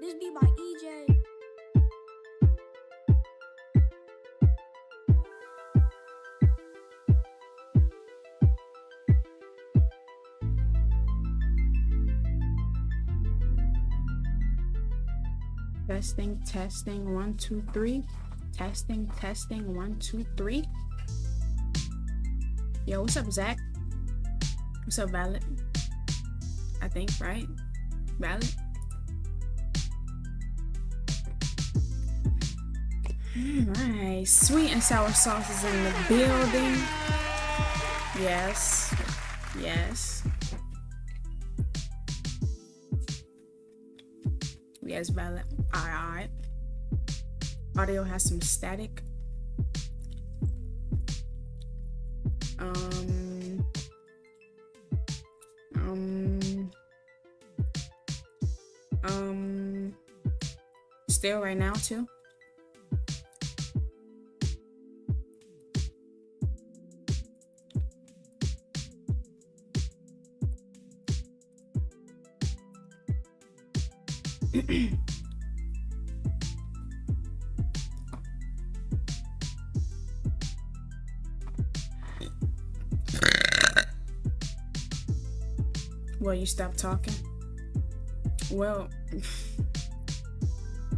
This be by Ejaye. Testing, testing, 1, 2, 3. Testing, testing, 1, 2, 3. Yo, what's up, Zach? What's up, Violet? I think, right? Violet? Alright, sweet and sour sauce is in the building. Yes. Yes. Yes, Violet. Alright. Audio has some static. Still right now too. Well, you stop talking. Well,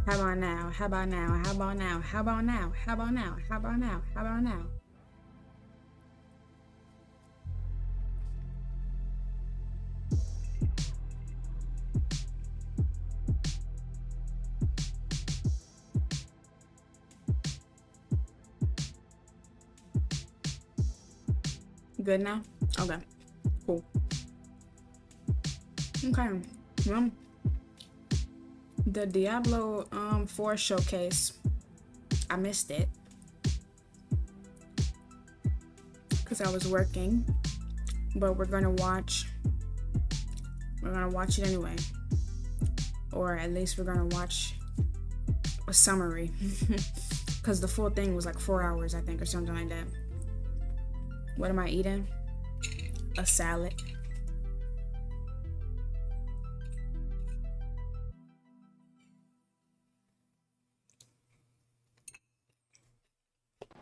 how about now? How about now? How about now? How about now? How about now? How about now? How about now? Good now? Okay. Cool. Okay. Well, the Diablo 4 showcase, I missed it because I was working, but we're gonna watch it anyway, or at least we're gonna watch a summary because the full thing was like 4 hours, I think, or something like that. What am I eating? A salad.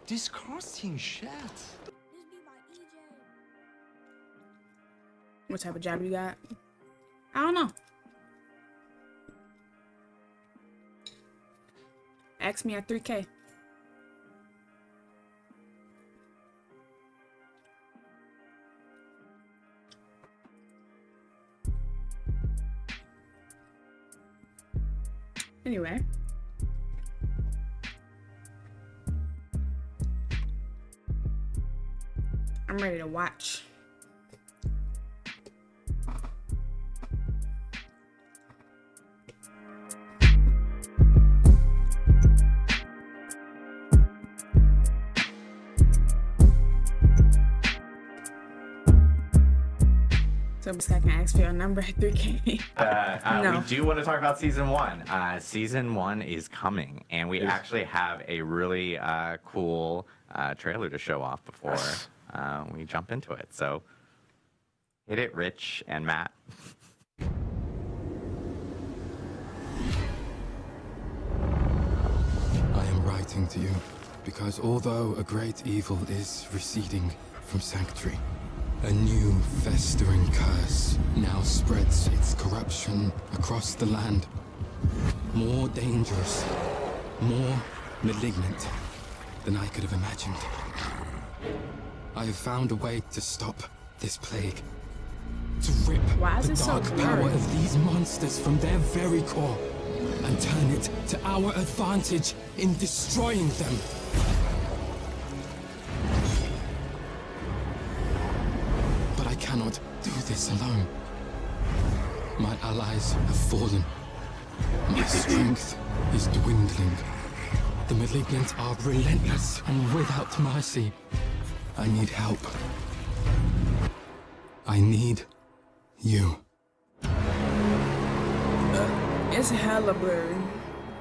Disgusting shit. This be by Ejaye. What type of job you got? I don't know. Ask me at 3K. Anyway. I'm ready to watch. So this guy can ask for your number at 3K. No. We do want to talk about season 1. Season 1 is coming, and we actually have a really cool trailer to show off before we jump into it. So hit it, Rich and Matt. I am writing to you because although a great evil is receding from Sanctuary, a new festering curse now spreads its corruption across the land. More dangerous, more malignant than I could have imagined. I have found a way to stop this plague. To rip Why is the it so dark power blurry? of these monsters from their very core and turn it to our advantage in destroying them. But I cannot do this alone. My allies have fallen. My strength is dwindling. The malignant are relentless and without mercy. I need help. I need you. It's hella blurry.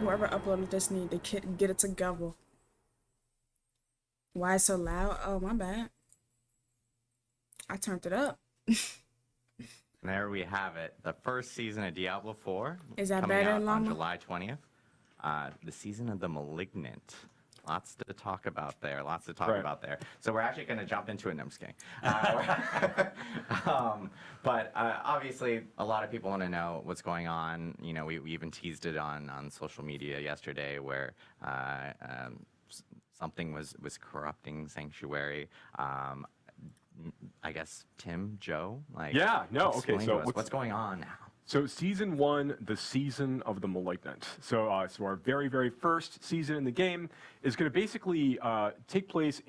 Whoever uploaded this need to get it together. Why it's so loud? Oh, my bad. I turned it up. There we have it. The first season of Diablo 4. Is that coming better, out on Llama? July 20th. The season of the Malignant. Lots to talk about there. So we're actually going to jump into it. No, I'm just kidding. But obviously, a lot of people want to know what's going on. You know, we even teased it on social media yesterday where something was corrupting Sanctuary. I guess Tim, Joe, explain to us what's going on now. So season 1, the season of the Malignant. So our very, very first season in the game is going to basically take place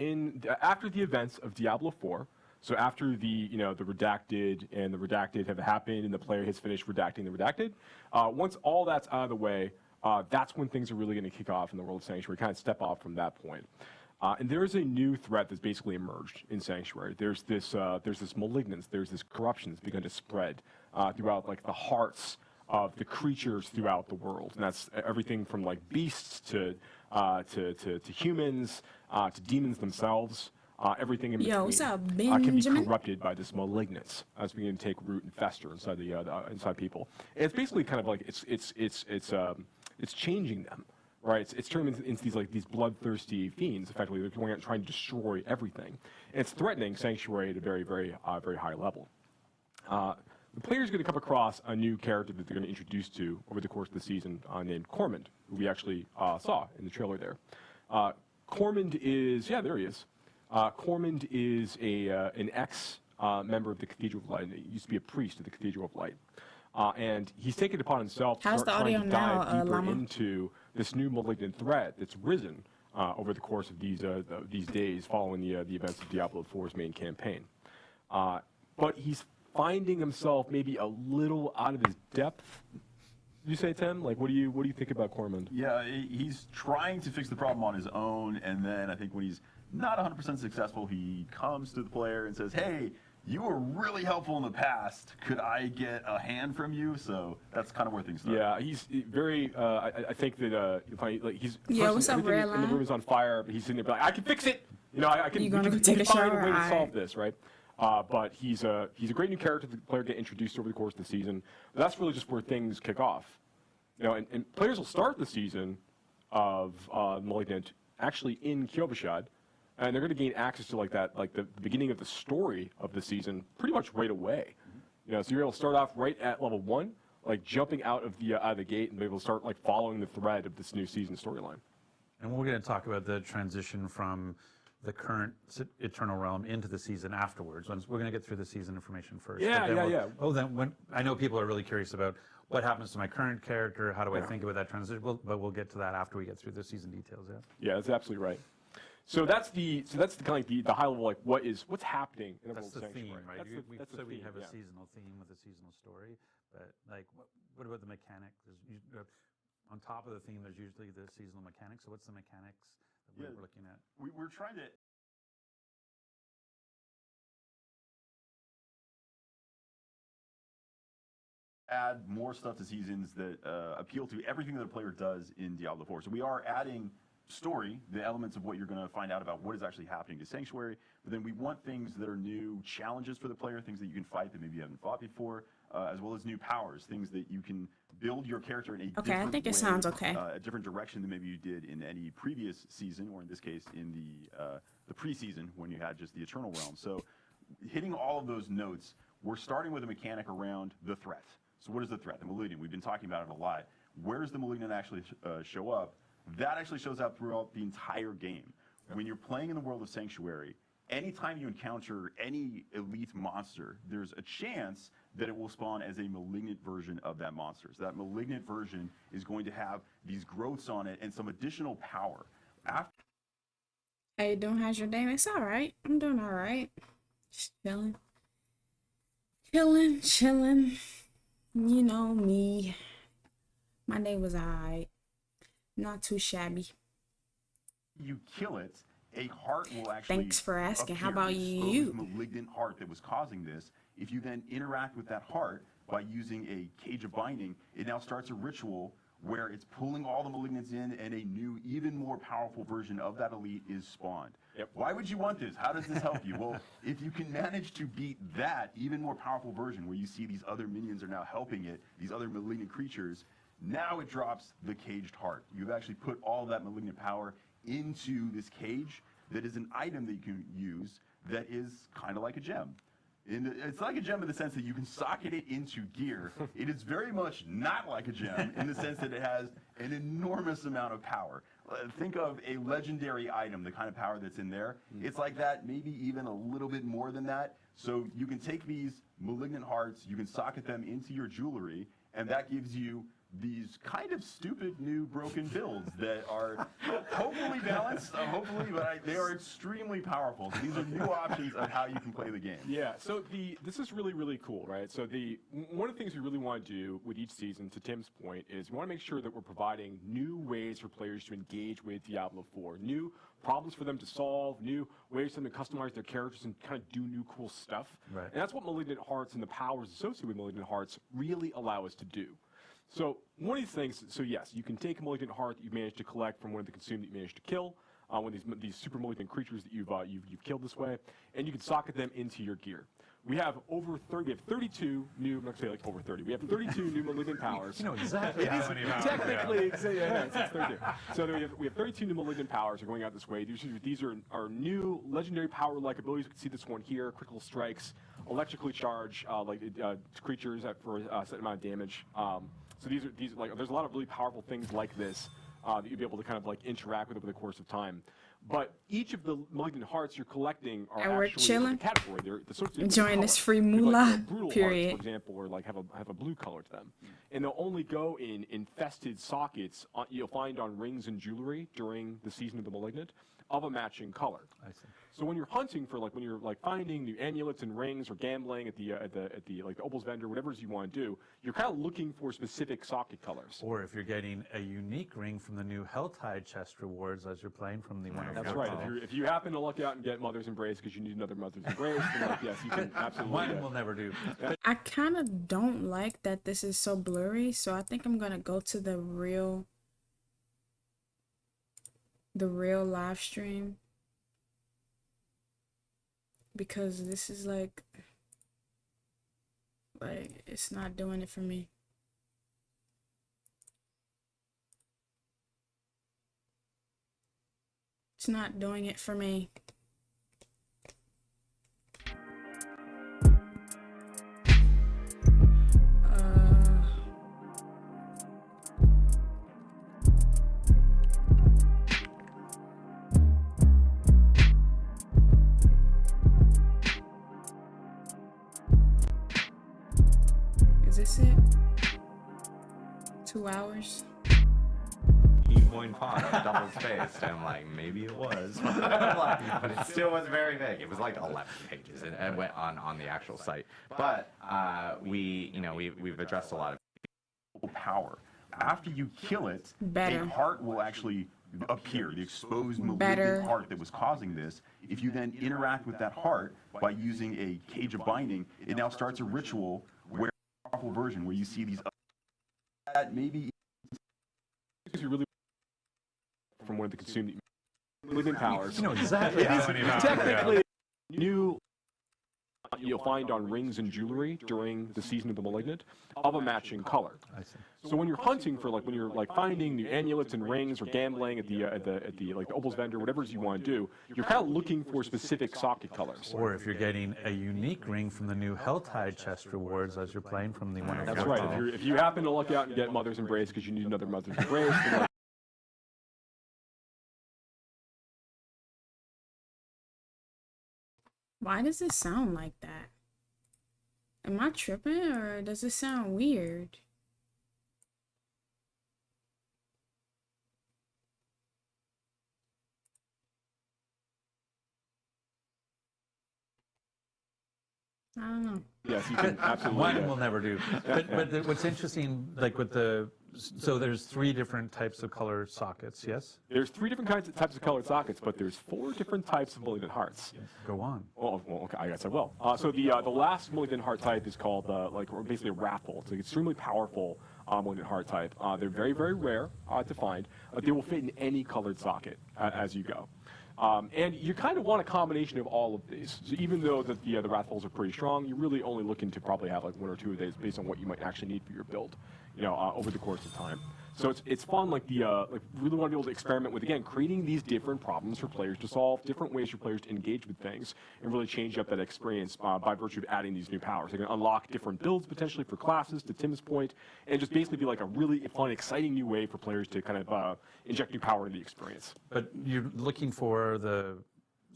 after the events of Diablo 4. So after the redacted and the redacted have happened and the player has finished redacting the redacted, once all that's out of the way, that's when things are really going to kick off in the world of Sanctuary, kind of step off from that point. And there is a new threat that's basically emerged in Sanctuary. There's this malignance, there's this corruption that's begun to spread throughout like the hearts of the creatures throughout the world, and that's everything from like beasts to humans to demons themselves. Everything in between What's up, can be Benjamin? corrupted by this malignance as beginning to take root and fester inside inside people. And it's basically kind of like it's changing them. Right, it's turning into these bloodthirsty fiends. Effectively, they're going out and trying to destroy everything, and it's threatening Sanctuary at a very, very, very high level. The player's going to come across a new character that they're going to introduce to over the course of the season, named Cormund, who we actually saw in the trailer there. Cormund is there he is. Cormund is an ex member of the Cathedral of Light. He used to be a priest of the Cathedral of Light. And he's taken it upon himself to start trying to dive deeper into this new malignant threat that's risen over the course of these days following the events of Diablo 4's main campaign. But he's finding himself maybe a little out of his depth. Did you say, Tim? Like, what do you think about Cormund? Yeah, he's trying to fix the problem on his own, and then I think when he's not 100% successful, he comes to the player and says, "Hey, you were really helpful in the past. Could I get a hand from you?" So that's kind of where things start. Yeah, he's very. I think that he's. What's up, Red in the room is on fire, but he's sitting there like, "I can fix it. I can. You gonna we go take a find shower? a way to solve this, right?" But he's a great new character that the player get introduced over the course of the season. But that's really just where things kick off. And players will start the season of Malignant actually in Kyovashad. And they're going to gain access to the beginning of the story of the season pretty much right away. So you're able to start off right at level 1, like jumping out of the gate and be able to start like following the thread of this new season storyline. And we're going to talk about the transition from the current Eternal Realm into the season afterwards. We're going to get through the season information first. Yeah. Then I know people are really curious about what happens to my current character. How do I think about that transition? But we'll get to that after we get through the season details. Yeah, that's absolutely right. So that's the kind of the high level, like what's happening in the That's world of the theme, Sanctuary. right? We have a seasonal theme with a seasonal story, but like, what about the mechanic? On top of the theme, there's usually the seasonal mechanics. So what's the mechanics that we're looking at? We're trying to add more stuff to seasons that appeal to everything that a player does in Diablo 4. So we are adding story, the elements of what you're going to find out about what is actually happening to Sanctuary, but then we want things that are new challenges for the player, things that you can fight that maybe you haven't fought before, as well as new powers, things that you can build your character in a different I think it way, sounds okay. A different direction than maybe you did in any previous season, or in this case in the preseason when you had just the Eternal Realm. So hitting all of those notes, we're starting with a mechanic around the threat. So what is the threat? The Malignant. We've been talking about it a lot. Where does the Malignant actually show up? That actually shows up throughout the entire game. When you're playing in the world of Sanctuary, anytime you encounter any elite monster, there's a chance that it will spawn as a malignant version of that monster. So that malignant version is going to have these growths on it and some additional power. How you doing? How's your day? It's all right. I'm doing all right. Just chilling. You know me. My day was all right. Not too shabby. You kill it, a heart will actually Thanks for asking. How appear, about this you? malignant heart that was causing this. If you then interact with that heart by using a Cage of Binding, it now starts a ritual where it's pulling all the malignants in and a new, even more powerful version of that elite is spawned. Yep. Why would you want this? How does this help you? Well, if you can manage to beat that even more powerful version where you see these other minions are now helping it, these other malignant creatures, now it drops the caged heart. You've actually put all of that malignant power into this cage that is an item that you can use that is kind of like a gem. It's like a gem in the sense that you can socket it into gear. It is very much not like a gem in the sense that it has an enormous amount of power. Think of a legendary item, the kind of power that's in there. It's like that, maybe even a little bit more than that. So you can take these malignant hearts, you can socket them into your jewelry, and that gives you these kind of stupid new broken builds that are hopefully balanced, but they are extremely powerful. So these are new options of how you can play the game. Yeah, so this is really, really cool, right? So one of the things we really want to do with each season, to Tim's point, is we want to make sure that we're providing new ways for players to engage with Diablo 4, new problems for them to solve, new ways for them to customize their characters and kind of do new cool stuff. Right. And that's what Malignant Hearts and the powers associated with Malignant Hearts really allow us to do. So one of these things, so yes, you can take a Malignant Heart that you've managed to collect from one of the consumed that you managed to kill, one of these super malignant creatures that you've killed this way, and you can socket them into your gear. We have over 30, we have 32 new, I'm not going to say like over 30, we have 32 new malignant powers. You know exactly how many powers. Technically, it's 32. So we have 32 new malignant powers are going out this way. These are new legendary power-like abilities. You can see this one here, critical strikes, electrically charged creatures for a set amount of damage. So these there's a lot of really powerful things like this that you'll be able to kind of like interact with over the course of time. But each of the malignant hearts you're collecting are And we're actually chilling, a category. They're associated with enjoying color. this free You have, moolah, brutal period. Hearts, for example, or like have a blue color to them, and they'll only go in infested sockets you'll find on rings and jewelry during the season of the malignant of a matching color. I see. So when you're hunting for when you're finding new amulets and rings or gambling at the Opal's vendor, whatever it is you want to do, you're kind of looking for specific socket colors. Or if you're getting a unique ring from the new Helltide chest rewards as you're playing from the one. That's right. If you happen to luck out and get Mother's Embrace because you need another Mother's Embrace, then yes, you can absolutely. One will never do. I kind of don't like that this is so blurry, so I think I'm gonna go to the real live stream, because this is like it's not doing it for me. It's not doing it for me. Is this it? 2 hours? Font double spaced, and I'm like, maybe it was, but it still was very big. It was like 11 pages, and it went on the actual site. But we've addressed a lot of power. After you kill it, Better. a heart will actually appear, the exposed Better. malignant heart that was causing this. If you then interact with that heart by using a cage of binding, it now starts a ritual where a powerful version where you see these that maybe You really from one of the consumed malignant powers. You know exactly how many powers. Technically, new you'll find on rings and jewelry during the season of the malignant of a matching color. I see. So when you're hunting for when you're finding new amulets and rings or gambling at the Opal's vendor, whatever it is you want to do, you're kind of looking for specific socket colors. Or if you're getting a unique ring from the new Helltide chest rewards as you're playing from the one. That's right. If you happen to luck out and get Mother's Embrace because you need another Mother's Embrace, then Why does it sound like that? Am I tripping, or does it sound weird? I don't know. yes, you can absolutely. One will never do. But what's interesting, like with so there's 3 different types of color sockets, yes? There's 3 different types of colored sockets, but there's 4 different types of malignant hearts. Go on. Well, okay, I guess I will. So the last malignant heart type is called basically a raffle. It's an extremely powerful malignant heart type. They're very, very rare to find. They will fit in any colored socket as you go. And you kind of want a combination of all of these. So even though the Wrathfuls are pretty strong, you're really only looking to probably have like 1 or 2 of these based on what you might actually need for your build, over the course of time. So it's fun, like really want to be able to experiment with, again, creating these different problems for players to solve, different ways for players to engage with things, and really change up that experience by virtue of adding these new powers. They can unlock different builds potentially for classes, to Tim's point, and just basically be like a really fun, exciting new way for players to kind of inject new power into the experience. But you're looking for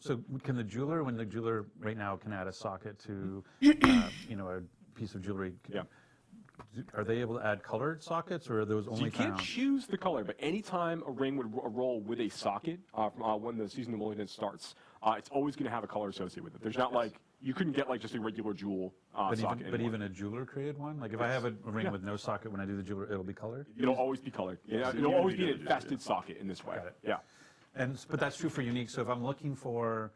so can the jeweler, when the jeweler right now can add a socket to, a piece of jewelry, Yeah. Are they able to add colored sockets, or are those only So you can't found? choose the color, but anytime a ring would roll with a socket from when the Season of Malignance starts, it's always going to have a color associated with it. There's not like, you couldn't get like just a regular jewel socket But anymore. even a jeweler created one? Like if I have a ring with no socket, when I do the jeweler, it'll be colored? It'll always be colored. Yeah, So it'll you always do be an get it, infested socket in this way. Got it. Yeah. But that's true for unique. So if I'm looking for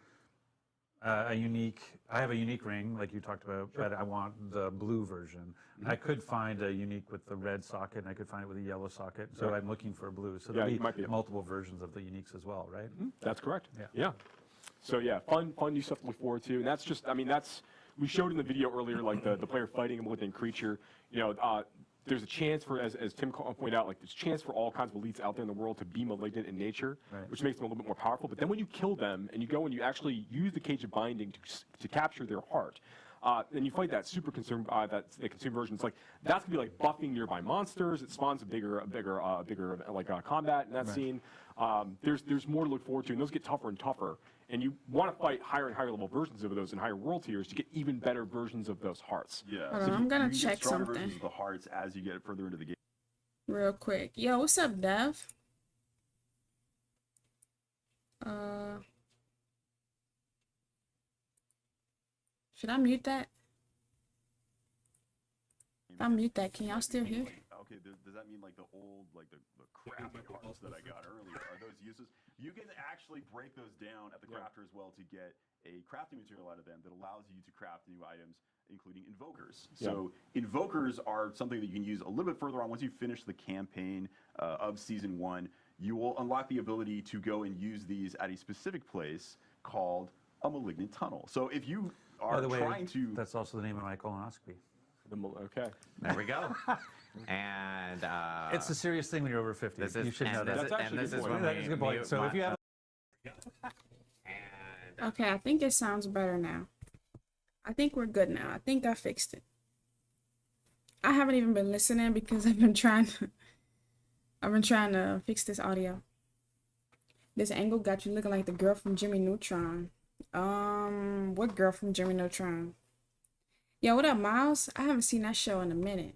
I have a unique ring, like you talked about, but I want the blue version. I could find a unique with the red socket, and I could find it with a yellow socket. So I'm looking for a blue. So there'll you be might be able- multiple versions of the uniques as well, right? That's correct. Yeah. So yeah, fun new stuff to look forward to, and that's just, we showed in the video earlier, like the player fighting a malignant creature. There's a chance for, as Tim pointed out, like there's a chance for all kinds of elites out there in the world to be malignant in nature, Right. which makes them a little bit more powerful. But then when you kill them and you go and you actually use the Cage of Binding to capture their heart, and you fight that super consume, the consume version, it's like that's gonna be like buffing nearby monsters. It spawns a bigger combat in that scene. There's more to look forward to, and those get tougher and tougher. And you want to fight higher and higher level versions of those in higher world tiers to get even better versions of those hearts. Yeah. Hold so on, I'm gonna you can get check stronger something. versions of the hearts as you get further into the game. Real quick. Yo, what's up, Dev? Should I mute that? If I mute that, can y'all still hear? Okay, does that mean like the old, like the crappy hearts that I got earlier? Are those useless? You can actually break those down at the crafter as well to get a crafting material out of them that allows you to craft new items, including invokers. So invokers are something that you can use a little bit further on. Once you finish the campaign of Season 1, you will unlock the ability to go and use these at a specific place called a malignant tunnel. So if you are By the way, trying to... that's also the name of my colonoscopy. Okay. There we go. And It's a serious thing when you're over 50. this is You should know and that. this is- That's and actually a this good is point. when That is a good point. mute So if you have and Okay, I think it sounds better now. I think we're good now. I think I fixed it. I haven't even been listening because I've been trying to fix this audio. This angle got you looking like the girl from Jimmy Neutron. What girl from Jimmy Neutron? Yo, what up, Miles? I haven't seen that show in a minute.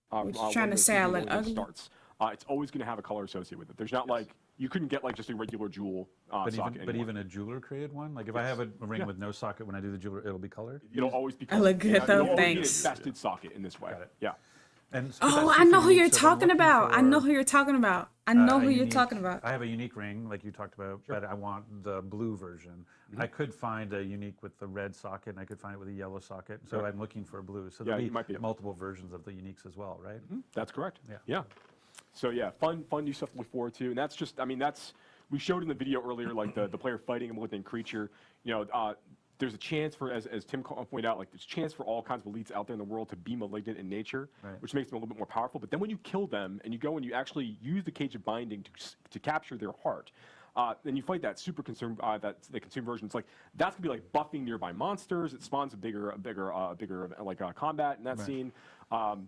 What you trying when to the say, Season I of look Malignance ugly? starts, it's always going to have a color associated with it. There's not like, you couldn't get like just a regular jewel socket but anymore. even a jeweler created one. Like if I have a ring with no socket, when I do the jeweler, it'll be colored. It'll always be I look good, it'll though, always be an thanks. infested socket in this way. Got it. Yeah. And but Oh, that's I true know for who you're unique. So if I'm talking looking about. I for, know who you're talking about. I know who you're unique- talking about. I have a unique ring, like you talked about, but I want the blue version. I could find a unique with the red socket, and I could find it with a yellow socket. So I'm looking for a blue. So there'll you might be able- multiple versions of the uniques as well, right? That's correct. Yeah. Yeah. So yeah, fun new stuff to look forward to, and that's just, we showed in the video earlier, like the player fighting a malignant creature. There's a chance for, as Tim pointed out, like there's a chance for all kinds of elites out there in the world to be malignant in nature, Right. which makes them a little bit more powerful. But then when you kill them and you go and you actually use the Cage of Binding to capture their heart, then you fight that super consume, the consume version. It's like that's gonna be like buffing nearby monsters. It spawns a bigger combat in that scene.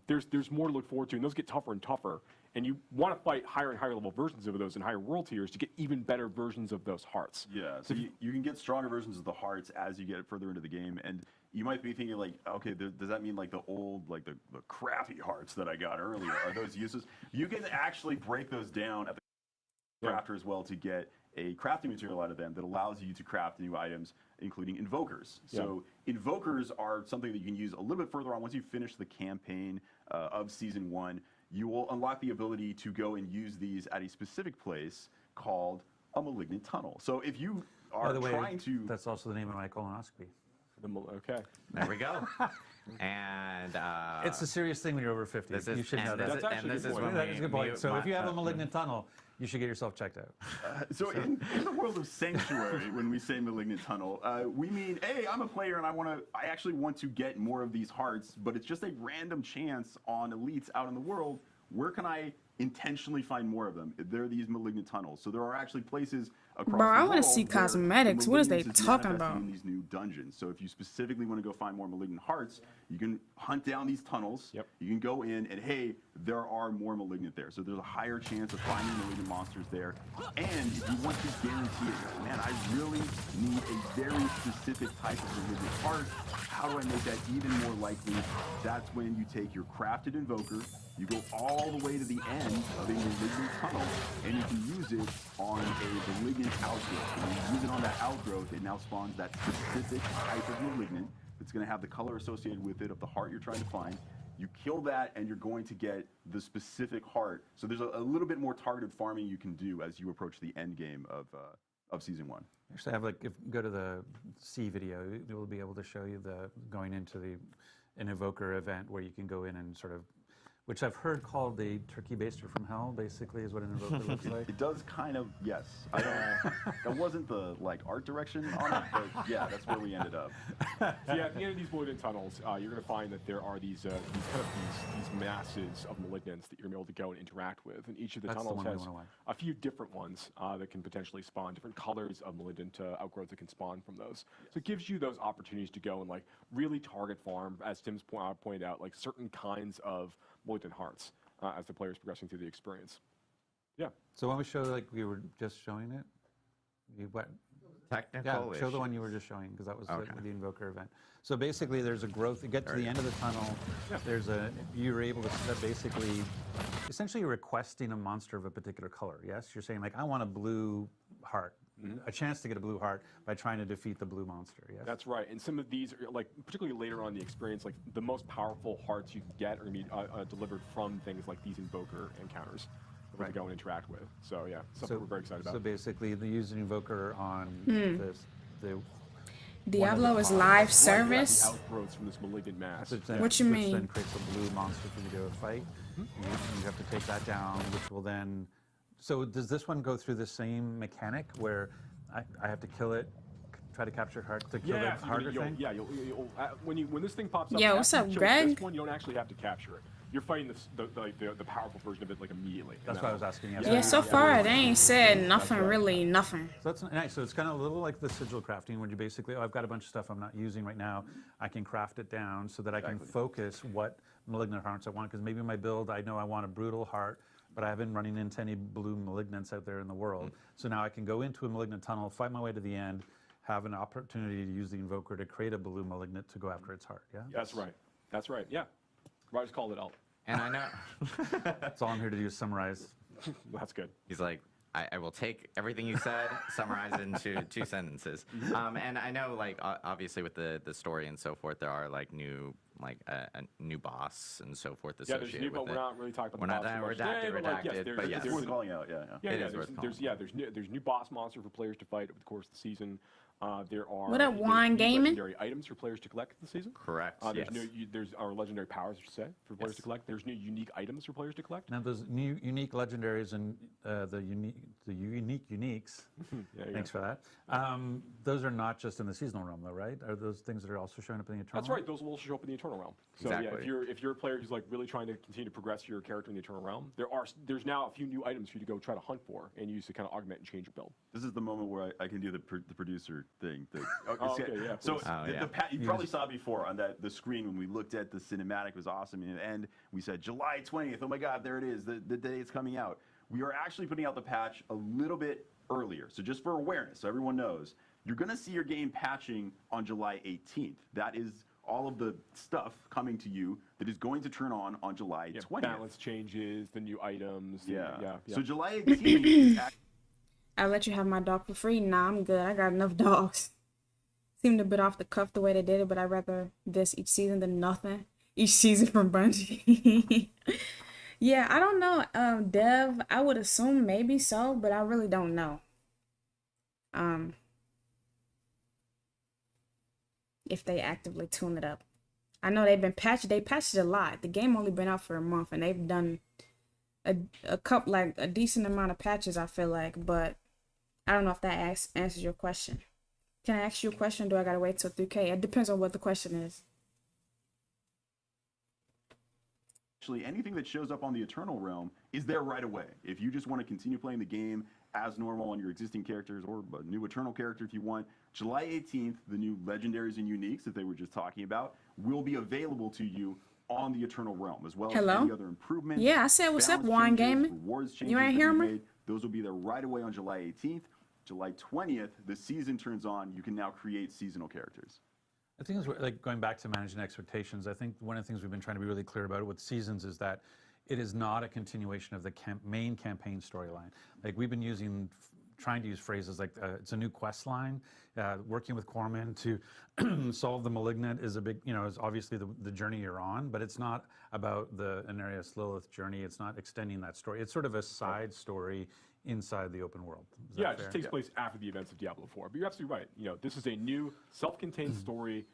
There's more to look forward to, and those get tougher and tougher. And you want to fight higher and higher level versions of those in higher world tiers to get even better versions of those hearts. Yeah, so you can get stronger versions of the hearts as you get further into the game, and you might be thinking like, okay, does that mean like the old, like the crappy hearts that I got earlier? Are those useless? You can actually break those down at the crafter as well to get a crafting material out of them that allows you to craft new items, including invokers. So invokers are something that you can use a little bit further on. Once you finish the campaign of Season 1, you will unlock the ability to go and use these at a specific place called a malignant tunnel. So if you are By the way, trying to... that's also the name of my colonoscopy. Okay. There we go. And It's a serious thing when you're over 50. this is, You should know and that. this, That's actually and this a good is point. when That is a good point. mute So if you have a my- malignant tunnel, you should get yourself checked out. So in the world of Sanctuary, when we say malignant tunnel, we mean, hey, I'm a player and I actually want to get more of these hearts, but it's just a random chance on elites out in the world. Where can I intentionally find more of them? There are these malignant tunnels. So there are actually places across Bro, the I world wanna see where cosmetics. the What is they malignance is talking manifested about? in these new dungeons. So if you specifically want to go find more malignant hearts, you can hunt down these tunnels. Yep. You can go in and, hey, there are more malignant there. So there's a higher chance of finding malignant monsters there. And if you want to guarantee it, man, I really need a very specific type of malignant heart. How do I make that even more likely? That's when you take your crafted invoker, you go all the way to the end of a malignant tunnel, and you can use it on a malignant outgrowth. When you use it on that outgrowth, it now spawns that specific type of malignant that's going to have the color associated with it of the heart you're trying to find. You kill that, and you're going to get the specific heart. So there's a little bit more targeted farming you can do as you approach the end game of Season 1. Actually, have if go to the C video, it will be able to show you the going into an evoker event where you can go in and sort of, which I've heard called the turkey baster from hell. Basically, is what an evoker looks like. It does kind of, yes. I don't. That wasn't the art direction on it, but yeah, that's where we ended up. So yeah, at the end of these malignant tunnels, you're going to find that there are these masses of malignants that you're going to be able to go and interact with, and each of the That's the tunnels one we has wanna watch. a few different ones that can potentially spawn different colors of malignant outgrowth that can spawn from those. So it gives you those opportunities to go and like really target farm, as Tim's pointed out, like certain kinds of malignant hearts as the player's progressing through the experience. Yeah. So when we show like we were just showing it, you went. Technical Yeah, show the issue. one you were just showing because that was Okay. the invoker event. So basically, there's a growth. You get to the end of the tunnel. There's you're able to set basically, essentially, you're requesting a monster of a particular color. Yes, you're saying like I want a blue heart, a chance to get a blue heart by trying to defeat the blue monster. Yes, That's right, and some of these, are, like particularly later on in the experience, like the most powerful hearts you can get are going to be delivered from things like these invoker encounters that we're going to go and interact with. So yeah, something we're very excited about. So basically, they use an invoker on the Diablo is One of the live Right, service. the outgrowths from this malignant mass. Which then- What you which mean? then creates a blue monster for you to go fight. You have to take that down, which will then. So does this one go through the same mechanic where I have to kill it, try to capture heart to kill Yeah, the harder thing? when this thing pops up, Yo, after what's you up, kill Greg? This one, you don't actually have to capture it. You're fighting the powerful version of it like immediately. That's what I was asking. Yeah, so far they ain't said nothing, right. really nothing. So that's nice. So it's kind of a little like the sigil crafting, where you basically, I've got a bunch of stuff I'm not using right now. I can craft it down so that I can focus what malignant hearts I want. Because maybe my build, I know I want a brutal heart, but I haven't running into any blue malignants out there in the world. So now I can go into a malignant tunnel, fight my way to the end, have an opportunity to use the invoker to create a blue malignant to go after its heart. Yeah, That's right. That's right. Yeah. Ryder's called it out. And I know that's all I'm here to do is summarize. That's good. he's like, I will take everything you said, summarize it into 2 sentences. And I know, like, obviously with the story and so forth, there are like new new boss and so forth Yeah, there's associated new, but with we're it. not really talking We're about not the boss too much redacted, today, but, like, yes, redacted, there's- but yes. It's there's- worth calling out, yeah. Yeah, It is worth there's new boss monster for players to fight over the course of the season. There are What up, Wine new Gaming? legendary items for players to collect this season. Correct. There's yes. there's our legendary powers, I should say, for players to collect. There's new unique items for players to collect. Now those new unique legendaries and the unique uniques. Yeah, Thanks for that. Those are not just in the seasonal realm, though, right? Are those things that are also showing up in the eternal? That's right. Those will also show up in the Eternal Realm. So yeah, Exactly. if you're a player who's like really trying to continue to progress your character in the Eternal Realm, there's now a few new items for you to go try to hunt for and use to kind of augment and change your build. This is the moment where I can do the producer thing. Okay, yeah, So please. Oh, yeah. you probably saw before on the screen when we looked at the cinematic, it was awesome. And we said July 20th. Oh my God, there it is, the day it's coming out. We are actually putting out the patch a little bit earlier. So just for awareness, so everyone knows, you're going to see your game patching on July 18th. That is all of the stuff coming to you that is going to turn on July 20th. Balance changes, the new items. Yeah. Yeah. So July 18th is I'll let you have my dog for free. Nah, I'm good. I got enough dogs. Seemed a bit off the cuff the way they did it, but I'd rather this each season than nothing. Each season from Bungie. Yeah, I don't know. Dev, I would assume maybe so, but I really don't know. if they actively tune it up. I know they've been patched. They patched it a lot. The game only been out for a month, and they've done a couple, like a decent amount of patches, I feel like. But I don't know if that answers your question. Can I ask you a question? Do I gotta wait till 3K? It depends on what the question is. Actually, anything that shows up on the Eternal Realm is there right away. If you just want to continue playing the game as normal on your existing characters, or a new Eternal character if you want, July 18th, the new Legendaries and Uniques that they were just talking about will be available to you on the Eternal Realm, as well as any other improvements. Yeah, I said, what's up, balance Wine changes, Gaming? rewards changes You ain't that hear we me? made. Those will be there right away on July 18th. July 20th, the season turns on. You can now create seasonal characters. I think it's like going back to managing expectations. I think one of the things we've been trying to be really clear about with seasons is that it is not a continuation of the main campaign storyline. Like we've been trying to use phrases like it's a new quest line. Working with Corman to solve the Malignant is a big, is obviously the journey you're on, but it's not about the Anarius Lilith journey. It's not extending that story. It's sort of a side story inside the open world. Is Yeah, that it just fair? takes place after the events of Diablo 4. But you're absolutely right. This is a new self-contained story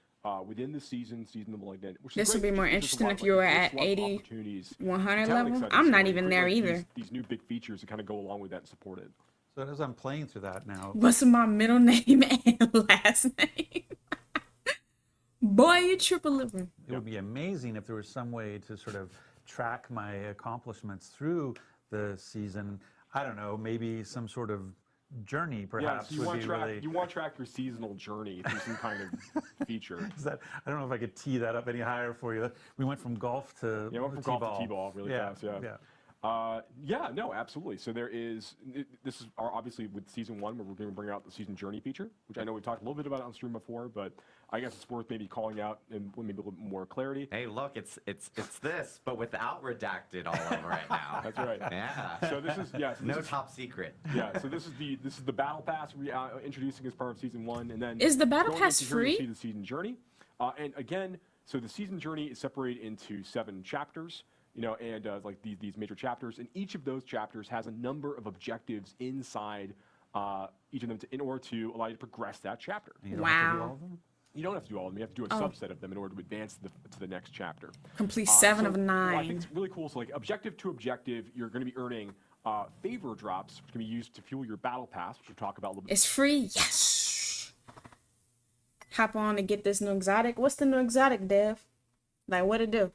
within the Season of Malignant. Which is This would great be more because there's a interesting lot if of, you were there's at a lot of 80, opportunities to 100 tell an level. exciting I'm not story, even create, there like, either. These new big features to kind of go along with that and support it. So as I'm playing through that now, What's my middle name and last name? Boy, you triple living. it would be amazing if there was some way to sort of track my accomplishments through the season. I don't know, maybe some sort of journey Yeah, perhaps so you would want be to track really. you want to track your seasonal journey through some kind of feature. Is that, I don't know if I could tee that up any higher for you. We went from golf to Yeah, went from golf to t-ball really fast. Yeah, no, absolutely. So this is obviously with season 1 where we're going to bring out the season journey feature, which I know we talked a little bit about on stream before, but I guess it's worth maybe calling out and maybe a little bit more clarity. Hey, look, it's this, but without redacted all over it now. That's right. Yeah. So this is No top secret. Yeah, so this is the battle pass introducing as part of season 1, and then Is the battle going pass into here, you'll free? see the season journey, and again, so the season journey is separated into 7 chapters. And like these major chapters, and each of those chapters has a number of objectives inside each of them in order to allow you to progress that chapter. You don't have to do all Wow. of them? You don't have to do all of them. You have to do a subset of them in order to advance to the next chapter. Complete 7 of So, 9. I think it's really cool. So like objective to objective, you're going to be earning favor drops, which can be used to fuel your battle pass, which we'll talk about a little bit. It's free. Yes. Hop on to get this new exotic. What's the new exotic, Dev? Like, what it do?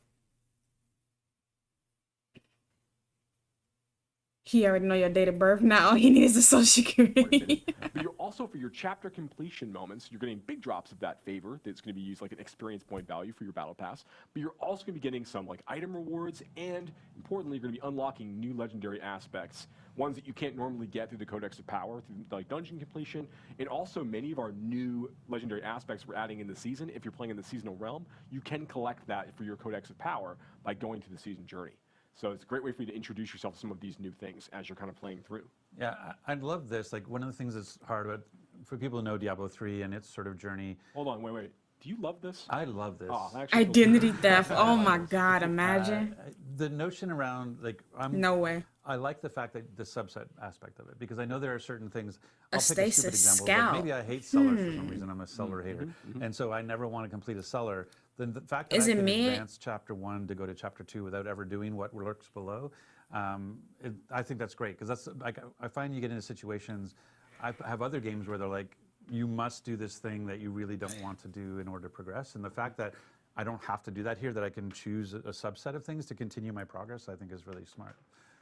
He already know your date of birth. Now all he needs is social security. But you're also, for your chapter completion moments, you're getting big drops of that favor that's going to be used like an experience point value for your battle pass. But you're also going to be getting some like item rewards, and importantly, you're going to be unlocking new legendary aspects, ones that you can't normally get through the Codex of Power, through like dungeon completion, and also many of our new legendary aspects we're adding in the season. If you're playing in the seasonal realm, you can collect that for your Codex of Power by going to the season journey. So it's a great way for you to introduce yourself to some of these new things as you're kind of playing through. Yeah, I love this. Like one of the things that's hard about, for people who know Diablo 3 and its sort of journey. Hold on, wait. Do you love this? I love this. Oh, that actually feels Identity good. theft. Oh my God, imagine. The notion around like No way. I like the fact that the subset aspect of it, because I know there are certain things. A I'll pick a stupid stasis example. scout. Like maybe I hate sellers for some reason. I'm a seller hater, and so I never want to complete a seller. Then the fact that Is I it can me? advance chapter 1 to go to chapter 2 without ever doing what lurks below, I think that's great, because that's like I find you get into situations. I have other games where they're like, you must do this thing that you really don't want to do in order to progress, and the fact that I don't have to do that here, that I can choose a subset of things to continue my progress, I think is really smart.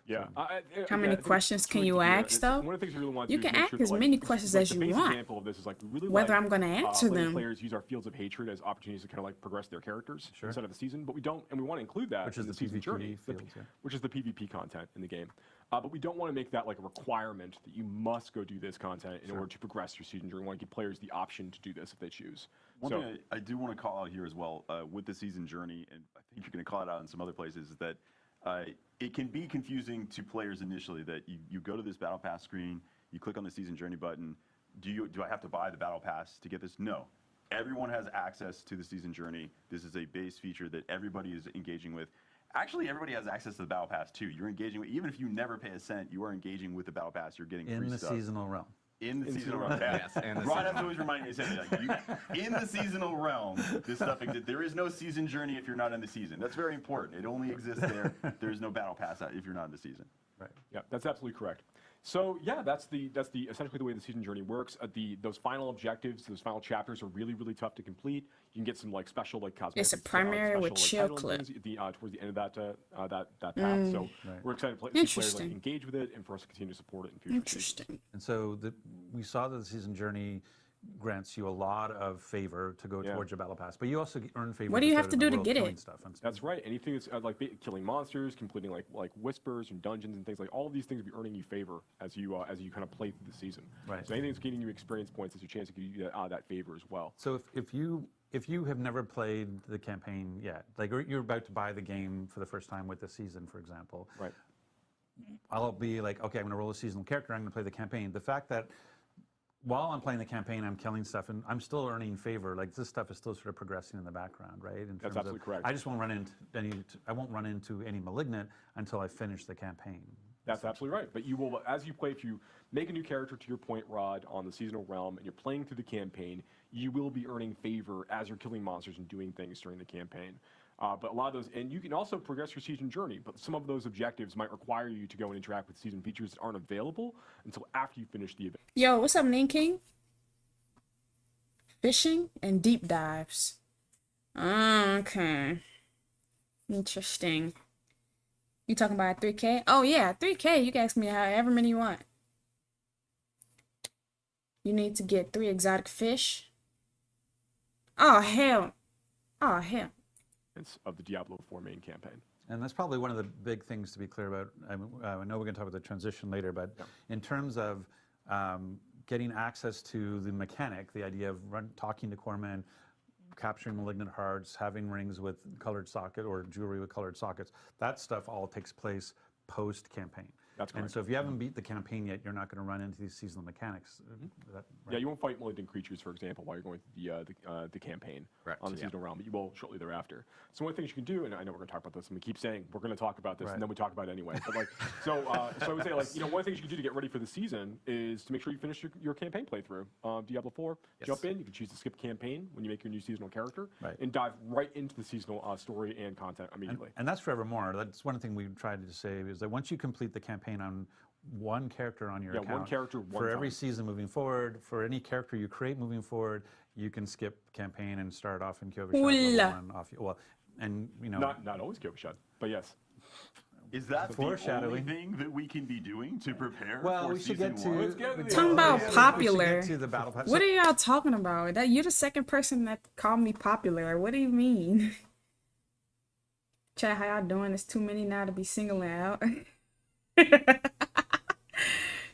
Yeah. How many questions can you ask, though? One of the things we really want to You do is can make ask sure that, as like, many questions like, as the you base want. example of this is like we really Whether like, I'm gonna answer letting them. players use our fields of hatred as opportunities to kind of like progress their characters inside of the season, but we don't, and we want to include that Which in is the the season PvP journey, fields, yeah. which is the PvP content in the game. But we don't want to make that like a requirement that you must go do this content in order to progress your season journey. We want to give players the option to do this if they choose. One thing I do want to call out here as well with the season journey, and I think you're going to call it out in some other places, is that it can be confusing to players initially that you go to this battle pass screen, you click on the season journey button. Do I have to buy the battle pass to get this? No. Everyone has access to the season journey. This is a base feature that everybody is engaging with. Actually, everybody has access to the battle pass too. You're engaging with, even if you never pay a cent, you are engaging with the battle pass. You're getting free In the stuff. seasonal realm. In the In seasonal seasonal realm. realm. Yes, in the Rod has seasonal. always reminded me to say that. Like, in the seasonal realm, this stuff exists. There is no season journey if you're not in the season. That's very important. It only exists there. There's no battle pass if you're not in the season. Right. Yeah, that's absolutely correct. So yeah, that's the essentially the way the season journey works. Those final objectives, those final chapters are really tough to complete. You can get some like special like cosmetics. It's a primary with chill title and clip. things at the, towards the end of that path. So Right. we're excited to see players like Interesting. engage with it and for us to continue to support it in future seasons. Interesting. And so we saw that the season journey grants you a lot of favor to go Yeah. towards your battle pass, but you also earn favor. What do you just have out to in the do to world get killing it? Stuff and That's right. Anything that's like killing monsters, completing like whispers and dungeons and things like all of these things will be earning you favor as you kind of play through the season. Right. So anything that's getting you experience points is your chance to give you that favor as well. So if you have never played the campaign yet, like you're about to buy the game for the first time with the season, for example, Right. I'll be like, okay, I'm going to roll a seasonal character. I'm going to play the campaign. The fact that while I'm playing the campaign, I'm killing stuff, and I'm still earning favor. Like this stuff is still sort of progressing in the background, right? In That's terms absolutely of, correct. I just won't run into any malignant until I finish the campaign. That's absolutely right. But you will, as you play, if you make a new character, to your point, Rod, on the seasonal realm, and you're playing through the campaign, you will be earning favor as you're killing monsters and doing things during the campaign. But a lot of those, and you can also progress your season journey, but some of those objectives might require you to go and interact with season features that aren't available until after you finish the event. Yo, what's up, Ning King? Fishing and deep dives. Okay. Interesting. You talking about 3K? Oh yeah, 3K. You can ask me however many you want. You need to get 3 exotic fish. Oh hell. Oh hell. Of the Diablo 4 main campaign. And that's probably one of the big things to be clear about. I know we're going to talk about the transition later, but in terms of getting access to the mechanic, the idea of talking to corpsmen, capturing malignant hearts, having rings with colored socket or jewelry with colored sockets, that stuff all takes place post-campaign. That's And correct. so if you haven't beat the campaign yet, you're not going to run into these seasonal mechanics. Yeah, you won't fight malignant creatures, for example, while you're going through the campaiging Correct, on the yeah. seasonal realm, but you will shortly thereafter. So one of the things you can do, and I know we're going to talk about this, and we keep saying we're going to talk about this, Right. and then we talk about it anyway. But like, so I would say, like, one of the things you can do to get ready for the season is to make sure you finish your campaign playthrough. Diablo 4, Yes. jump in. You can choose to skip campaign when you make your new seasonal character, Right. and dive right into the seasonal story and content immediately. And that's forevermore. That's one thing we tried to say is that once you complete the campaign on one character on your Yeah, account, one character, one for every time. season moving forward, for any character you create moving forward, you can skip campaign and start off in Kyovashad Hula. level 1 off. Well, and Not always Kyovashad, but yes. Is that the Foreshadowing. only thing that we can be doing to prepare well, for we should season get to one? Let's get to the- Talking about we should popular. get to the battle pass. What are y'all talking about? You're the second person that called me popular. What do you mean? Chat, how y'all doing? It's too many now to be singling out.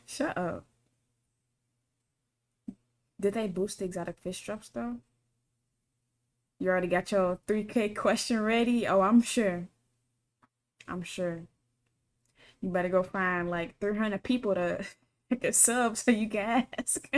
Shut up. Did they boost the exotic fish drops though? You already got your 3K question ready? Oh, I'm sure. I'm sure. You better go find like 300 people to get sub so you can ask.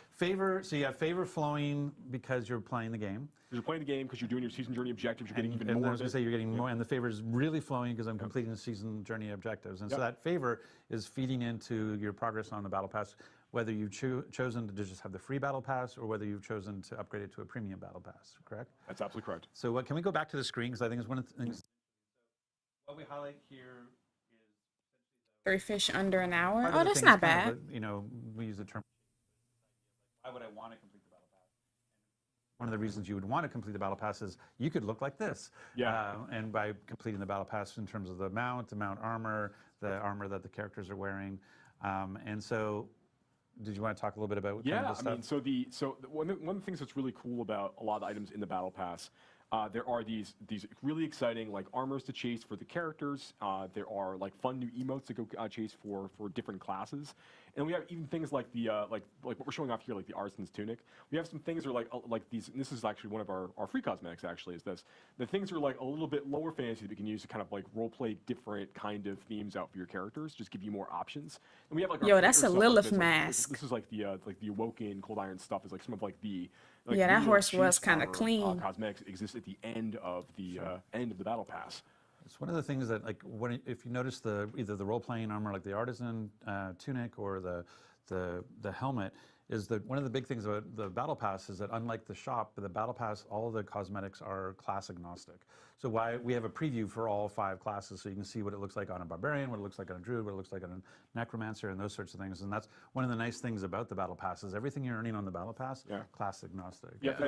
Favor, so you have favor flowing because you're playing the game. Because you're playing the game, because you're doing your season journey objectives, you're getting even And more I was of going it. to say you're getting more, and the favor is really flowing because I'm completing the season journey objectives. And so Yep. that favor is feeding into your progress on the battle pass, whether you've chosen to just have the free battle pass or whether you've chosen to upgrade it to a premium battle pass, correct? That's absolutely correct. So can we go back to the screen? Because I think it's one of the things. What we highlight here is 3 fish under an hour. part Oh, of the that's thing not is kind bad. of we use the term. Why would I want to complete the battle pass? One of the reasons you would want to complete the battle pass is you could look like this. Yeah. And by completing the battle pass in terms of the mount armor, the armor that the characters are wearing, and so. Did you want to talk a little bit about kind of the stuff? One of the things that's really cool about a lot of the items in the battle pass, there are these really exciting like armors to chase for the characters. There are like fun new emotes to go chase for different classes, and we have even things like the like what we're showing off here, like the Artisan's Tunic. We have some things that are like these. And this is actually one of our free cosmetics. Actually, is this the things are like a little bit lower fantasy that we can use to kind of like role play different kind of themes out for your characters, just give you more options. And we have like our Yo, that's character a stuff, like Lilith this, like, mask. This is like the Awoken Cold Iron stuff. Is like some of like the Yeah, that real horse cheap was kinda armor, clean. cosmetics exists at the end of the battle pass. It's one of the things that, like, if you notice either the role-playing armor, like the Artisan Tunic or the the helmet, is that one of the big things about the Battle Pass is that unlike the shop, the Battle Pass, all of the cosmetics are class agnostic. So why we have a preview for all 5 classes, so you can see what it looks like on a Barbarian, what it looks like on a Druid, what it looks like on a Necromancer, and those sorts of things. And that's one of the nice things about the Battle Pass is everything you're earning on the Battle Pass, class agnostic. Yeah, for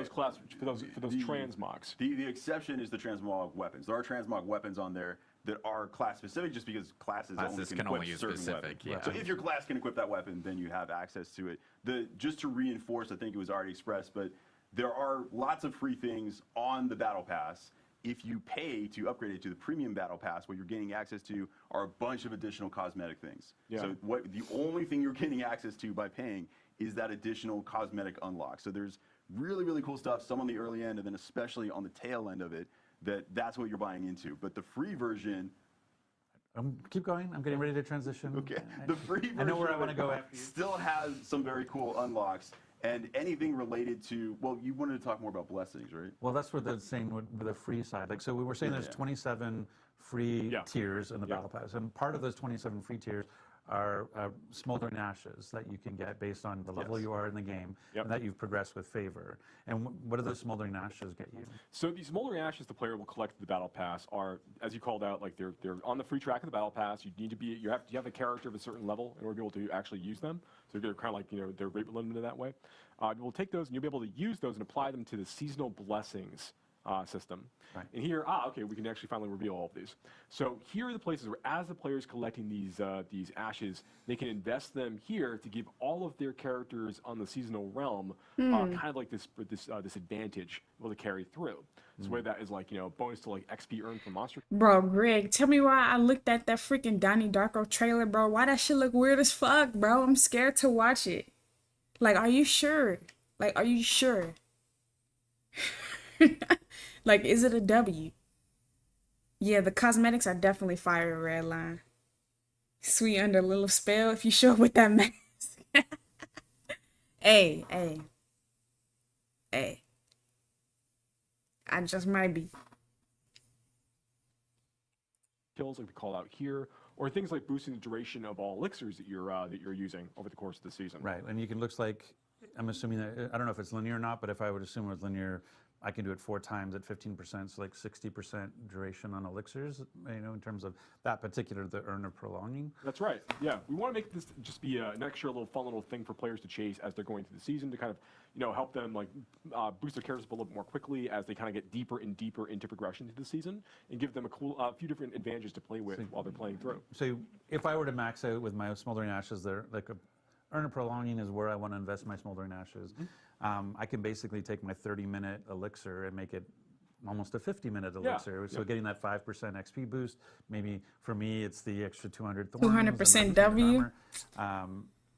those transmogs. The exception is the transmog weapons. There are transmog weapons on there that are class specific, just because classes Can only only use certain specific, weapons. So if your class can equip that weapon, then you have access to it. Just to reinforce, I think it was already expressed, but there are lots of free things on the Battle Pass. If you pay to upgrade it to the premium Battle Pass, what you're gaining access to are a bunch of additional cosmetic things. Yeah. So the only thing you're getting access to by paying is that additional cosmetic unlock. So there's really, really cool stuff, some on the early end, and then especially on the tail end of it, that's what you're buying into. But the free version... Keep going. I'm getting ready to transition. Okay. The free version I know where I want to go after you. still has some very cool unlocks. And anything related to, well, you wanted to talk more about blessings, right? Well, that's what they're saying with the free side. Like, so we were saying there's 27 free tiers in the Battle Pass, and part of those 27 free tiers are smoldering ashes that you can get based on the level you are in the game and that you've progressed with favor. And what do those smoldering ashes get you? So these smoldering ashes the player will collect at the Battle Pass are, as you called out, like they're on the free track of the Battle Pass. You have a character of a certain level in order to be able to actually use them. So they're kind of like, they're rate limited that way. You'll take those and you'll be able to use those and apply them to the seasonal blessings system. Right. And here, okay, we can actually finally reveal all of these. So here are the places where, as the player's collecting these ashes, they can invest them here to give all of their characters on the seasonal realm kind of like this advantage to carry through. So whether that is like bonus to like XP earned from monster. Bro, Greg, tell me why I looked at that freaking Donnie Darko trailer, bro. Why that shit look weird as fuck, bro? I'm scared to watch it. Like, are you sure? Like, are you sure? Like, is it a W? Yeah, the cosmetics are definitely fire red line. Sweet under a little spell if you show up with that mask. Hey. I just might be. Kills like we call out here, or things like boosting the duration of all elixirs that you're using over the course of the season. Right, and you can, looks like, I'm assuming that, I don't know if it's linear or not, but if I would assume it was linear, I can do it 4 times at 15%, so like 60% duration on elixirs, in terms of that particular, the earn of prolonging. That's right. Yeah, we want to make this just be an extra little fun little thing for players to chase as they're going through the season to kind of, help them like boost their characters up a little bit more quickly as they kind of get deeper and deeper into progression to the season, and give them a few different advantages to play with while they're playing through. So if I were to max out with my smoldering ashes, they're like earn of prolonging is where I want to invest my smoldering ashes. I can basically take my 30-minute elixir and make it almost a 50-minute elixir. So getting that 5% XP boost, maybe for me it's the extra 200 thorns. 200% W.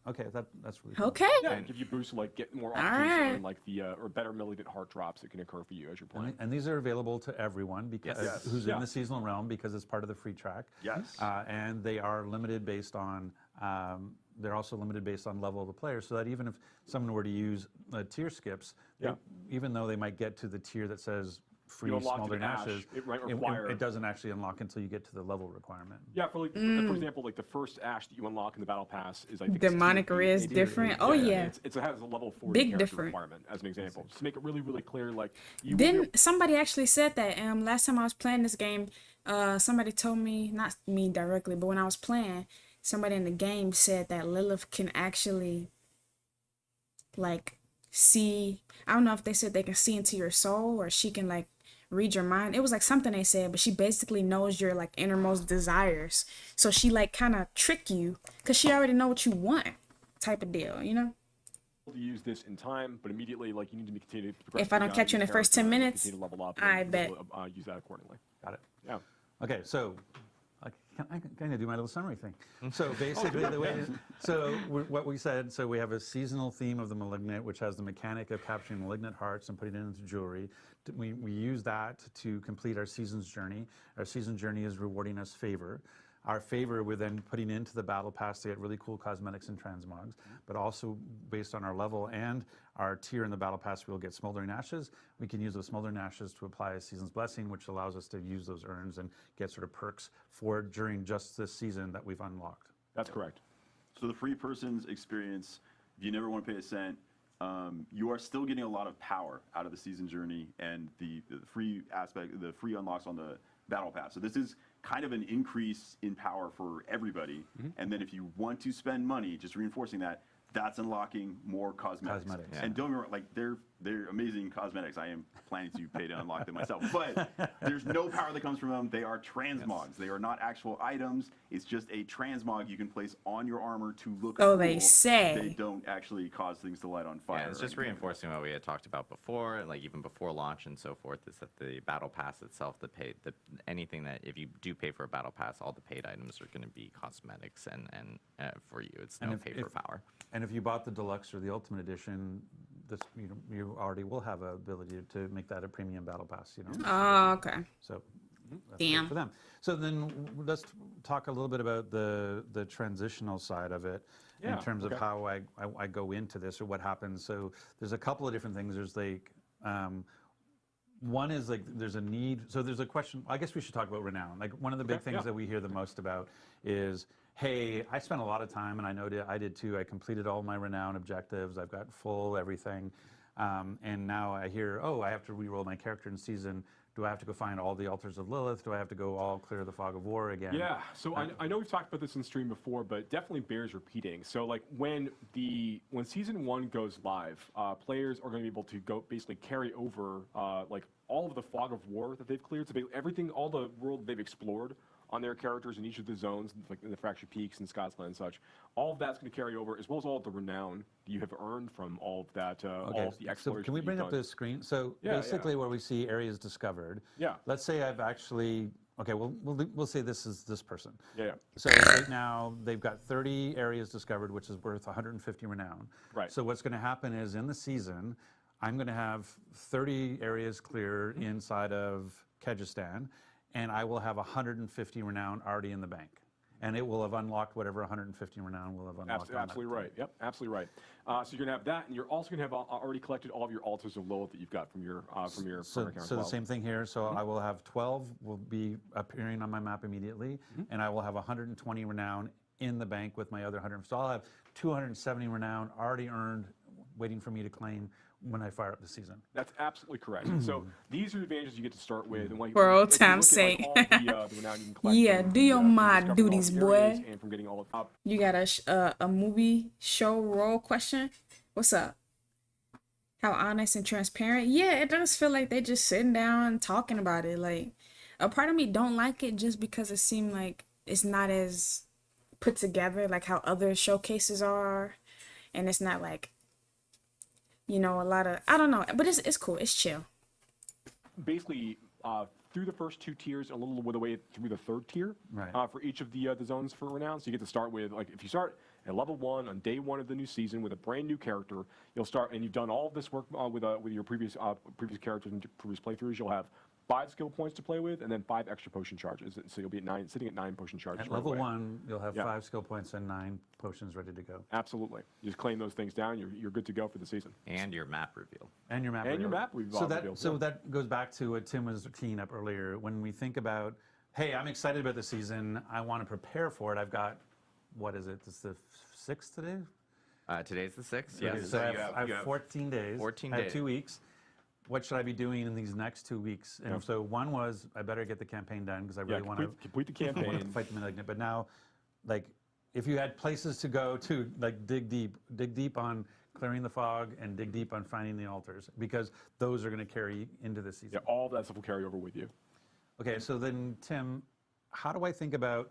Okay, that's really cool. Okay. Yeah, and give you boosts to like get more opportunities to earn like or better malignant heart drops that can occur for you as you're playing. And these are available to everyone because who's in the seasonal realm, because it's part of the free track. Yes. And they are limited based on. They're also limited based on level of the player, so that even if someone were to use tier skips, even though they might get to the tier that says free smoldering ashes, it doesn't actually unlock until you get to the level requirement. Yeah, for example, like the first ash that you unlock in the Battle Pass is, I think, demonic is different. Oh yeah, it has a level 40 big character different requirement as an example, just to make it really, really clear. Like then somebody actually said that. Last time I was playing this game, somebody told me, not me directly, but when I was playing, somebody in the game said that Lilith can actually like see. I don't know if they said they can see into your soul or she can like read your mind. It was like something they said, but she basically knows your like innermost desires. So she like kind of trick you because she already know what you want, type of deal, to use this in time, but immediately like you need to continue to progress. If I don't catch you in the first 10 minutes, continue to level up I bet. Use that accordingly. Got it. Yeah. Okay, so I can kind of do my little summary thing. So basically, what we said, so we have a seasonal theme of the malignant, which has the mechanic of capturing malignant hearts and putting it into jewelry. We use that to complete our season's journey. Our season journey is rewarding us favor. Our favor, we're then putting into the Battle Pass to get really cool cosmetics and transmogs, but also based on our level and our tier in the Battle Pass, we'll get Smoldering Ashes. We can use those Smoldering Ashes to apply a Season's Blessing, which allows us to use those urns and get sort of perks for during just this season that we've unlocked. That's correct. So the free person's experience, if you never want to pay a cent, you are still getting a lot of power out of the season journey and the free aspect, the free unlocks on the battle pass. So this is kind of an increase in power for everybody. And then if you want to spend money, just reinforcing that, that's unlocking more cosmetics. Yeah. And don't get me wrong, like they're amazing cosmetics. I am planning to pay to unlock them myself. But there's no power that comes from them. They are transmogs. They are not actual items. It's just a transmog you can place on your armor to look Oh, cool. they say. They don't actually cause things to light on fire. Yeah, it's or just anything. reinforcing what we had talked about before, like even before launch and so forth, is that the battle pass itself, anything that if you do pay for a battle pass, all the paid items are going to be cosmetics, and for you, it's no pay for power. And if you bought the deluxe or the ultimate edition, this you already will have a ability to make that a premium battle pass. Oh, okay. So that's Damn. good for them. So then let's talk a little bit about the transitional side of it in terms of how I go into this or what happens. So there's a couple of different things. There's like one is like there's a need. So there's a question. I guess we should talk about renown. Like one of the big things that we hear the most about is, hey, I spent a lot of time, and I know I did too. I completed all my renown objectives. I've got full everything. And now I hear, oh, I have to re-roll my character in season. Do I have to go find all the altars of Lilith? Do I have to go all clear the fog of war again? Yeah, so I know we've talked about this in stream before, but it definitely bears repeating. So like when season 1 goes live, players are going to be able to go basically carry over like all of the fog of war that they've cleared. So everything, all the world they've explored on their characters in each of the zones, like in the Fractured Peaks and Scotsland and such, all of that's going to carry over, as well as all of the renown that you have earned from all of that, all of the exploration. So can we bring up the screen? So basically where we see areas discovered. Yeah. Let's say I've actually, okay, we'll say this is this person. Yeah. So right now they've got 30 areas discovered, which is worth 150 renown. Right. So what's going to happen is in the season, I'm going to have 30 areas clear inside of Kyrgyzstan, and I will have 150 renown already in the bank. And it will have unlocked whatever 150 renown will have unlocked. Absolutely right. Yep, absolutely right. So you're going to have that, and you're also going to have already collected all of your altars of Lilith that you've got from your account. So the same thing here. So I will have 12 will be appearing on my map immediately, and I will have 120 renown in the bank with my other 100. So I'll have 270 renown already earned, waiting for me to claim when I fire up the season. That's absolutely correct. So these are the advantages you get to start with. And like, For old if you look time's at, like, sake. all the renown you can collect Yeah, from do your from mod discovering all duties, the boy. areas and from getting all of You got a movie show role question? What's up? How honest and transparent? Yeah, it does feel like they just sitting down and talking about it. Like, a part of me don't like it just because it seemed like it's not as put together like how other showcases are, and it's not like, a lot of, I don't know, but it's cool. It's chill. basically through the first 2 tiers, a little bit of the way through the 3rd tier for each of the zones for renown. So you get to start with, like, if you start at level 1 on day 1 of the new season with a brand new character, you'll start, and you've done all of this work with your previous characters and previous playthroughs. You'll have 5 skill points to play with, and then 5 extra potion charges. So you'll be at sitting at 9 potion charges. At level away. 1, you'll have 5 skill points and 9 potions ready to go. Absolutely. You just claim those things down. You're good to go for the season. And your map reveal. And your map. And your map reveal. So that goes back to what Tim was teeing up earlier. When we think about, hey, I'm excited about the season. I want to prepare for it. I've got, what is it? It's the 6th today. Today's the 6th. Okay, Yes. so I have 14 days. 14 I have days. 2 weeks. What should I be doing in these next 2 weeks? And so one was I better get the campaign done because I really want to complete the campaign. fight the malignant. But now, like, if you had places to go to, like, dig deep on clearing the fog and dig deep on finding the altars, because those are going to carry into the season. Yeah, all that stuff will carry over with you. Okay, so then Tim, how do I think about?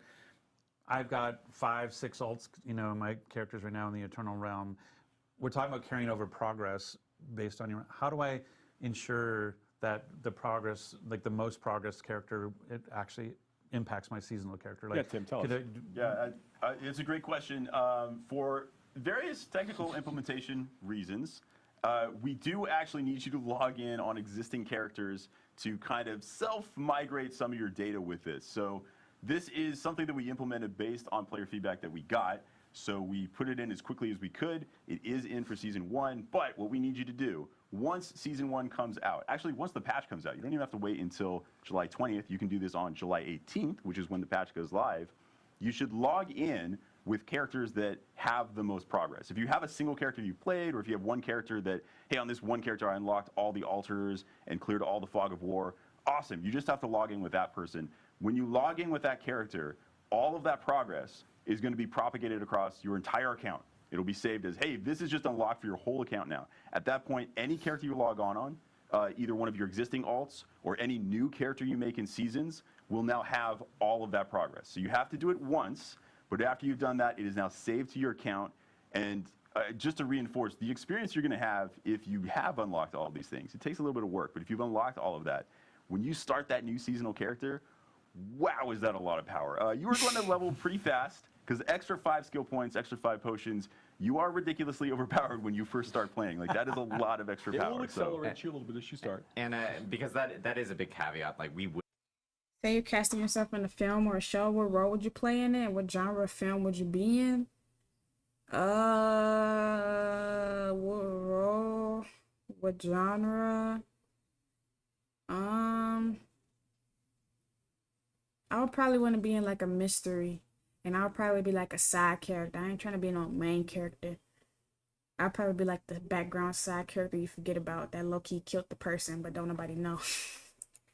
I've got 5, 6 alts, my characters right now in the Eternal Realm. We're talking about carrying over progress based on your. How do I ensure that the progress, like the most progress character, it actually impacts my seasonal character? Like, Yeah, Tim, tell us. It's a great question. For various technical implementation reasons, we do actually need you to log in on existing characters to kind of self-migrate some of your data with this. So this is something that we implemented based on player feedback that we got. So we put it in as quickly as we could. It is in for Season 1, but what we need you to do, once Season 1 comes out, actually once the patch comes out, you don't even have to wait until July 20th. You can do this on July 18th, which is when the patch goes live. You should log in with characters that have the most progress. If you have a single character you played, or if you have one character that, hey, on this one character I unlocked all the altars and cleared all the fog of war, awesome. You just have to log in with that person. When you log in with that character, all of that progress is going to be propagated across your entire account. It'll be saved as, hey, this is just unlocked for your whole account now. At that point, any character you log on, either one of your existing alts or any new character you make in seasons will now have all of that progress. So you have to do it once, but after you've done that, it is now saved to your account. And just to reinforce, the experience you're going to have if you have unlocked all of these things, it takes a little bit of work, but if you've unlocked all of that, when you start that new seasonal character, wow, is that a lot of power. You are going to level pretty fast, because extra 5 skill points, extra 5 potions, you are ridiculously overpowered when you first start playing. Like, that is a lot of extra power. It will accelerate you a little bit as you start. And because that is a big caveat, like we would. Say you're casting yourself in a film or a show, what role would you play in it? What genre of film would you be in? What role? What genre? I would probably want to be in like a mystery, and I would probably be like a side character. I ain't trying to be no main character. I'd probably be like the background side character you forget about that low-key killed the person, but don't nobody know.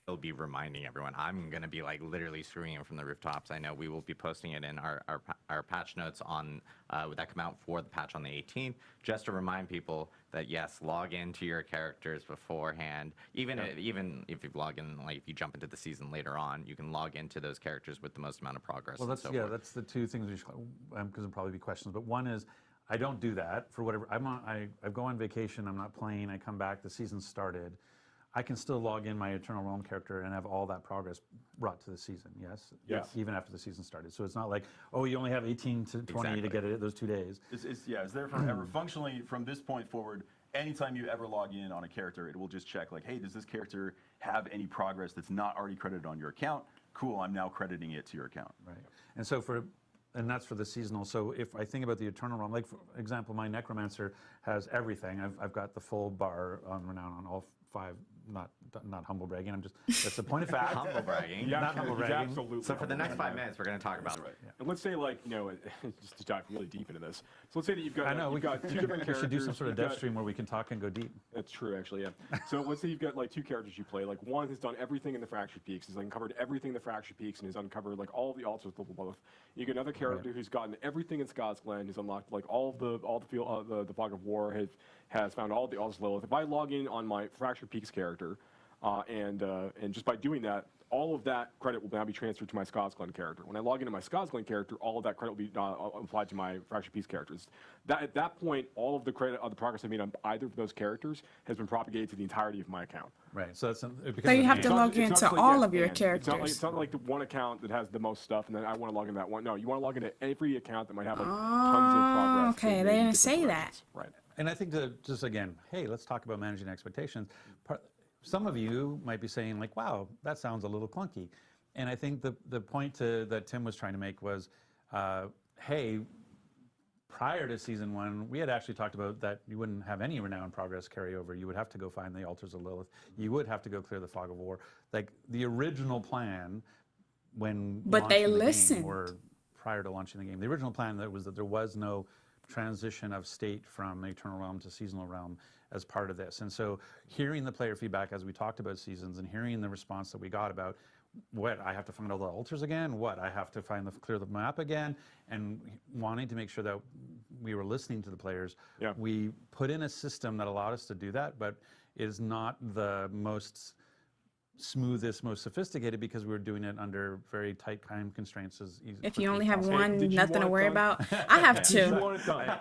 Will be reminding everyone. I'm going to be like literally screaming from the rooftops. I know we will be posting it in our patch notes on that come out for the patch on the 18th, just to remind people that yes, log into your characters beforehand. Even if you log in, like if you jump into the season later on, you can log into those characters with the most amount of progress. Well, that's that's the two things we should, because there'll probably be questions. But one is, I don't do that for whatever. I go on vacation. I'm not playing. I come back. The season started. I can still log in my Eternal Realm character and have all that progress brought to the season, yes? Yes. Even after the season started. So it's not like, oh, you only have 18 to 20 to get it those 2 days. It's there forever. Functionally, from this point forward, anytime you ever log in on a character, it will just check like, hey, does this character have any progress that's not already credited on your account? Cool, I'm now crediting it to your account. Right. And so and that's for the seasonal. So if I think about the Eternal Realm, like for example, my Necromancer has everything. I've got the full bar on Renown on all 5. Not humble bragging. That's a point of fact. Humble bragging. Yeah, not humble he's bragging. absolutely. So for the next 5 minutes, we're going to talk about it. And let's say, like, just to dive really deep into this. So let's say that you've got, you've got 2 different We characters. should do some sort of You've dev got- stream where we can talk and go deep. That's true, actually, yeah. So let's say you've got like 2 characters you play. Like one has done everything in the Fractured Peaks, has uncovered everything in the Fractured Peaks, and has uncovered like all the altars level both. You get another character who's gotten everything in Scott's Glen, who's unlocked like all the fog of war, has found all the altars Lilith. If I log in on my Fractured Peaks character, and just by doing that, all of that credit will now be transferred to my Scott's Glen character. When I log into my Scott's Glen character, all of that credit will be applied to my Fractured Peaks characters. At that point, all of the credit of the progress I made on either of those characters has been propagated to the entirety of my account. Right. So that's So you have to log into all of your characters. It's not like the one account that has the most stuff, and then I want to log into that one. No, you want to log into every account that might have like tons of progress. Okay, and they maybe didn't say different that. credits. Right. And I think to just again, hey, let's talk about managing expectations. Some of you might be saying like, wow, that sounds a little clunky. And I think the point that Tim was trying to make was, hey, prior to season 1, we had actually talked about that you wouldn't have any renown progress carryover. You would have to go find the altars of Lilith. You would have to go clear the fog of war. Like the original plan when But they launching the game, listened. or prior to launching the game, the original plan that there was no transition of state from Eternal Realm to Seasonal Realm as part of this. And so hearing the player feedback as we talked about seasons and hearing the response that we got about what, I have to find all the altars again, what, I have to clear the map again, and wanting to make sure that we were listening to the players, we put in a system that allowed us to do that, but is not the most smoothest, most sophisticated, because we were doing it under very tight time constraints. If you only have one, did you nothing want to it worry done? about. I have Did you 2. want it done?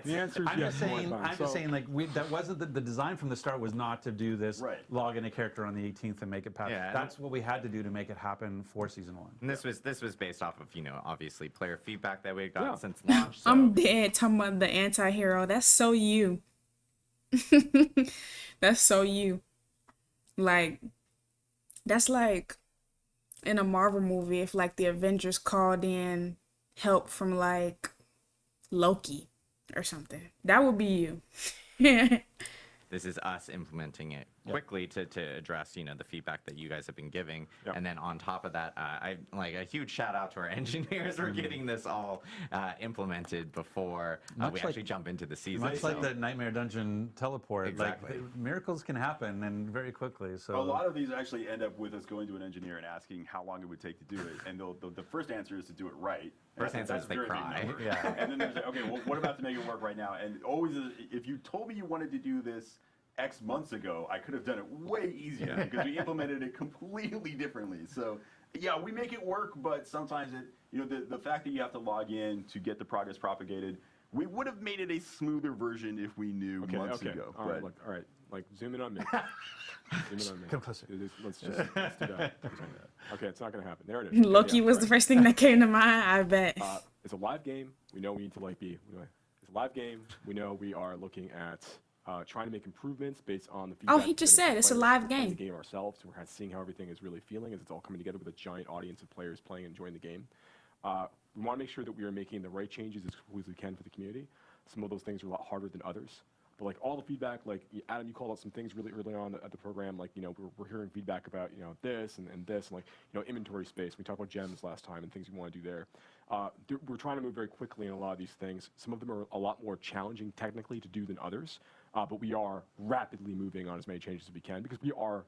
The answer is I'm yes. just you want it saying, done. I'm just saying, like, that wasn't the design from the start was not to do this, log in a character on the 18th and make it pass. Yeah, That's what we had to do to make it happen for season 1. And this was based off of obviously player feedback that we had gotten since launch. So. I'm dead talking about the anti-hero. That's so you. That's so you. Like, that's like in a Marvel movie if like the Avengers called in help from like Loki or something. That would be you. This is us implementing it quickly to address the feedback that you guys have been giving. Yep. And then on top of that, I like a huge shout out to our engineers for getting this all implemented before we actually jump into the season. Much like the Nightmare Dungeon teleport, Exactly. like miracles can happen and very quickly. So A lot of these actually end up with us going to an engineer and asking how long it would take to do it, and the first answer is to do it right. First answer is they very big cry. number. Yeah. And then there's like, okay, well, what about to make it work right now? And always, if you told me you wanted to do this X months ago, I could have done it way easier because we implemented it completely differently. So yeah, we make it work, but sometimes the fact that you have to log in to get the progress propagated, we would have made it a smoother version if we knew months ago. All right, look, all right, like zoom in on me. Zoom in on me. Come closer. Let's do that. Okay, it's not gonna happen. There it is. Loki was the first thing that came to mind, I bet. It's a live game. We know we need to it's a live game. We know we are looking at trying to make improvements based on the feedback. Oh, he just said it's a live game. The game ourselves. We're kind of seeing how everything is really feeling as it's all coming together with a giant audience of players playing and enjoying the game. We want to make sure that we are making the right changes as quickly as we can for the community. Some of those things are a lot harder than others. But like all the feedback, like Adam, you called out some things really early on at the program, like we're hearing feedback about this and this, and like inventory space. We talked about gems last time and things we want to do there. We're trying to move very quickly in a lot of these things. Some of them are a lot more challenging technically to do than others, but we are rapidly moving on as many changes as we can because we are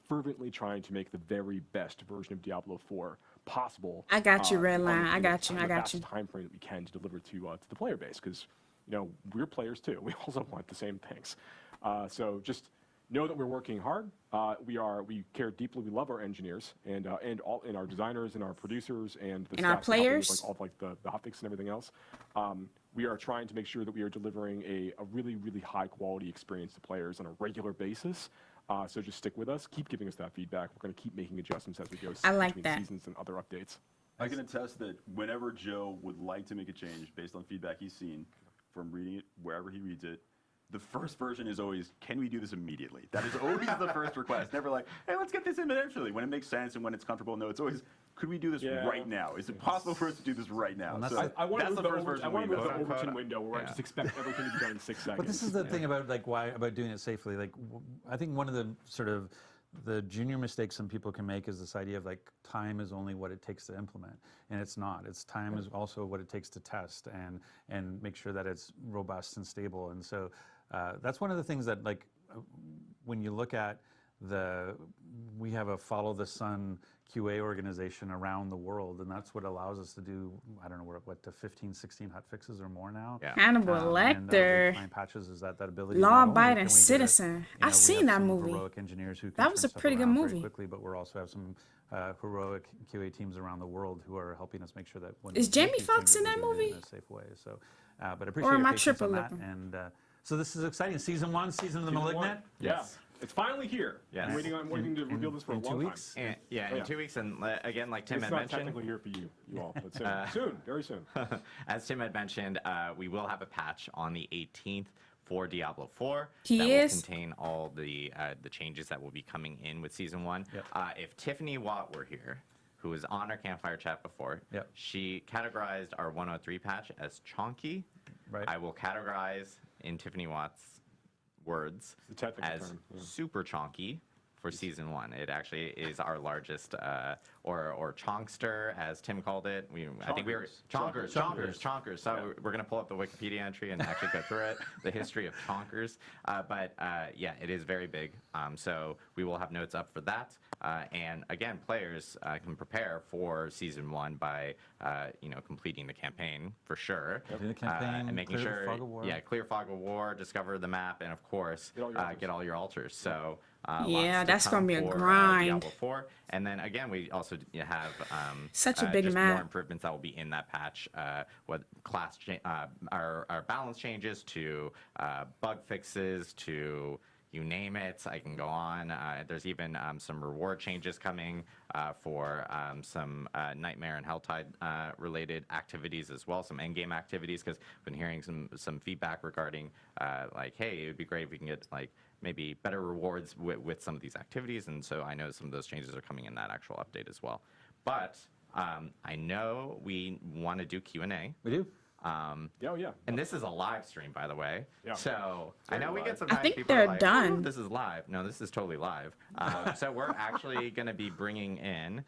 fervently trying to make the very best version of Diablo 4 possible. I got you, Redline. on the- I got you. on I the got fastest you. time frame that we can to deliver to the player base because we're players too. We also want the same things. So just know that we're working hard. We care deeply. We love our engineers and our designers and our producers and the And our staff that help players. with, like, all of, like the hotfix and everything else. We are trying to make sure that we are delivering a really, really high quality experience to players on a regular basis. So just stick with us. Keep giving us that feedback. We're going to keep making adjustments as we go I like between that. seasons and other updates. I can attest that whenever Joe would like to make a change based on feedback he's seen from reading it wherever he reads it, the first version is always, can we do this immediately? That is always the first request. Never like, hey, let's get this in eventually. When it makes sense and when it's comfortable, no, it's always, could we do this right now? Is it possible for us to do this right now? Well, So I want to that's move the first version. I want to move the Quote, Overton unquote, window where I just expect everything to be done in 6 seconds. But this is the thing about about doing it safely. Like I think one of the sort of the junior mistakes some people can make is this idea of like time is only what it takes to implement, and it's not. It's time is also what it takes to test and make sure that it's robust and stable. And so that's one of the things that when you look at we have a follow the sun QA organization around the world, and that's what allows us to do, I don't know, we're up to 15, 16 hotfixes or more now. Yeah. Hannibal And Lecter, client patches is that ability. not only can we law-abiding get citizen. we I've seen have that some movie. Heroic engineers who can That was turn a stuff pretty good around very movie. quickly, but we're also have some heroic QA teams around the world who are helping us make sure that when Is we Jamie make these Foxx changes, in we're that doing it movie? in a safe way. So, but I appreciate am your I patience on triple that. lipping? And so this is exciting. Season 1, Season of the Season Malignant. one. Yeah. It's finally here. Yes. I'm waiting to reveal this for a in 2 long weeks? time. And, yeah, Oh, in yeah. 2 weeks, and again, like Tim It's had not mentioned, technically here for you all, but soon, soon, very soon. as Tim had mentioned, we will have a patch on the 18th for Diablo 4 He that is? will contain all the changes that will be coming in with Season 1. Yep. If Tiffany Watt were here, who was on our campfire chat before, Yep. she categorized our 103 patch as chonky. Right. I will categorize in Tiffany Watt's words The technical as term, yeah. super chonky for Season 1. It actually is our largest, or chonkster, as Tim called it. I think we were chonkers. So we're going to pull up the Wikipedia entry and actually go through it, the history of chonkers. But yeah, it is very big. So we will have notes up for that. And again, players can prepare for Season 1 by completing the campaign for sure. Doing the campaign, and making clear the sure, fog of war. yeah, clear fog of war, discover the map, and of course, get all your altars. So Yeah, lots to that's gonna come be a for, grind. Diablo 4. And then again, we also have Such a big just map. more improvements that will be in that patch. What class our balance changes to bug fixes to you name it. I can go on. There's even some reward changes coming for some Nightmare and Helltide related activities as well, some endgame activities, because I've been hearing some feedback regarding hey, it would be great if we can get maybe better rewards with some of these activities, and so I know some of those changes are coming in that actual update as well. But I know we want to do Q&A. We do. Oh yeah. And this is a live stream, by the way. Yeah. So I know we live. get some I nice think people they're like, done. "Oh, this is live." No, this is totally live. So we're actually going to be bringing in.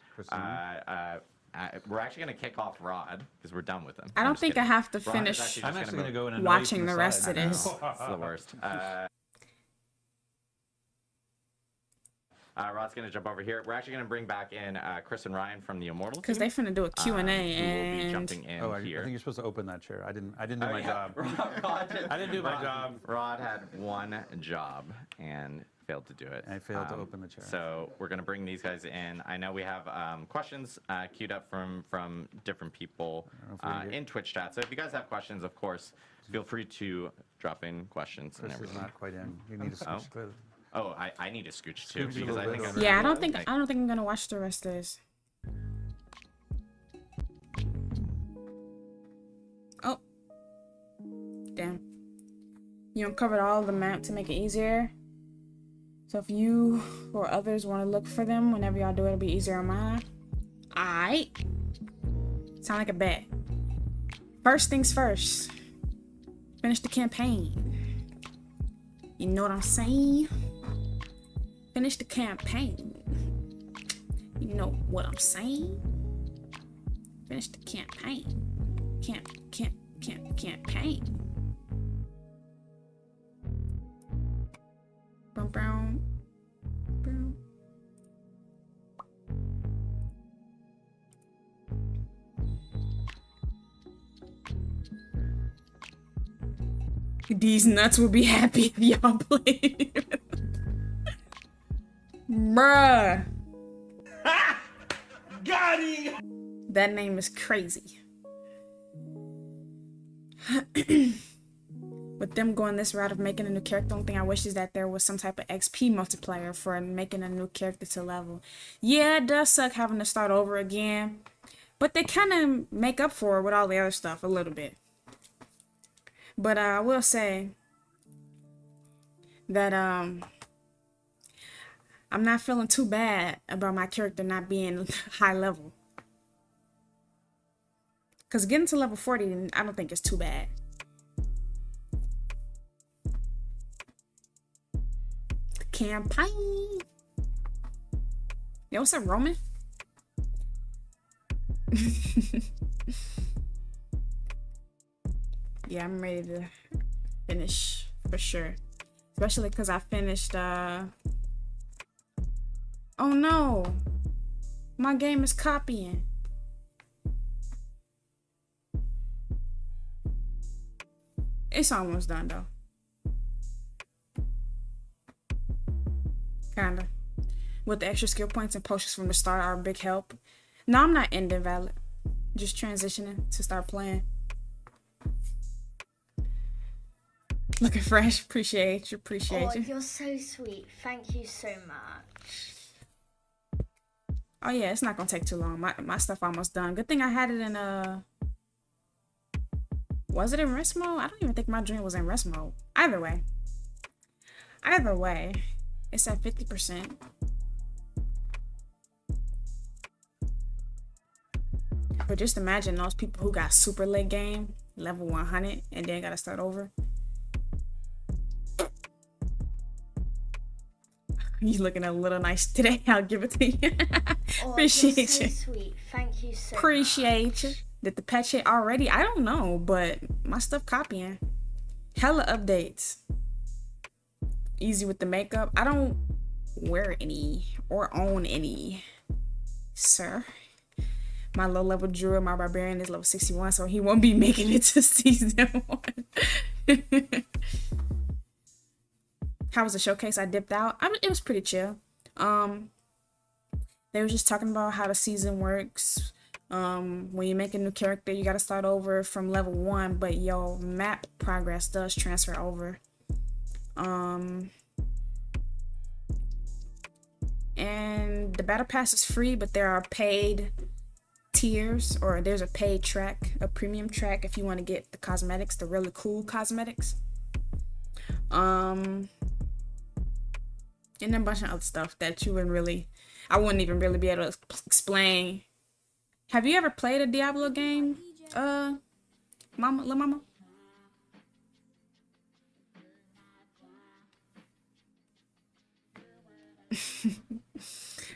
We're actually going to kick off Rod because we're done with him. I I'm don't just think kidding. I have to Rod is finish actually I'm just actually going to move. go in and watching from the side. rest of I know. this. It's the worst. Rod's going to jump over here. We're actually going to bring back in Chris and Ryan from the Immortal Because team. they finna do a Q&A Who will be and jumping in Oh, I here. think you're supposed to open that chair. I didn't do my Yeah. job. Rod I didn't do my job. Rod had one job and failed to do it. I failed to open the chair. So we're going to bring these guys in. I know we have questions queued up from different people in Twitch chat. So if you guys have questions, of course, feel free to drop in questions and This is everything. not quite in. You need to switch clearly. Oh, I need to scooch too Scooch a because I little think bit I'm over. yeah, I don't think I'm gonna watch the rest of this. Oh, damn! You uncovered all the map to make it easier. So if you or others want to look for them whenever y'all do it, it'll be easier on mine. Alright. Sound like a bet. First things first. Finish the campaign. You know what I'm saying? Finish the campaign. You know what I'm saying? Finish the campaign. Campaign. Boom, boom, boom. These nuts will be happy if y'all play. Bruh. Got him! That name is crazy. With them going this route of making a new character, the only thing I wish is that there was some type of XP multiplier for making a new character to level. Yeah, it does suck having to start over again, but they kind of make up for it with all the other stuff a little bit. But I will say that I'm not feeling too bad about my character not being high level. Because getting to level 40, I don't think it's too bad. Campaign. Yo, what's up, Roman? Yeah, I'm ready to finish for sure. Especially because I finished, Oh no! My game is copying. It's almost done though. Kinda. With the extra skill points and potions from the start are a big help. No, I'm not ending valid. Just transitioning to start playing. Looking fresh. Appreciate you. Appreciate you. You're so sweet. Thank you so much. Oh yeah, it's not gonna take too long. My stuff almost done. Good thing I had it in was it in rest mode? I don't even think my dream was in rest mode. Either way, it's at 50%. But just imagine those people who got super late game, level 100, and then gotta start over. You looking a little nice today. I'll give it to you. Appreciate you're so you. sweet. Thank you so Appreciate you. Did the patch hit already? I don't know, but my stuff copying. Hella updates. Easy with the makeup. I don't wear any or own any, sir. My low level druid, my barbarian is level 61, so he won't be making it to season 1. How was the showcase? I dipped out. It was pretty chill. They were just talking about how the season works. When you make a new character, you gotta start over from level 1, but your map progress does transfer over. And the battle pass is free, but there are paid tiers, or there's a paid track, a premium track if you want to get the cosmetics, the really cool cosmetics. And then a bunch of other stuff that I wouldn't even really be able to explain. Have you ever played a Diablo game, Mama, little mama.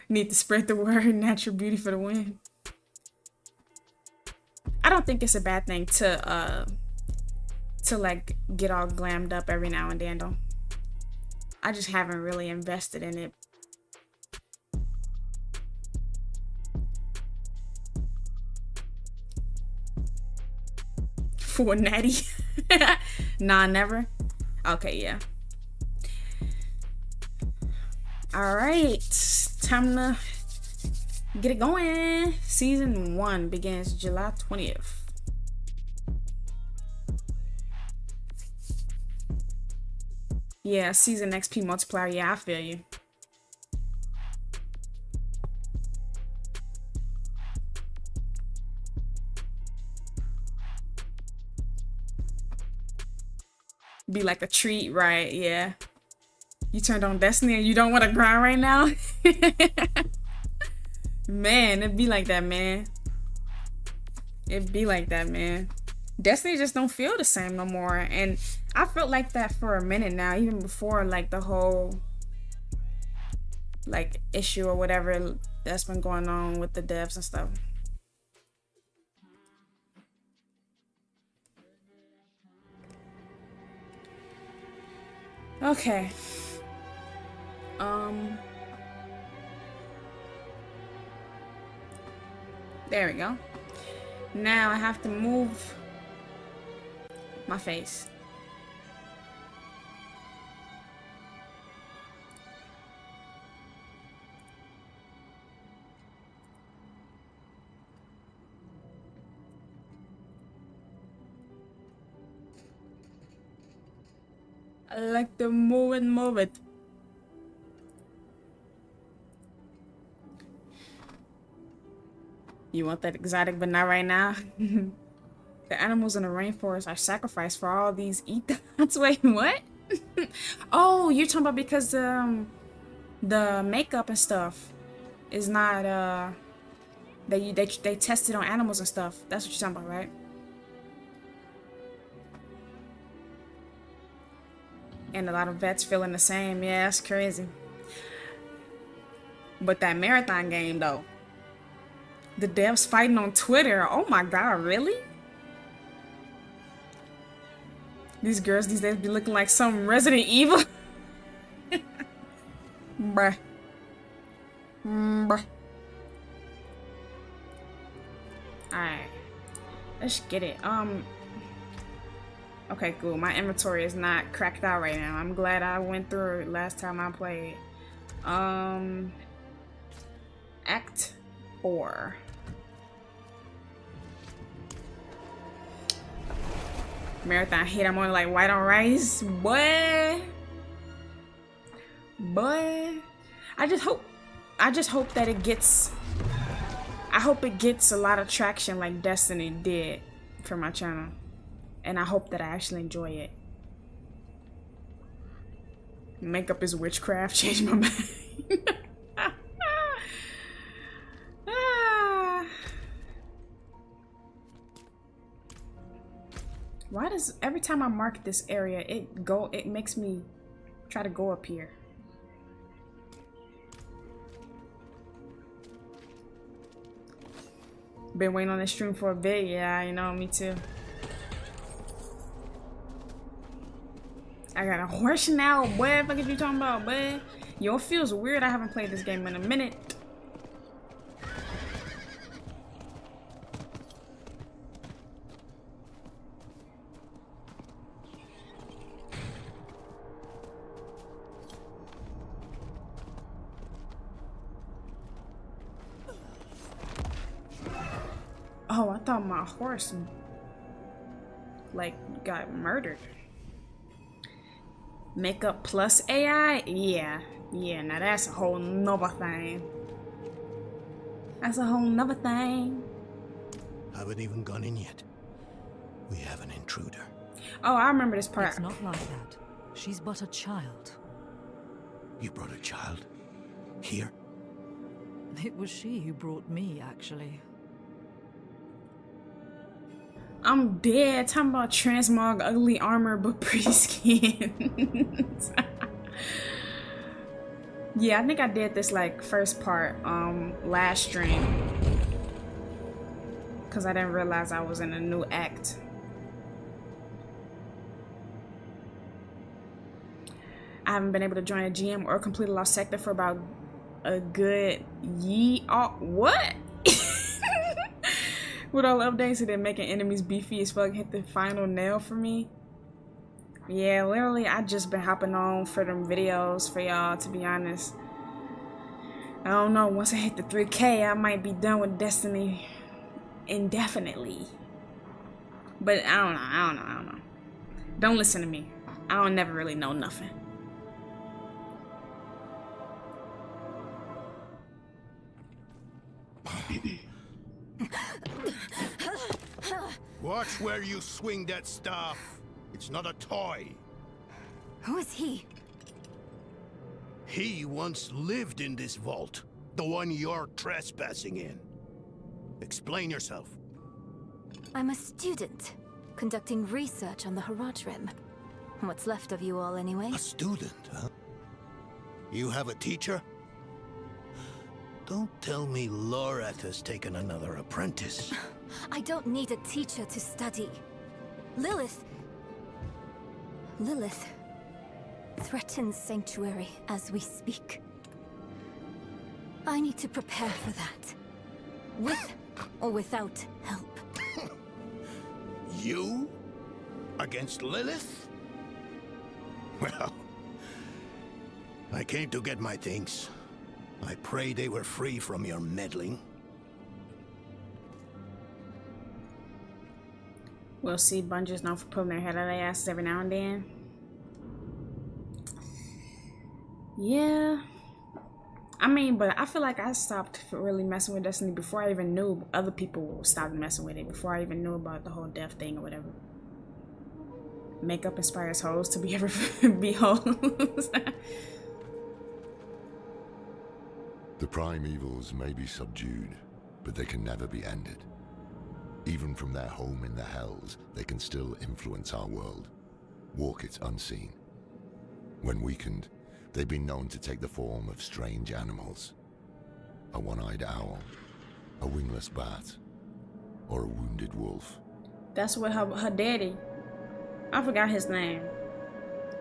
Need to spread the word. Natural beauty for the win. I don't think it's a bad thing to like get all glammed up every now and then though. I just haven't really invested in it. For natty. Nah, never. Okay, yeah. All right, time to get it going. Season 1 begins July 20th. Yeah, season XP multiplier. Yeah, I feel you. Be like a treat, right? Yeah. You turned on Destiny and you don't want to grind right now? Man, it'd be like that, man. It'd be like that, man. Destiny just don't feel the same no more. And I felt like that for a minute now, even before like the whole like issue or whatever that's been going on with the devs and stuff. Okay. There we go. Now I have to move my face. I like to move it. You want that exotic, but not right now. The animals in the rainforest are sacrificed for all these ethos. Wait, what? Oh, you're talking about because the makeup and stuff is not they tested on animals and stuff. That's what you're talking about, right? And a lot of vets feeling the same. Yeah, that's crazy. But that marathon game though. The devs fighting on Twitter. Oh my god, really? These girls these days be looking like some Resident Evil. Bruh. Bruh. Alright. Let's get it. Okay, cool. My inventory is not cracked out right now. I'm glad I went through it last time I played. Act 4. Marathon hit. I'm on like white on rice. Boy. I just hope that it gets I hope it gets a lot of traction like Destiny did for my channel. And I hope that I actually enjoy it. Makeup is witchcraft. Change my mind. Why does every time I mark this area, it makes me try to go up here? Been waiting on this stream for a bit. Yeah, you know, me too. I got a horse now, boy. What the fuck are you talking about, boy? Yo, it feels weird. I haven't played this game in a minute. Oh, I thought my horse like got murdered. Makeup plus AI? Yeah, now that's a whole nother thing. That's a whole nother thing. Haven't even gone in yet. We have an intruder. Oh, I remember this part. It's not like that. She's but a child. You brought a child? Here? It was she who brought me, actually. I'm dead. Talking about transmog, ugly armor, but pretty skin. Yeah, I think I did this like first part last stream. Cause I didn't realize I was in a new act. I haven't been able to join a GM or complete a lost sector for about a good what? With all updates, it didn't making enemies beefy as fuck hit the final nail for me. Yeah, literally, I just been hopping on for them videos for y'all, to be honest. I don't know, once I hit the 3K, I might be done with Destiny indefinitely. But I don't know. Don't listen to me. I don't never really know nothing. Watch where you swing that staff. It's not a toy. Who is he? He once lived in this vault. The one you're trespassing in. Explain yourself. I'm a student, conducting research on the Haraj Rim. What's left of you all, anyway? A student, huh? You have a teacher? Don't tell me Lorath has taken another apprentice. I don't need a teacher to study. Lilith threatens Sanctuary as we speak. I need to prepare for that. With or without help. You? Against Lilith? Well, I came to get my things. I pray they were free from your meddling. We'll see. Bunge's known for pulling their head out of their asses every now and then. Yeah. I mean, but I feel like I stopped really messing with Destiny before I even knew other people stopped messing with it. Before I even knew about the whole death thing or whatever. Makeup inspires hoes to be ever be hoes. The primevals may be subdued, but they can never be ended. Even from their home in the Hells, they can still influence our world, walk it unseen. When weakened, they've been known to take the form of strange animals. A one-eyed owl, a wingless bat, or a wounded wolf. That's what her daddy, I forgot his name.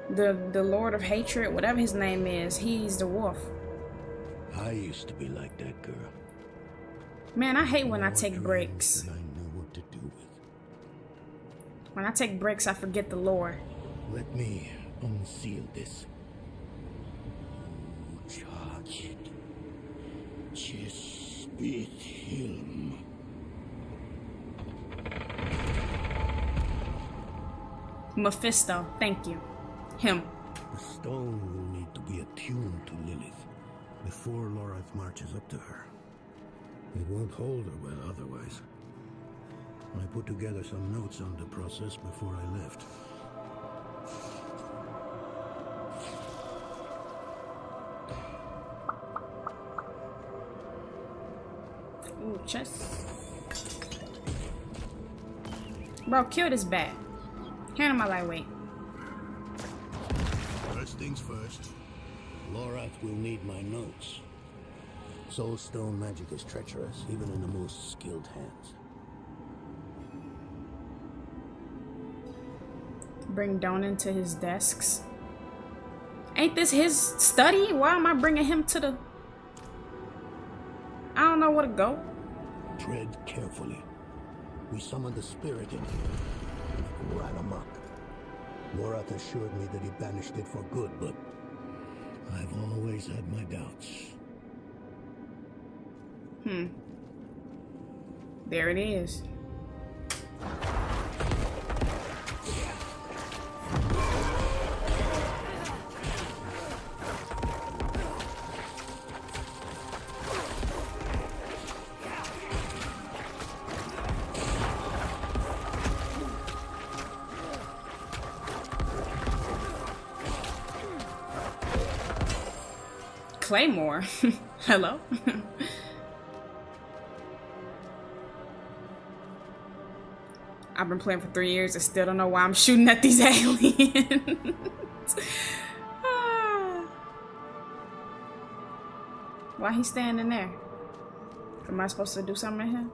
The Lord of Hatred, whatever his name is, he's the wolf. I used to be like that girl. Man, I hate when I take breaks. I knew what to do with. When I take breaks, I forget the lore. Let me unseal this. Charge it. Just beat him. Mephisto, thank you. Him. The stone will need to be attuned to Lilith before Lorath marches up to her. It won't hold her well otherwise. I put together some notes on the process before I left. Ooh, chest. Bro, kill this bat. Hand him my lightweight. First things first. Lorath will need my notes. Soulstone magic is treacherous, even in the most skilled hands. Bring Donan to his desks. Ain't this his study? Why am I bringing him to the... I don't know where to go. Tread carefully. We summoned the spirit in here. It ran amok. Lorath assured me that he banished it for good, but I've always had my doubts. There it is. Claymore. Hello. I've been playing for 3 years and still don't know why I'm shooting at these aliens. Why he standing there? Am I supposed to do something to him?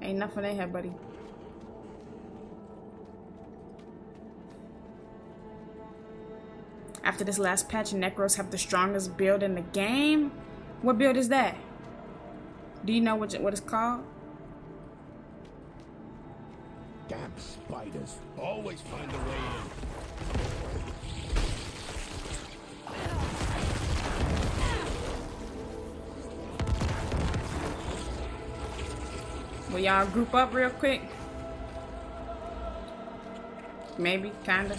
Ain't nothing in here, buddy. After this last patch, Necros have the strongest build in the game. What build is that? Do you know what it's called? Damn spiders. Always find a way in. Will y'all group up real quick? Maybe, kinda.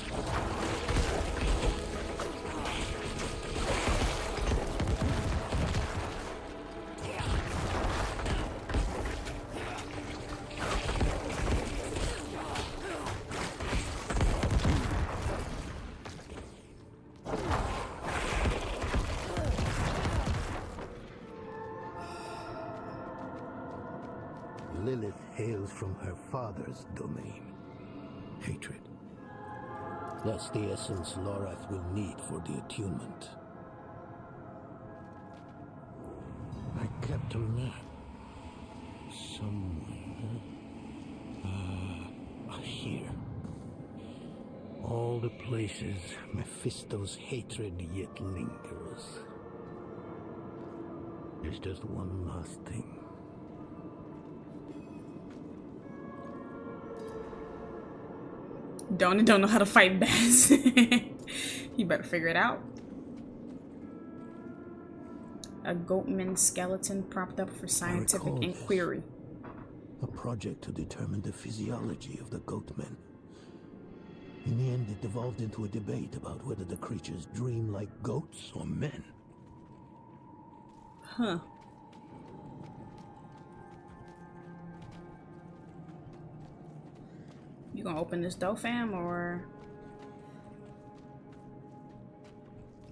Lilith hails from her father's domain. Hatred. That's the essence Lorath will need for the attunement. I kept a map. Somewhere. Here. All the places Mephisto's hatred yet lingers. There's just one last thing. Don't know how to fight bats. You better figure it out. A goatman skeleton propped up for scientific inquiry. A project to determine the physiology of the goatmen. In the end, it devolved into a debate about whether the creatures dream like goats or men. Huh. You gonna open this door, fam, or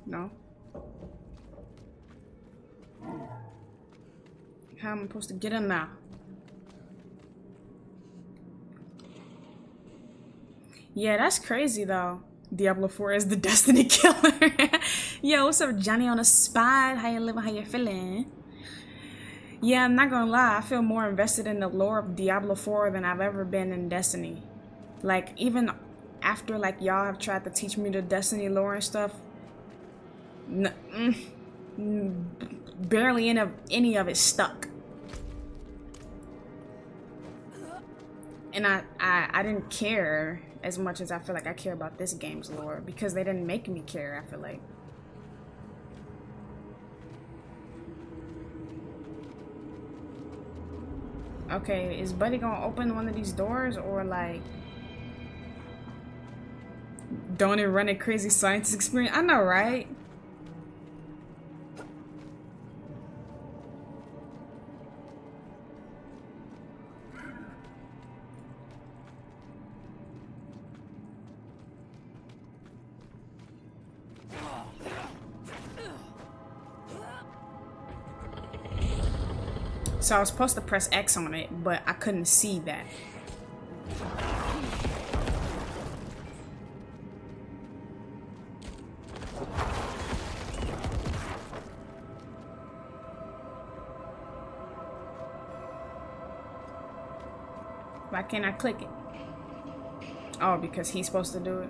no? How am I supposed to get in now? Yeah, that's crazy though. Diablo 4 is the Destiny killer. Yo, what's up, Johnny on the spot? How you living? How you feeling? Yeah, I'm not gonna lie. I feel more invested in the lore of Diablo 4 than I've ever been in Destiny. Like, even after, like, y'all have tried to teach me the Destiny lore and stuff, barely any of it stuck. And I didn't care as much as I feel like I care about this game's lore, because they didn't make me care, I feel like. Okay, is Buddy gonna open one of these doors, or like... Don't it run a crazy science experiment? I know, right? So I was supposed to press X on it, but I couldn't see that. Why can't I click it? Oh, because he's supposed to do it.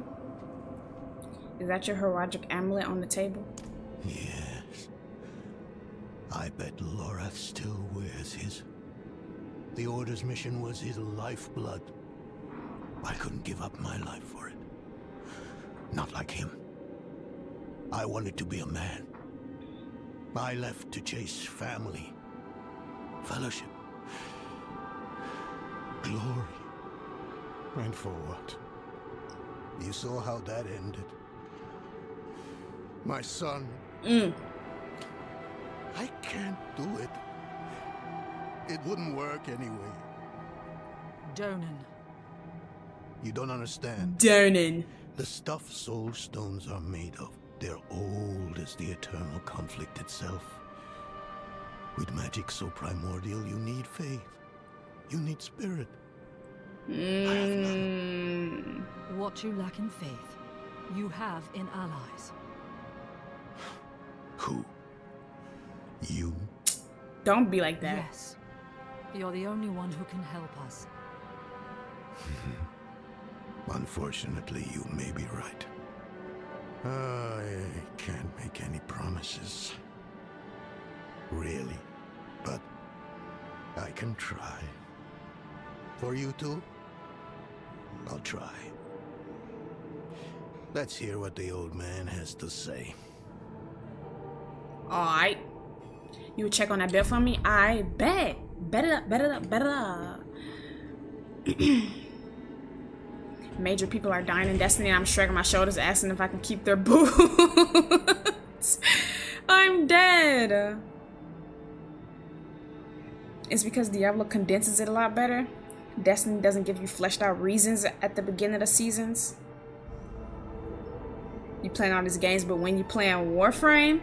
Is that your Herodic amulet on the table? Yes. I bet Lorath still wears his. The Order's mission was his lifeblood. I couldn't give up my life for it. Not like him. I wanted to be a man. I left to chase family, fellowship, glory. And for what? You saw how that ended. My son. I can't do it. It wouldn't work anyway. Donan. You don't understand. Donan. The stuff soul stones are made of. They're old as the eternal conflict itself. With magic so primordial, you need faith. You need spirit. What you lack in faith, you have in allies. Who? You? Don't be like that. Yes. You're the only one who can help us. Unfortunately, you may be right. I can't make any promises. Really. But I can try. For you two, I'll try. Let's hear what the old man has to say. Alright. You would check on that bill for me? I bet. Bet it up, bet it up, bet it up. Major people are dying in Destiny and I'm shrugging my shoulders asking if I can keep their boots. I'm dead. It's because Diablo condenses it a lot better. Destiny doesn't give you fleshed out reasons at the beginning of the seasons. You playing all these games, but when you playing Warframe,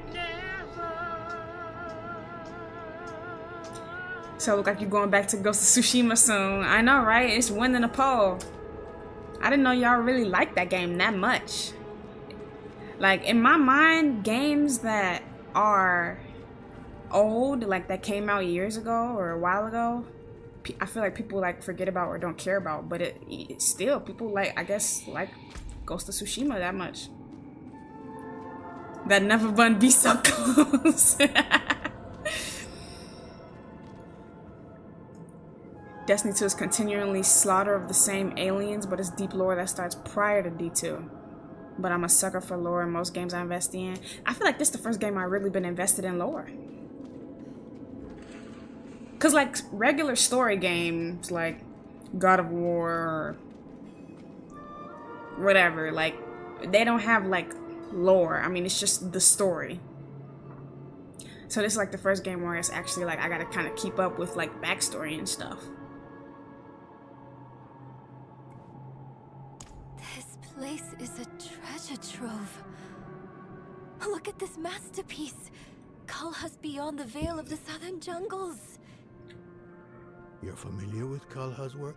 so it look like you're going back to Ghost of Tsushima soon. I know, right? It's winning a poll. I didn't know y'all really liked that game that much. Like, in my mind, games that are old, like that came out years ago or a while ago, I feel like people like forget about or don't care about, but it still, people like, I guess, like Ghost of Tsushima that much. That never bun be so close. Destiny 2 is continually slaughter of the same aliens, but it's deep lore that starts prior to D2. But I'm a sucker for lore in most games I invest in. I feel like this is the first game I've really been invested in lore. Cause like regular story games like God of War or whatever, like they don't have like lore. I mean, it's just the story. So this is like the first game where it's actually like I gotta kind of keep up with like backstory and stuff. This place is a treasure trove. Look at this masterpiece. Kalha's beyond the veil of the southern jungles. You're familiar with Kalha's work?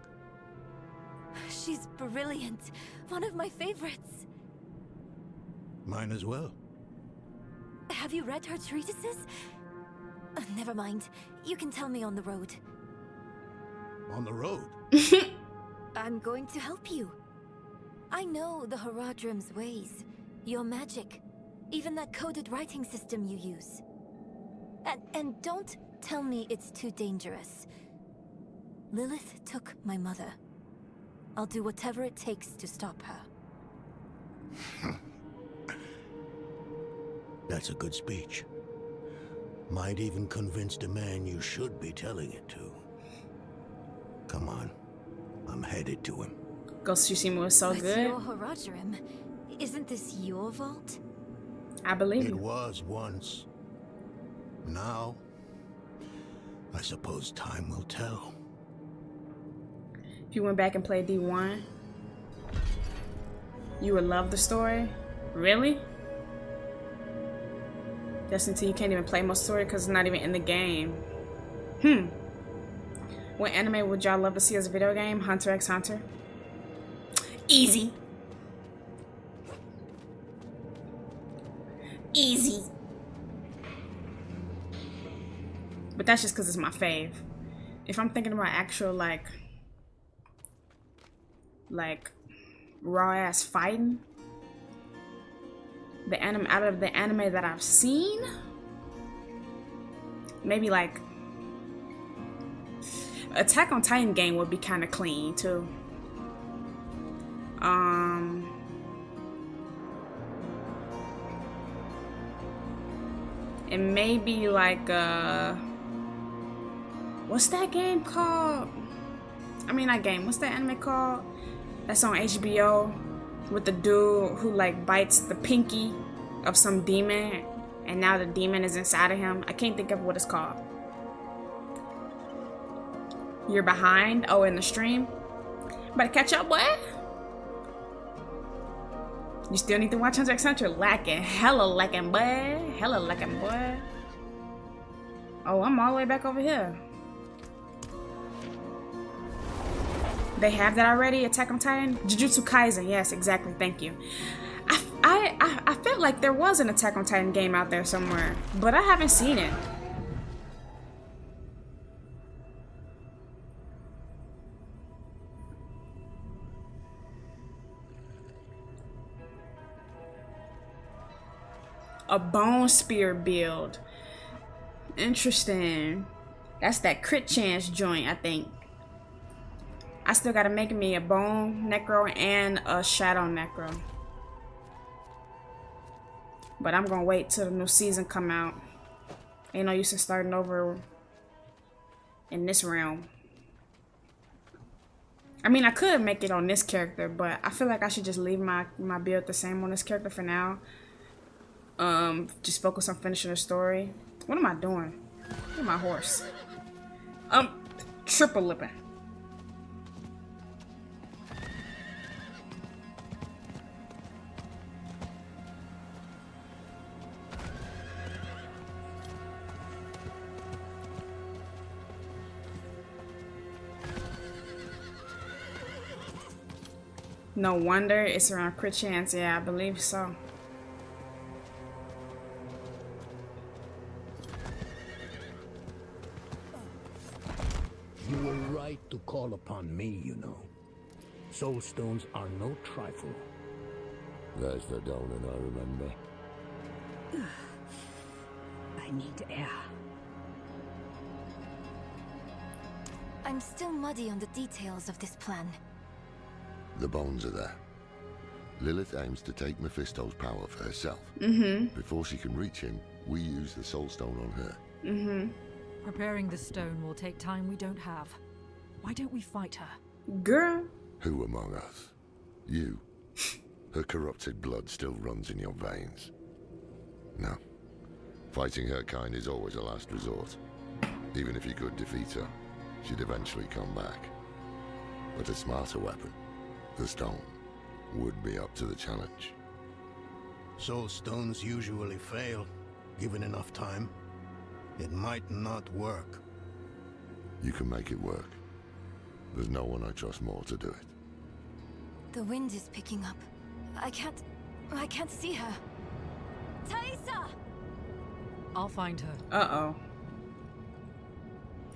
She's brilliant. One of my favorites. Mine as well. Have you read her treatises? Never mind. You can tell me on the road. On the road? I'm going to help you. I know the Haradrim's ways, your magic, even that coded writing system you use. And don't tell me it's too dangerous. Lilith took my mother. I'll do whatever it takes to stop her. That's a good speech. Might even convince the man you should be telling it to. Come on. I'm headed to him. Ghost of Tsushima was so But good. you're Haradrim. Isn't this your vault? I believe It you. was once. Now, I suppose time will tell. If you went back and played D1, you would love the story. Really? Just until you can't even play most story because it's not even in the game. What anime would y'all love to see as a video game? Hunter x Hunter. Easy. Easy. But that's just because it's my fave. If I'm thinking about actual like raw ass fighting, the anime out of the anime that I've seen, maybe like Attack on Titan game would be kind of clean too. And maybe like what's that game called? I mean, not game. What's that anime called? That's on HBO with the dude who like bites the pinky of some demon, and now the demon is inside of him. I can't think of what it's called. You're behind. Oh, in the stream. Better catch up, boy. You still need to watch Hunter x Hunter. Lacking, hella lacking, boy. Hella lacking, boy. Oh, I'm all the way back over here. They have that already? Attack on Titan? Jujutsu Kaisen. Yes, exactly. Thank you. I felt like there was an Attack on Titan game out there somewhere, but I haven't seen it. A bone spear build. Interesting. That's that crit chance joint, I think. I still gotta make me a bone necro and a shadow necro. But I'm gonna wait till the new season come out. Ain't no use in starting over in this realm. I mean, I could make it on this character, but I feel like I should just leave my build the same on this character for now. Just focus on finishing the story. What am I doing? Where's my horse? Triple lipping. No wonder it's around crit chance. Yeah, I believe so. You were right to call upon me, you know. Soul stones are no trifle. There's the Dolan I remember. I need air. I'm still muddy on the details of this plan. The bones are there. Lilith aims to take Mephisto's power for herself. Before she can reach him, we use the Soul Stone on her. Preparing the stone will take time we don't have. Why don't we fight her? Girl. Who among us? You. Her corrupted blood still runs in your veins. No. Fighting her kind is always a last resort. Even if you could defeat her, she'd eventually come back. But a smarter weapon, the stone, would be up to the challenge. Soul stones usually fail, given enough time. It might not work. You can make it work. There's no one I trust more to do it. The wind is picking up. I can't see her. Thaisa! I'll find her. Uh-oh.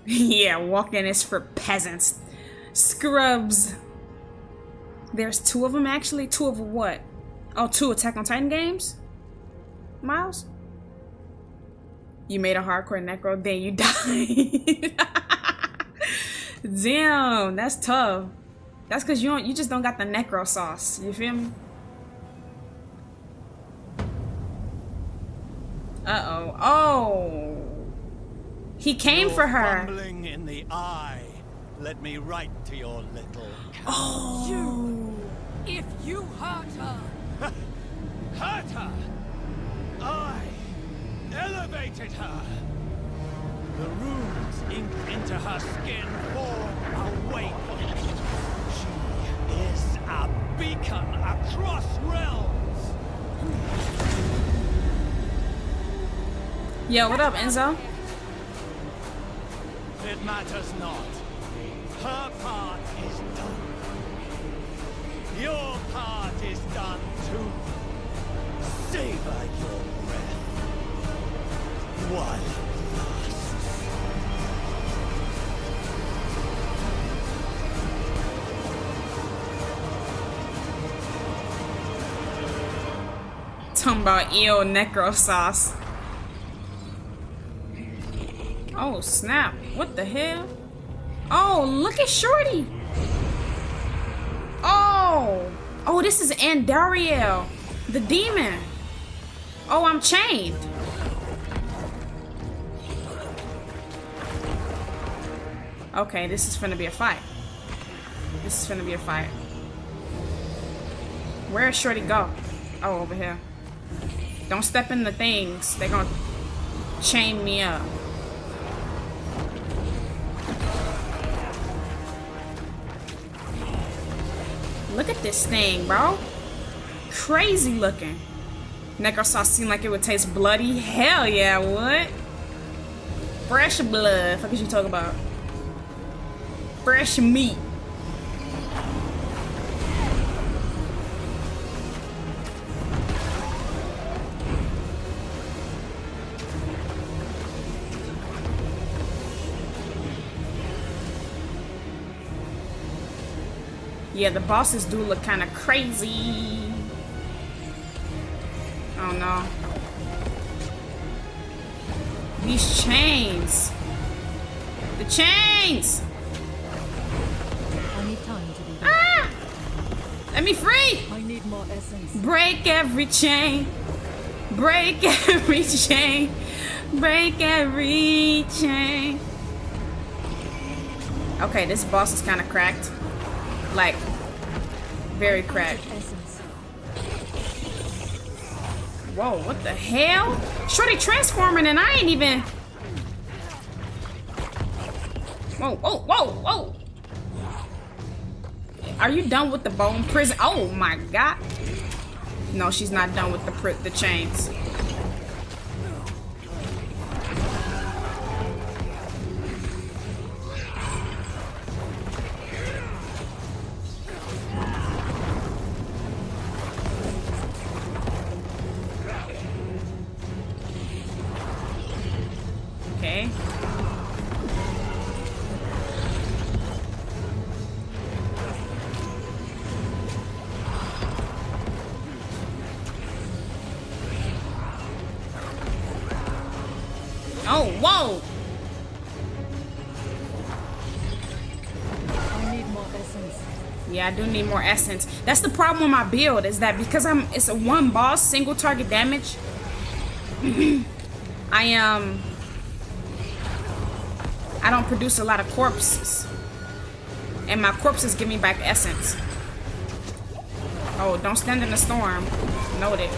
Yeah, walking is for peasants. Scrubs. There's two of them, actually. Two of what? Oh, two Attack on Titan games? Miles? You made a hardcore necro, then you died. Damn, that's tough. That's because you just don't got the necro sauce. You feel me? Uh-oh. Oh. He came for her. Fumbling in the eye. Let me write to your little... Oh. If you hurt her... Hurt her? I elevated her. The runes inked into her skin form a weight. She is a beacon across realms. Yo, what up, Enzo? It matters not. Her part is done. Your part is done too. Savor your breath while it lasts. Talking about EO necro sauce. Oh, snap. What the hell? Oh, look at Shorty. Oh. Oh, this is Andariel, the demon. Oh, I'm chained. Okay, this is finna be a fight. This is finna be a fight. Where is Shorty go? Oh, over here. Don't step in the things. They're gonna chain me up. Look at this thing, bro. Crazy looking. Necro sauce seemed like it would taste bloody. Hell yeah, it would. Fresh blood. Fuck is you talking about? Fresh meat. Yeah, the bosses do look kind of crazy. Oh no. These chains. The chains! I need time to do that. Ah! Let me free! I need more essence. Break every chain. Break every chain. Break every chain. Okay, this boss is kind of cracked. Like, very cracked. Whoa, what the hell? Shorty transforming and I ain't even... Whoa, whoa, whoa, whoa. Are you done with the bone prison? Oh my god. No, she's not done with the chains. Okay. Oh, whoa! I need more essence. Yeah, I do need more essence. That's the problem with my build, is that because it's a one boss, single target damage. I don't produce a lot of corpses. And my corpses give me back essence. Oh, don't stand in the storm. Noted.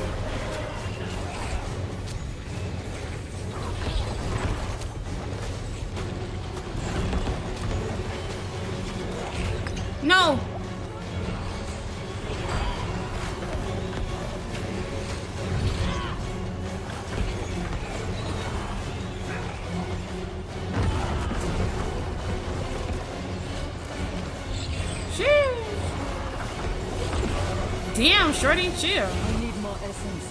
No! Damn, shorty, chill. I need more essence.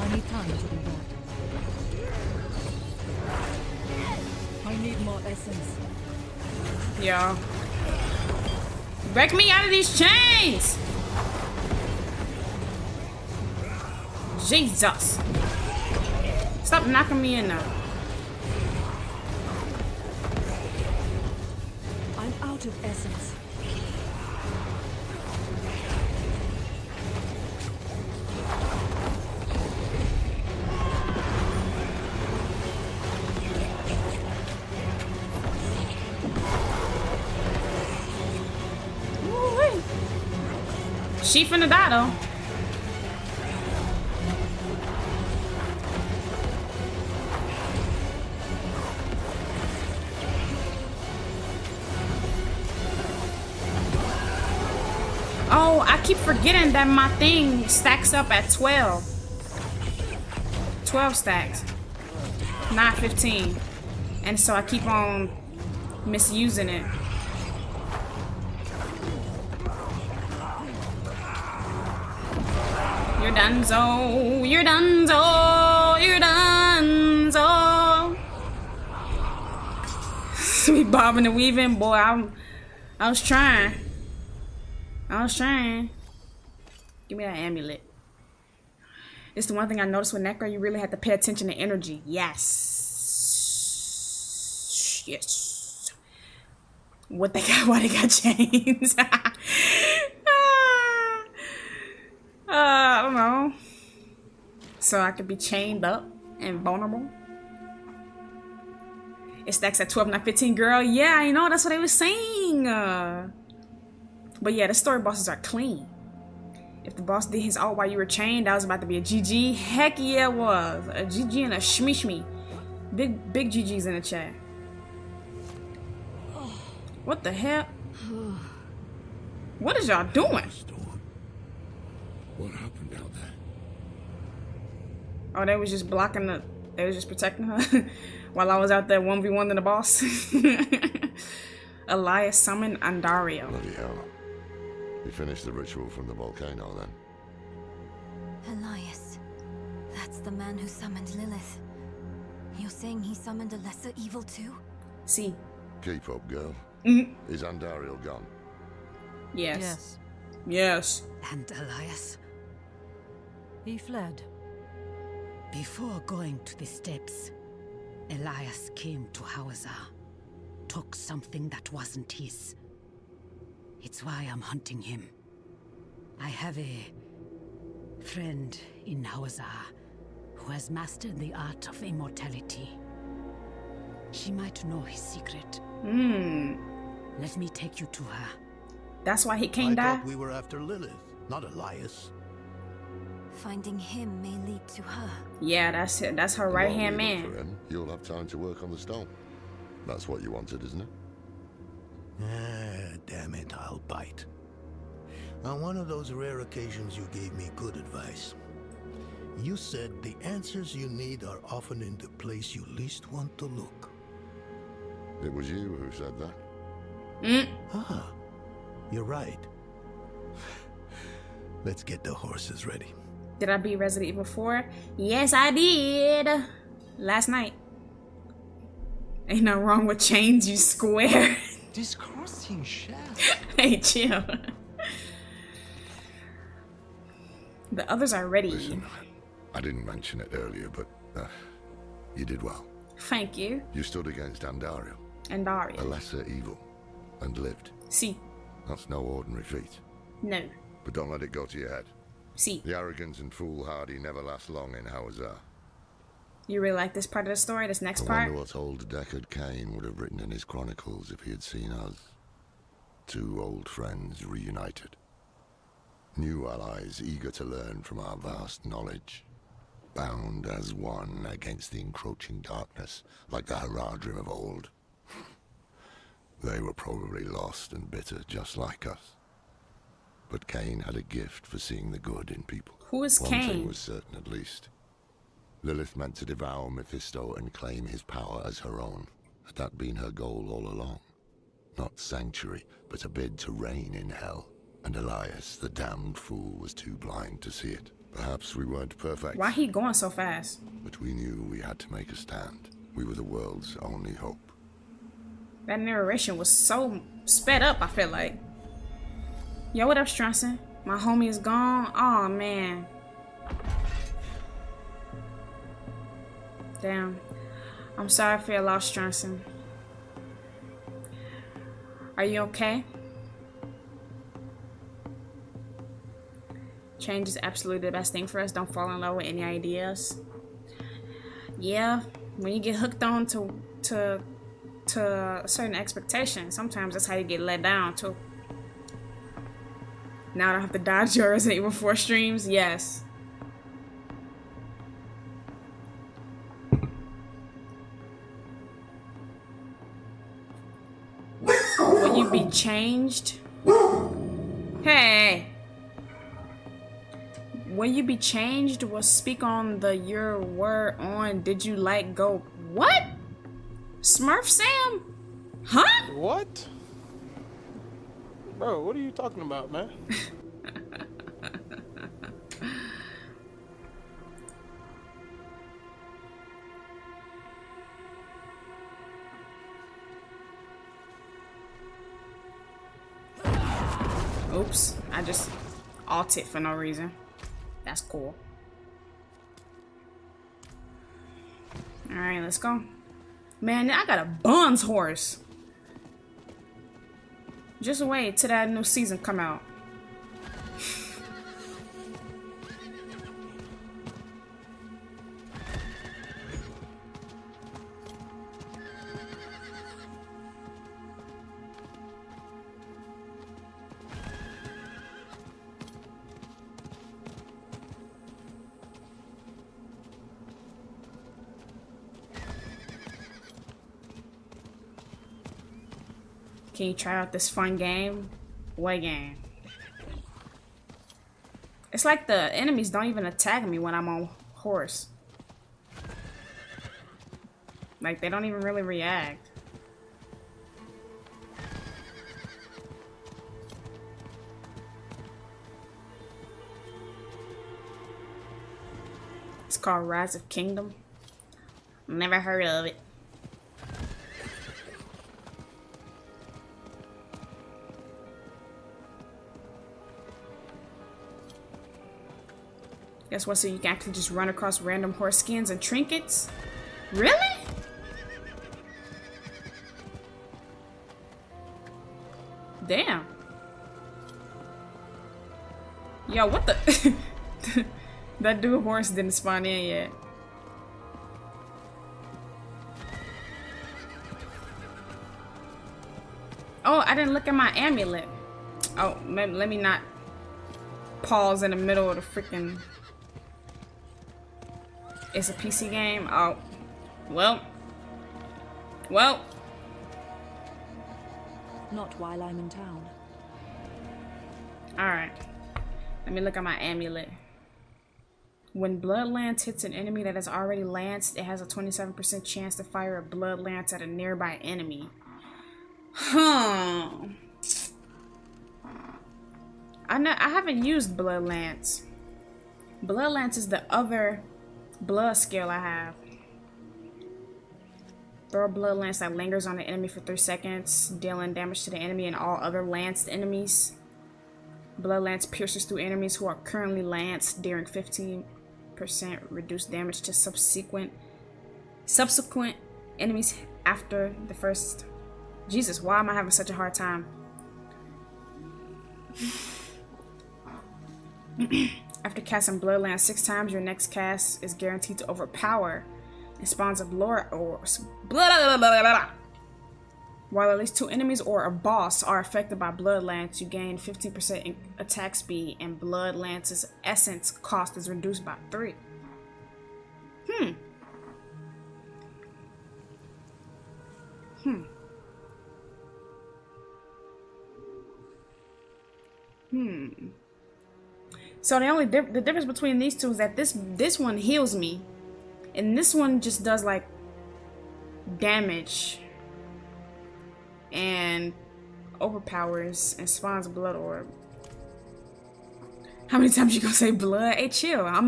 I need time to do that. I need more essence. Yeah. Break me out of these chains! Jesus. Stop knocking me in now. I'm out of essence. She finna die though. Oh, I keep forgetting that my thing stacks up at 12. 12 stacks. Not 15. And so I keep on misusing it. You're donezo, you're donezo, you're donezo. Sweet bobbing and weaving, boy. I was trying. Give me that amulet. It's the one thing I noticed with NECRO. You really have to pay attention to energy. Yes. Yes. What they got? Why they got chains? I don't know. So I could be chained up and vulnerable. It stacks at 12, not 15, girl. Yeah, I know. That's what I was saying. But yeah, the story bosses are clean. If the boss did his ult while you were chained, that was about to be a GG. Heck yeah, it was. A GG and a shmee. Big GG's in the chat. What the hell? What is y'all doing? What happened out there? Oh, they was just blocking the... They was just protecting her while I was out there 1v1 the boss. Elias summoned Andario. Bloody hell. You finished the ritual from the volcano then? Elias. That's the man who summoned Lilith. You're saying he summoned a lesser evil too? See. Keep up, girl. Is Andariel gone? Yes. Yes. And Elias? He fled. Before going to the steps, Elias came to Hawazar, took something that wasn't his. It's why I'm hunting him. I have a friend in Hawazar who has mastered the art of immortality. She might know his secret. Let me take you to her. That's why he can't die? I thought we were after Lilith, not Elias. Finding him may lead to her. Yeah, that's it. That's her right-hand man. For him, you'll have time to work on the stone. That's what you wanted, isn't it? Ah, damn it, I'll bite. On one of those rare occasions you gave me good advice. You said the answers you need are often in the place you least want to look. It was you who said that. Ah, you're right. Let's get the horses ready. Did I beat Resident Evil 4? Yes, I did. Last night. Ain't nothing wrong with chains, you square. Discrossing shaft. Hey, chill. The others are ready. Listen, I didn't mention it earlier, but you did well. Thank you. You stood against Andariel, And a Daria. lesser evil, and lived. See. That's no ordinary feat. No. But don't let it go to your head. See. The arrogance and foolhardy never last long in Hawazar. You really like this part of the story, this next I part? wonder what old Deckard Cain would have written in his chronicles if he had seen us. Two old friends reunited. New allies eager to learn from our vast knowledge. Bound as one against the encroaching darkness, like the Haradrim of old. They were probably lost and bitter, just like us. But Cain had a gift for seeing the good in people. Who is One Cain? thing was certain, at least. Lilith meant to devour Mephisto and claim his power as her own. Had that been her goal all along? Not sanctuary, but a bid to reign in hell. And Elias, the damned fool, was too blind to see it. Perhaps we weren't perfect. Why he going so fast? But we knew we had to make a stand. We were the world's only hope. That narration was so sped up, I feel like. Yo, what up, Strunson? My homie is gone. Aw, man. Damn. I'm sorry for your loss, Strunson. Are you okay? Change is absolutely the best thing for us. Don't fall in love with any ideas. Yeah, when you get hooked on to a certain expectation, sometimes that's how you get let down too. Now I don't have to dodge your Resident Evil 4 streams. Yes. Will you be changed? Hey. Will you be changed? Will speak on the your word on. Did you like go? What? Smurf Sam? Huh? What? Bro, what are you talking about, man? Oops, I just alt it for no reason. That's cool. Alright, let's go. Man, I got a Buns horse. Just wait till that new season come out. Can you try out this fun game? What game? It's like the enemies don't even attack me when I'm on horse. Like, they don't even really react. It's called Rise of Kingdom. Never heard of it. Guess what? So you can actually just run across random horse skins and trinkets? Really? Damn. Yo, what the? That dude horse didn't spawn in yet. Oh, I didn't look at my amulet. Oh, let me not pause in the middle of the freaking... It's a PC game? Oh. Well. Not while I'm in town. Alright. Let me look at my amulet. When Blood Lance hits an enemy that has already lanced, it has a 27% chance to fire a Blood Lance at a nearby enemy. Huh. I haven't used Blood Lance. Blood Lance is the other blood skill I have. Throw a Blood Lance that lingers on the enemy for 3 seconds, dealing damage to the enemy and all other lanced enemies. Blood Lance pierces through enemies who are currently lanced, dealing 15% reduced damage to subsequent enemies after the first. Jesus, why am I having such a hard time? After casting Blood Lance 6 times, your next cast is guaranteed to overpower and spawns a blood or while at least 2 enemies or a boss are affected by Blood Lance, you gain 15% attack speed, and Blood Lance's essence cost is reduced by 3. So the only the difference between these two is that this one heals me, and this one just does like damage and overpowers and spawns a blood orb. How many times you gonna say blood? Hey, chill. I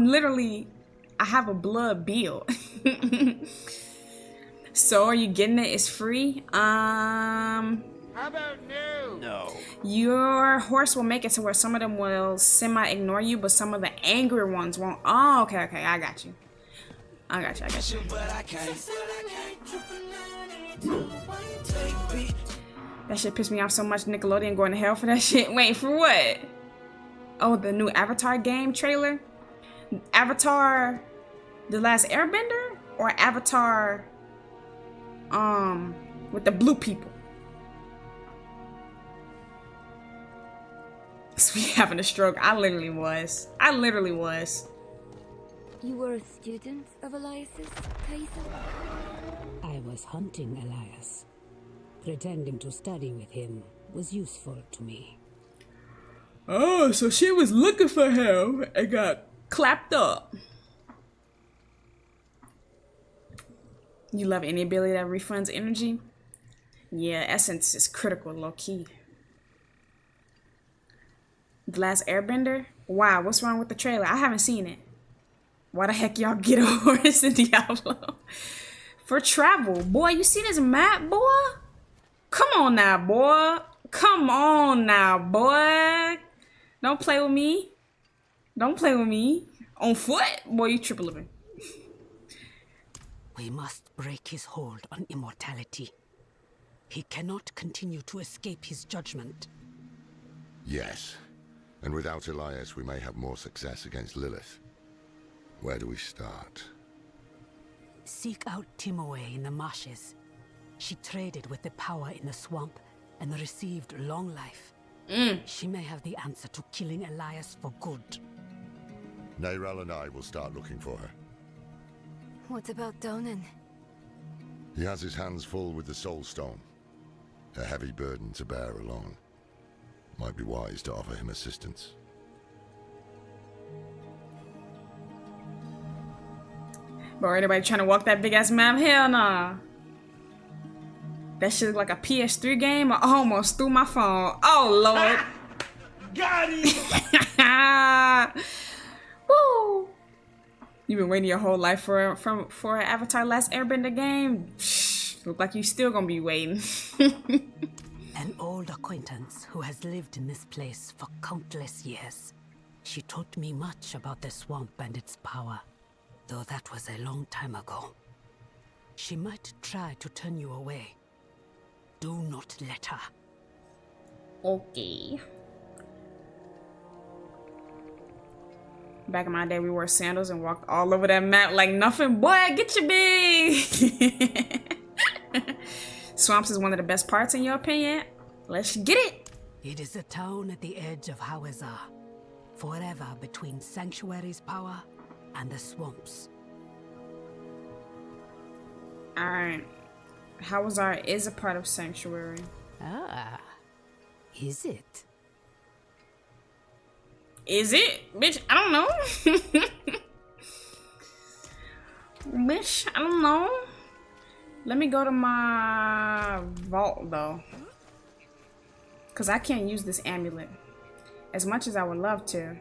have a blood bill. So are you getting it? It's free. How about no? No. Your horse will make it to where some of them will semi-ignore you, but some of the angry ones won't. Oh, okay, I got you. That shit pissed me off so much. Nickelodeon going to hell for that shit. Wait, for what? Oh, the new Avatar game trailer? Avatar The Last Airbender? Or Avatar with the blue people? Sweet having a stroke. I literally was. You were a student of Elias's, Tyson? I was hunting Elias. Pretending to study with him was useful to me. Oh, so she was looking for him and got clapped up. You love any ability that refunds energy? Yeah, essence is critical, low-key. The Last Airbender? Wow, what's wrong with the trailer? I haven't seen it. Why the heck y'all get a horse in Diablo? For travel. Boy, you see this map, boy? Come on now, boy. Don't play with me. On foot? Boy, you triple living. We must break his hold on immortality. He cannot continue to escape his judgment. Yes. And without Elias, we may have more success against Lilith. Where do we start? Seek out Timoe in the marshes. She traded with the power in the swamp and received long life. She may have the answer to killing Elias for good. Neyrel and I will start looking for her. What about Donan? He has his hands full with the Soul Stone. a heavy burden to bear alone. Might be wise to offer him assistance. Bro, anybody trying to walk that big ass map? Hell nah. That shit look like a PS3 game. I almost threw my phone. Oh lord. Got him! Woo! You been waiting your whole life for an Avatar Last Airbender game? Look like you still gonna be waiting. An old acquaintance who has lived in this place for countless years. She taught me much about the swamp and its power, though that was a long time ago. She might try to turn you away. Do not let her. Okay. Back in my day, we wore sandals and walked all over that map like nothing. Boy, get your big. Swamps is one of the best parts in your opinion. Let's get it. It is a town at the edge of Hawazar, forever between Sanctuary's power and the swamps. Alright. Hawazar is a part of Sanctuary. Ah, is it? Is it? Bitch, I don't know. Bitch, I don't know. Let me go to my vault though. Cause I can't use this amulet. As much as I would love to.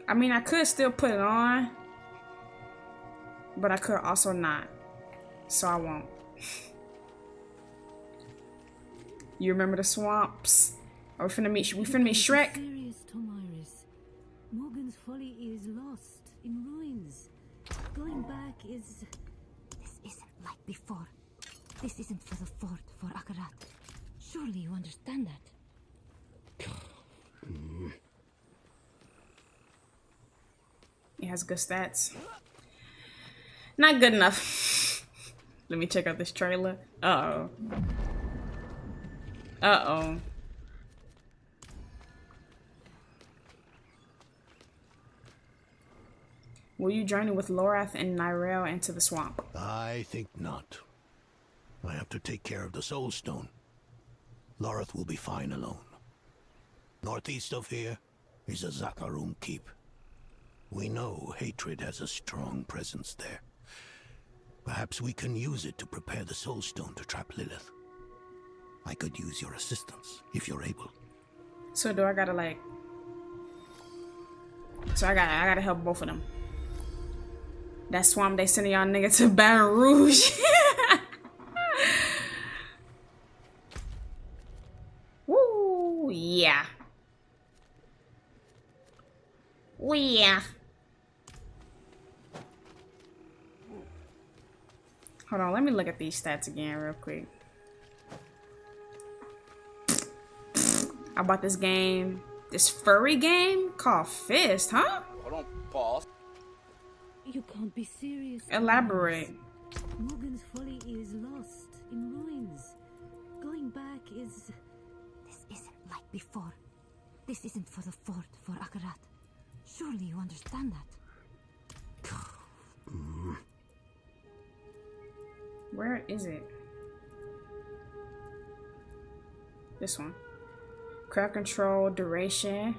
I mean, I could still put it on. But I could also not. So I won't. You remember the swamps? Are we finna meet Shrek? Serious, Tomaris. Morgan's folly is lost in ruins. Going back is... This isn't like before. This isn't for the fort, for Akarat. Surely you understand that. It has good stats. Not good enough. Let me check out this trailer. Uh-oh. Uh-oh. Will you journey with Lorath and Nyrel into the swamp? I think not. I have to take care of the Soul Stone. Lorath will be fine alone. Northeast of here is a Zakarum keep. We know hatred has a strong presence there. Perhaps we can use it to prepare the Soul Stone to trap Lilith. I could use your assistance, if you're able. So do I gotta like... So I gotta help both of them. That swamp they sending y'all nigga to Baton Rouge. Woo, yeah. Ooh, yeah. Hold on, let me look at these stats again real quick. I bought this game, this furry game called Fist, huh? Hold on, pause. You can't be serious. Elaborate. Morgan's folly is lost in ruins. Going back is... This isn't like before. This isn't for the fort, for Akarat. Surely you understand that. Where is it? This one. Crowd control, duration,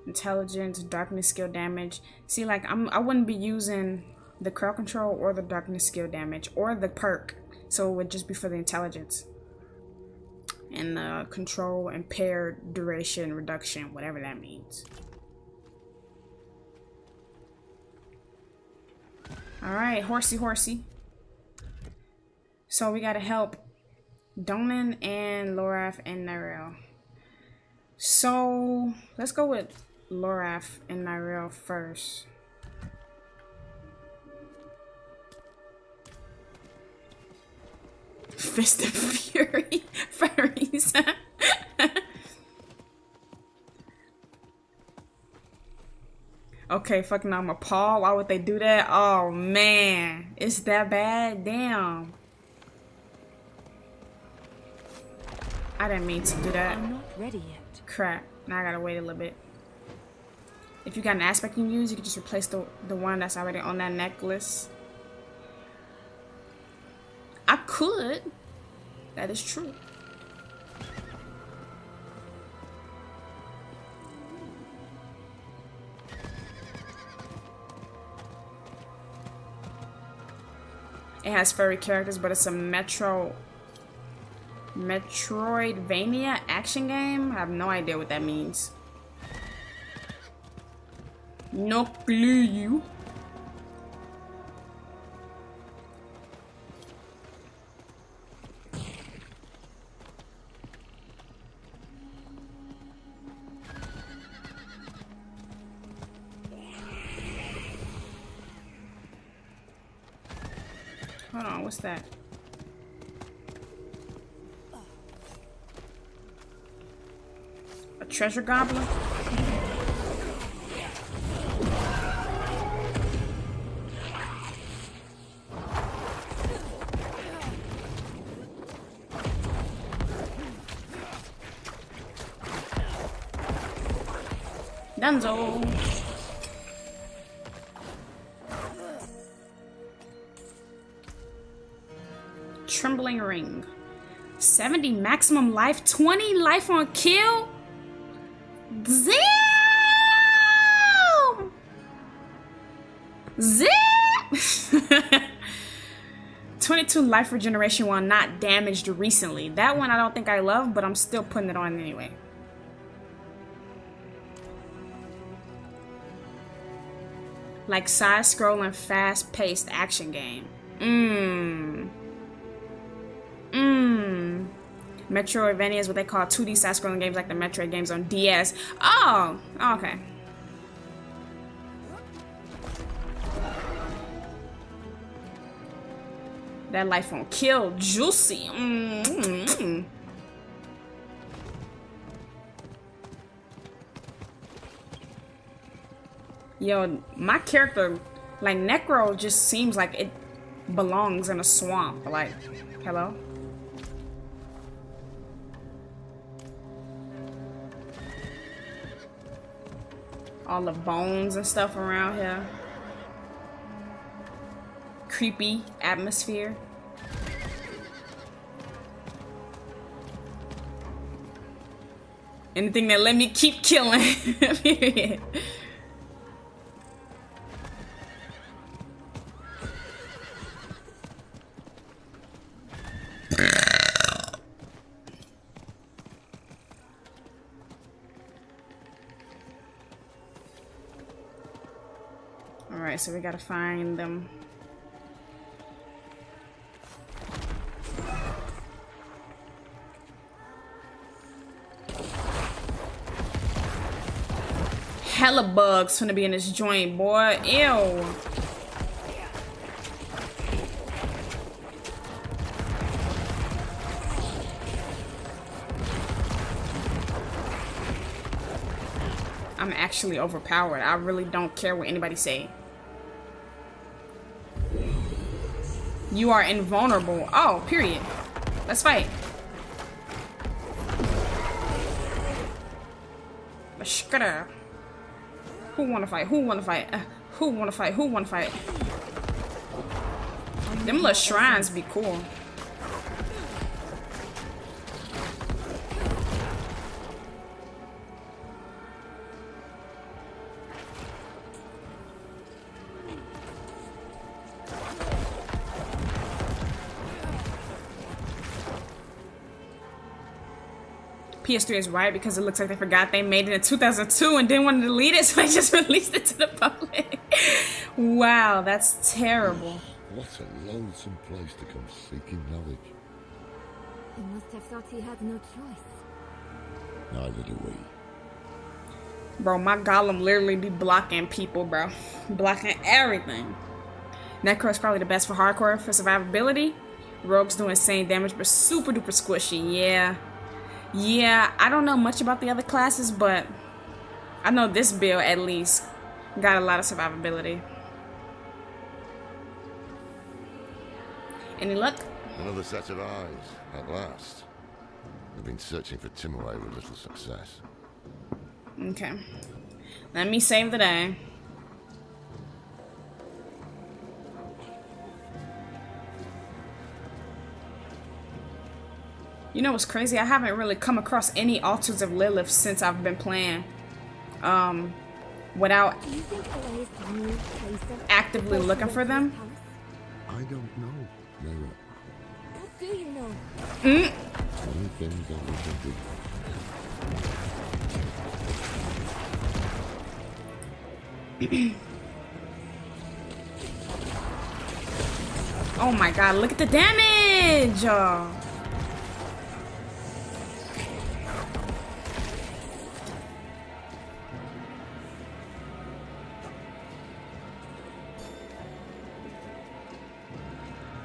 intelligence, darkness skill damage. See, like I wouldn't be using the crowd control or the darkness skill damage or the perk, so it would just be for the intelligence and the control, impaired, duration, reduction, whatever that means. All right, horsey. So we gotta help Donan and Lorath and Nyrel. So let's go with Lorath and Nyrel first. Fist of Fury. Furries. Okay, fucking I'm appalled. Why would they do that? Oh man. It's that bad? Damn. I didn't mean to do that. I'm not ready yet. Crap. Now I gotta wait a little bit. If you got an aspect you can use, you can just replace the one that's already on that necklace. I could. That is true. It has furry characters, but it's a Metroidvania action game. I have no idea what that means. No clue. Hold on, what's that? A treasure goblin? Dunzo. Trembling ring. 70 maximum life, 20 life on kill. Damn! Zip! 22 life regeneration while not damaged recently. That one I don't think I love, but I'm still putting it on anyway. Like side-scrolling, fast-paced action game. Metroidvania is what they call 2D side-scrolling games like the Metroid games on DS. Oh, okay. That life on kill, juicy. Yo, my character, like NECRO, just seems like it belongs in a swamp. Like, hello? All the bones and stuff around here. Creepy atmosphere. Anything that let me keep killing. Period. Alright, so we gotta find them. Hella bugs finna be in this joint, boy. Ew. I'm actually overpowered. I really don't care what anybody say. You are invulnerable. Oh, period. Let's fight. Who wanna fight? Who wanna fight? Who wanna fight? Who wanna fight? Them little shrines be cool. PS3 is right because it looks like they forgot they made it in 2002 and didn't want to delete it, so they just released it to the public. Wow, that's terrible. What a lonesome place to come seeking knowledge. He must have thought he had no choice. Neither do we. Bro, my golem literally be blocking people, bro. Blocking everything. NECRO is probably the best for hardcore for survivability. Rogues do insane damage, but super duper squishy. Yeah, I don't know much about the other classes, but I know this build at least got a lot of survivability. Any luck? Another set of eyes, at last. We've been searching for Timaway with little success. Okay. Let me save the day. You know what's crazy? I haven't really come across any altars of Lilith since I've been playing. Without actively looking for them. I don't know. What do you know? Only things that we can do. Oh my god, look at the damage!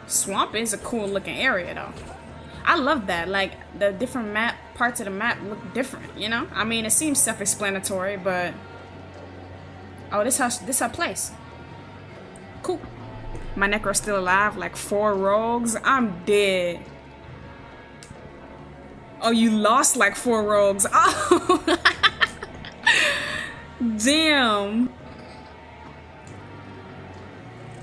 Swamp is a cool looking area though. I love that. Like the different parts of the map look different, you know? I mean, it seems self-explanatory, but oh, this her place. Cool. My NECRO's still alive, like 4 rogues. I'm dead. Oh, you lost like 4 rogues. Oh, damn.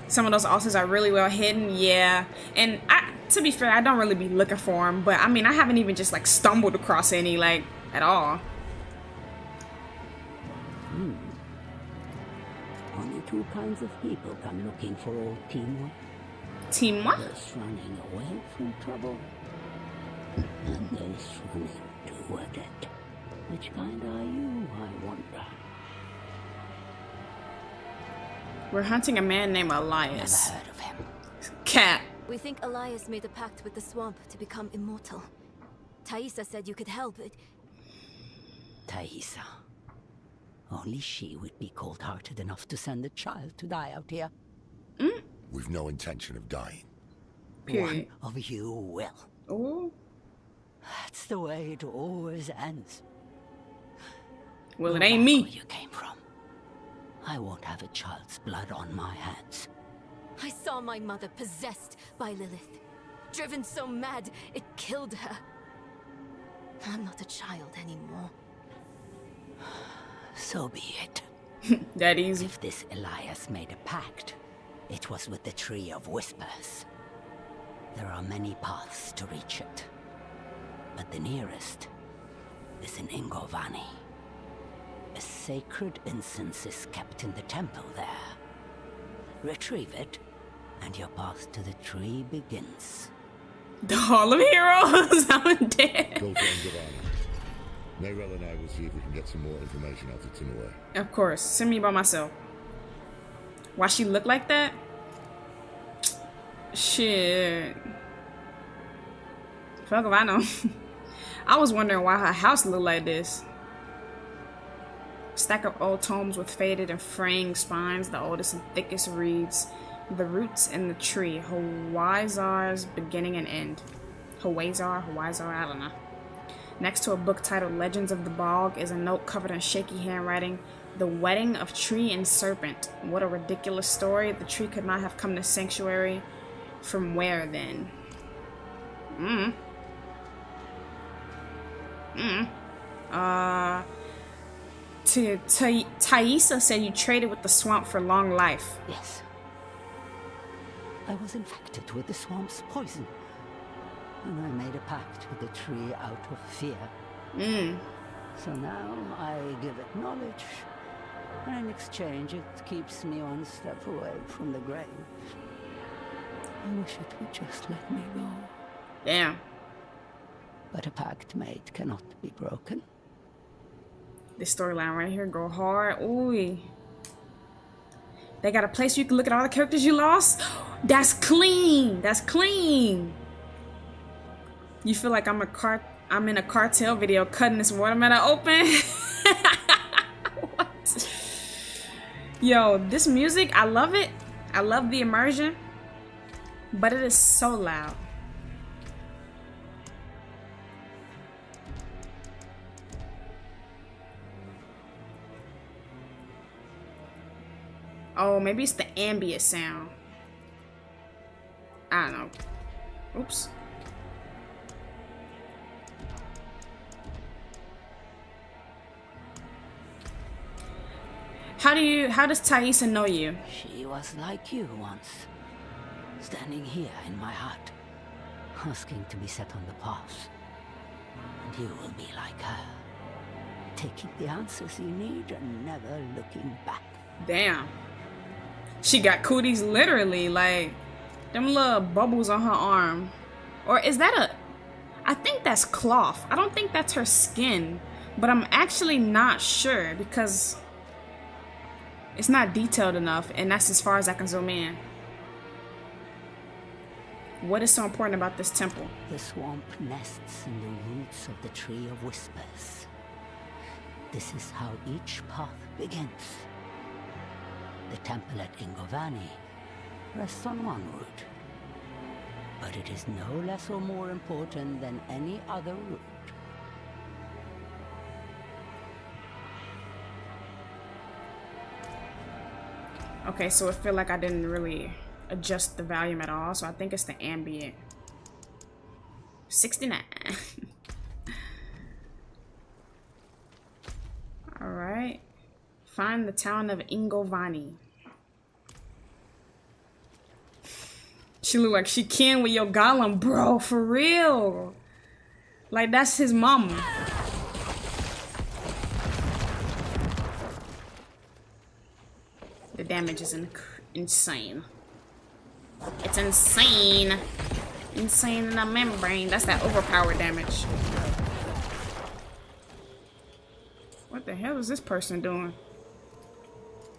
Some of those altars are really well hidden, yeah. And to be fair, I don't really be looking for them, but I mean, I haven't even just like stumbled across any, like, at all. Only 2 kinds of people come looking for old Team One. Team what? Those running away from trouble, and those running toward it. Which kind are you, I wonder? We're hunting a man named Elias. Never heard of him. Cat. We think Elias made a pact with the swamp to become immortal. Thaisa said you could help, but... Thaisa. Only she would be cold-hearted enough to send a child to die out here. We've no intention of dying. One of you will. Oh. That's the way it always ends. Well, it ain't me. Where you came from. I won't have a child's blood on my hands. I saw my mother possessed by Lilith. Driven so mad, it killed her. I'm not a child anymore. So be it. That easy. If this Elias made a pact, it was with the Tree of Whispers. There are many paths to reach it, but the nearest is in Ingovani. A sacred incense is kept in the temple there. Retrieve it, and your path to the tree begins. The Hall of Heroes? I'm dead. Go to Ingovani. Narelle and I will see if we can get some more information out of Timure. Of course. Send me by myself. Why she look like that? Shit. Fuck if I know. I was wondering why her house looked like this. Stack of old tomes with faded and fraying spines. The oldest and thickest reads, "The roots in the tree. Hawazar's beginning and end." Hawazar, I don't know. Next to a book titled Legends of the Bog is a note covered in shaky handwriting. "The wedding of tree and serpent. What a ridiculous story. The tree could not have come to sanctuary. From where then?" Thaisa said you traded with the swamp for long life. Yes. I was infected with the swamp's poison, and I made a pact with the tree out of fear. So now I give it knowledge, and in exchange it keeps me one step away from the grave. I wish it would just let me go. Damn. But a pact made cannot be broken. This storyline right here go hard. Ooh. They got a place where you can look at all the characters you lost? That's clean. That's clean. You feel like I'm in a cartel video cutting this watermelon open? What? Yo, this music, I love it. I love the immersion. But it is so loud. Oh, maybe it's the ambient sound. I don't know. Oops. How does Thaisa know you? She was like you once, standing here in my heart, asking to be set on the path. and you will be like her, taking the answers you need and never looking back. Damn. She got cooties literally, like them little bubbles on her arm. Or is that a... I think that's cloth. I don't think that's her skin. But I'm actually not sure because it's not detailed enough, and that's as far as I can zoom in. What is so important about this temple? The swamp nests in the roots of the Tree of Whispers. This is how each path begins. The temple at Ingovani rests on one route, but it is no less or more important than any other route. Okay, so I feel like I didn't really adjust the volume at all, so I think it's the ambient. 69. Alright. Find the town of Ingovani. She look like she can with your golem, bro, for real. Like, that's his mama. The damage is insane. It's insane. Insane in the membrane. That's that overpowered damage. What the hell is this person doing?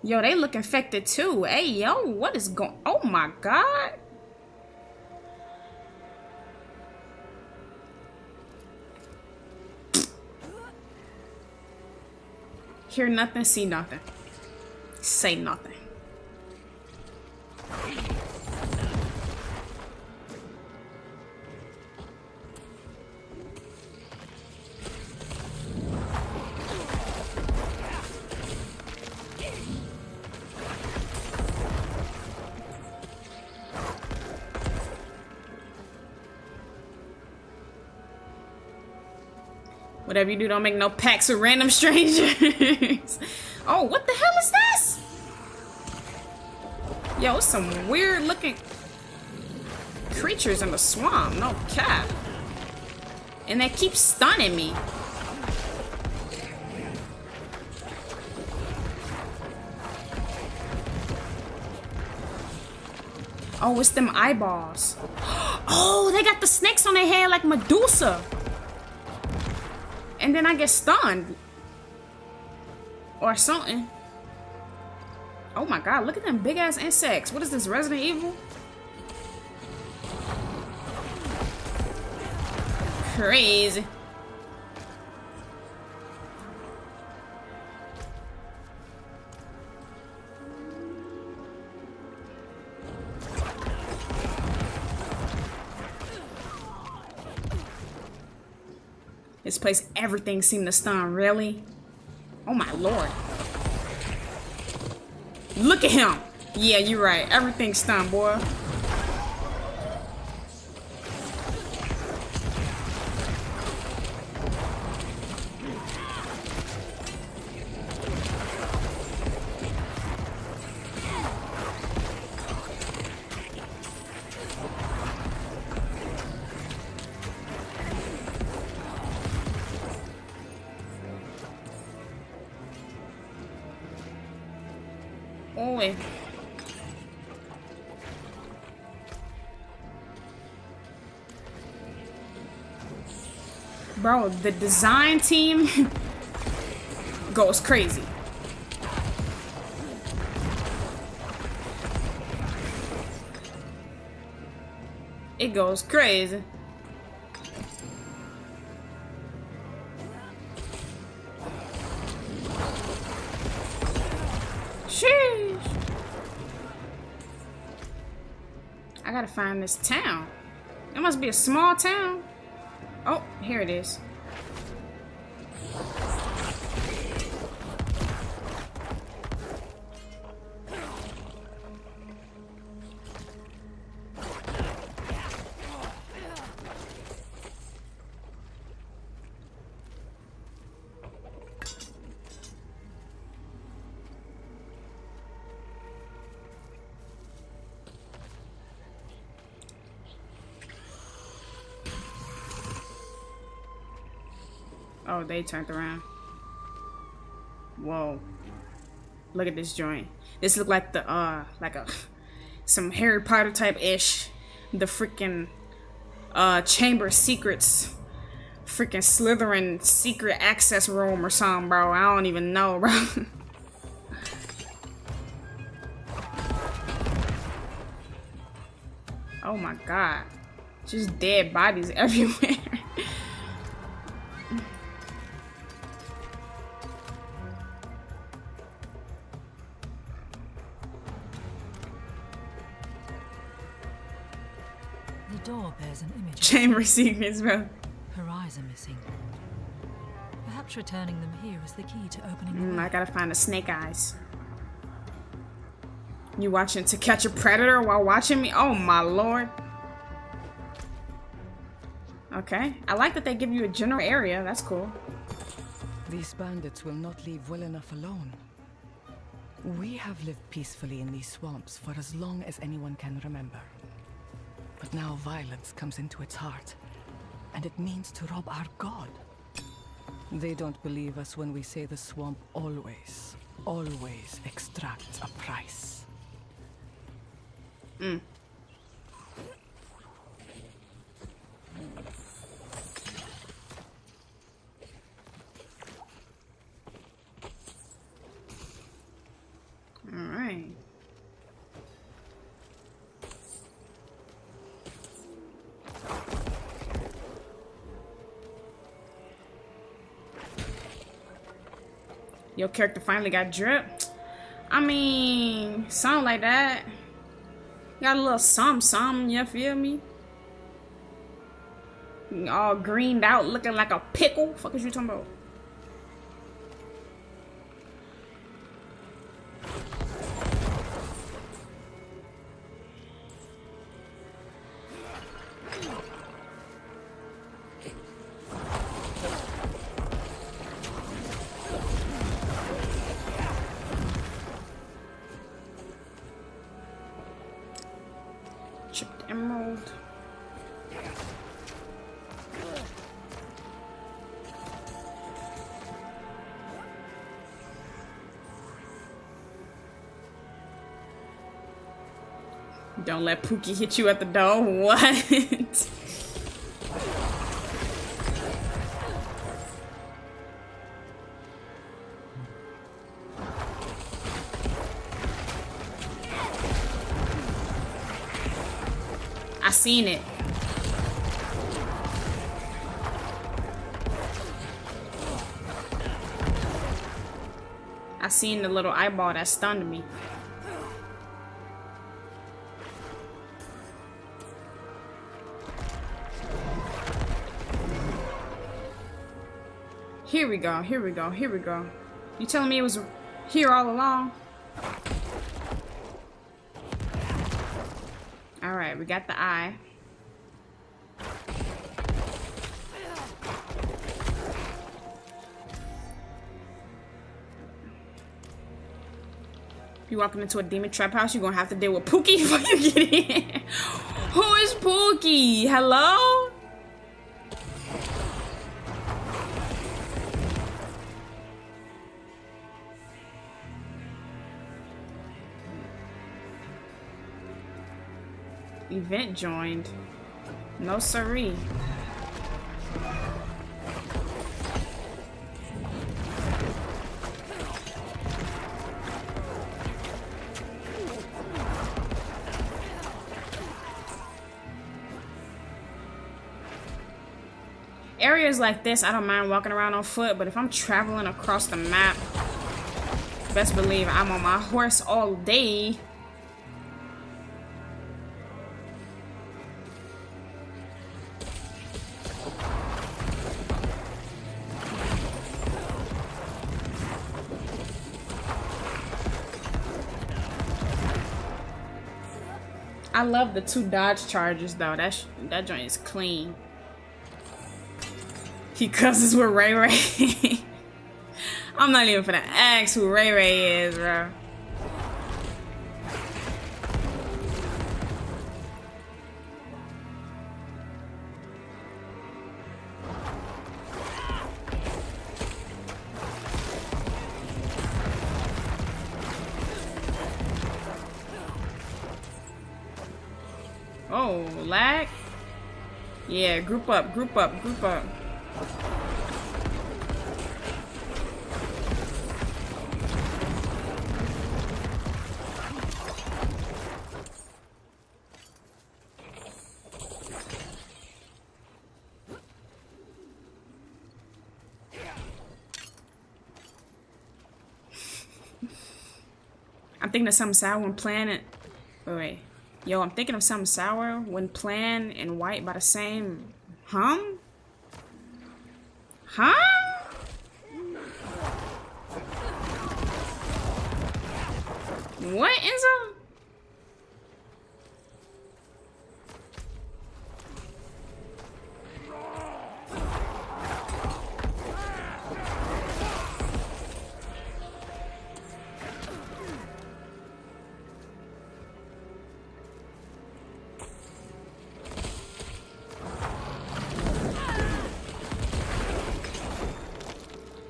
Yo, they look infected too. Hey, yo, what is going... Oh my god. Hear nothing, see nothing. Say nothing. Whatever you do, don't make no pacts with random strangers. Oh, what the hell is this? Yo, it's some weird looking creatures in the swamp. No cap. And they keep stunning me. Oh, it's them eyeballs. Oh, they got the snakes on their head like Medusa. And then I get stunned. Or something. Oh my god, look at them big ass insects. What is this, Resident Evil? Crazy. This place, everything seemed to stun, really? Oh my lord. Look at him! Yeah, you're right. Everything's stunned, boy. Oi. Bro, the design team goes crazy. It goes crazy. Sheesh. I gotta find this town. It must be a small town. Oh, here it is. Oh, they turned around. Whoa. Look at this joint. This look like the like a some Harry Potter type ish. The freaking Chamber of Secrets. Freaking Slytherin secret access room or something, bro. I don't even know, bro. Oh my god. Just dead bodies everywhere. The door bears an image. Chamber of Secrets, bro. Her eyes are missing. Perhaps returning them here is the key to opening the I gotta find the snake eyes. You watching To Catch a Predator while watching me? Oh my lord. Okay. I like that they give you a general area. That's cool. These bandits will not leave well enough alone. We have lived peacefully in these swamps for as long as anyone can remember. But now violence comes into its heart, and it means to rob our god. They don't believe us when we say the swamp always extracts a price. Alright. Your character finally got drip. I mean, something like that. Got a little something, you feel me? All greened out, looking like a pickle. Fuck is you talking about? Chipped emerald. Don't let Pookie hit you at the door. What? I seen it. I seen the little eyeball that stunned me. Here we go, here we go, here we go. You telling me it was here all along? Alright, we got the eye. You walking into a demon trap house, you're gonna have to deal with Pookie before you get in. Who is Pookie? Hello? Event joined. No siree. Areas like this, I don't mind walking around on foot, but if I'm traveling across the map, best believe I'm on my horse all day. I love the 2 dodge charges though. That joint is clean. He cusses with Ray Ray. I'm not even finna ask who Ray Ray is, bro. Oh, lag? Yeah, group up, group up, group up. I'm thinking of something sour when playing it. Wait. Yo, I'm thinking of something sour when plan and white by the same. Huh? What, Enzo?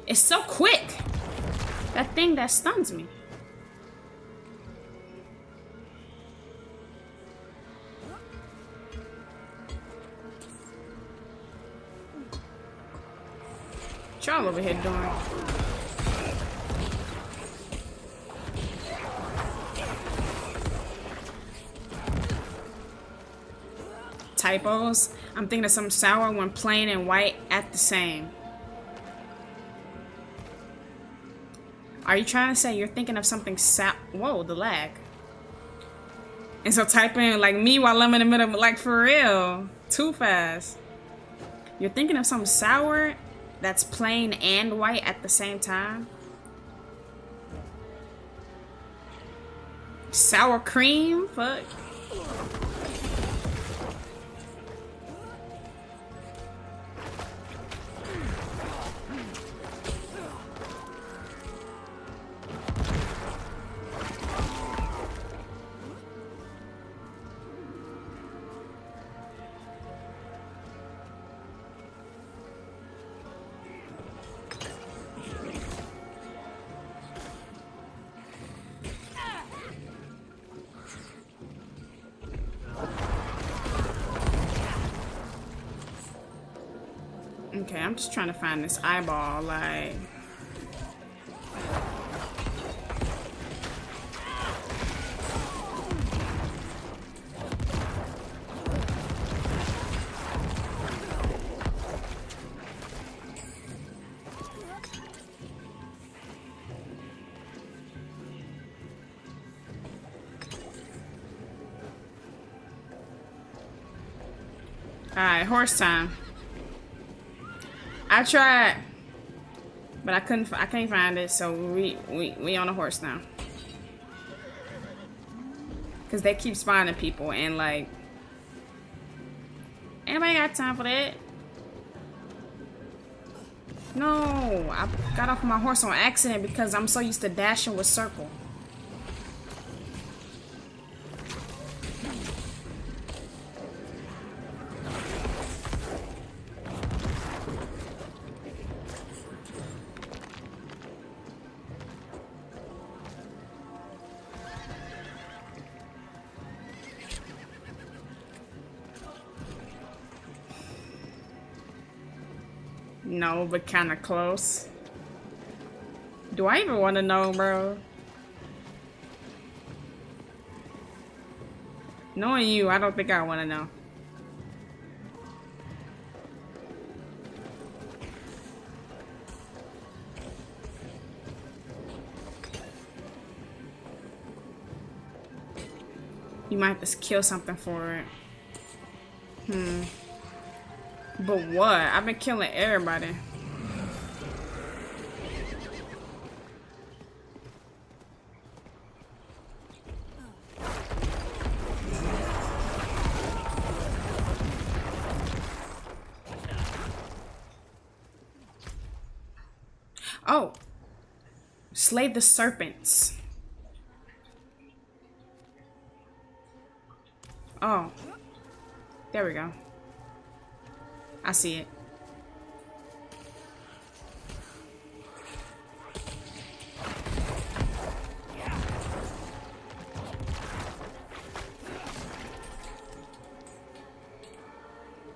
It's so quick. That thing that stuns me. What y'all over here doing? Typos. I'm thinking of something sour when plain and white at the same. Are you trying to say you're thinking of something whoa, the lag. And so type in like me while I'm in the middle, like for real. Too fast. You're thinking of something sour that's plain and white at the same time? Sour cream? Fuck. Okay, I'm just trying to find this eyeball, like... Alright, horse time. I tried, but I can't find it, so we on a horse now. Cause they keep spawning people and like, anybody got time for that? No, I got off my horse on accident because I'm so used to dashing with circle. No, but kind of close. Do I even want to know, bro? Knowing you, I don't think I want to know. You might have to kill something for it. But what? I've been killing everybody. Oh. Slay the serpents. Oh. There we go. I see it.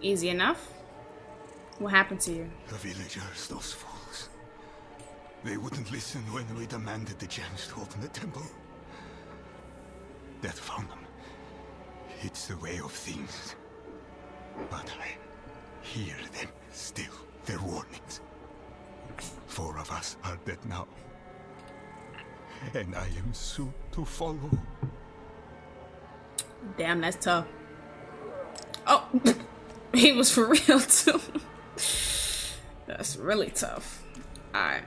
Easy enough. What happened to you? The villagers, those fools. They wouldn't listen when we demanded the gems to open the temple. Death found them. It's the way of things. But I hear them still, their warnings. 4 of us are dead now. And I am soon to follow. Damn, that's tough. Oh, he was for real too. That's really tough. Alright.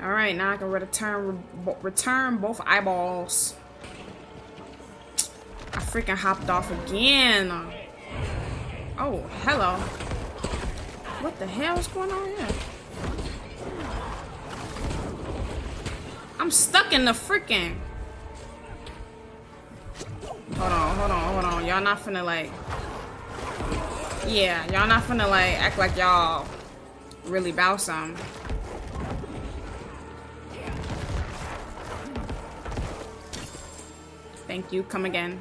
Alright, now I can return both eyeballs. I freaking hopped off again. Oh, hello. What the hell is going on here? I'm stuck in the freaking... Hold on. Y'all not finna like... Yeah, y'all not finna like act like y'all really bout something. Thank you, come again.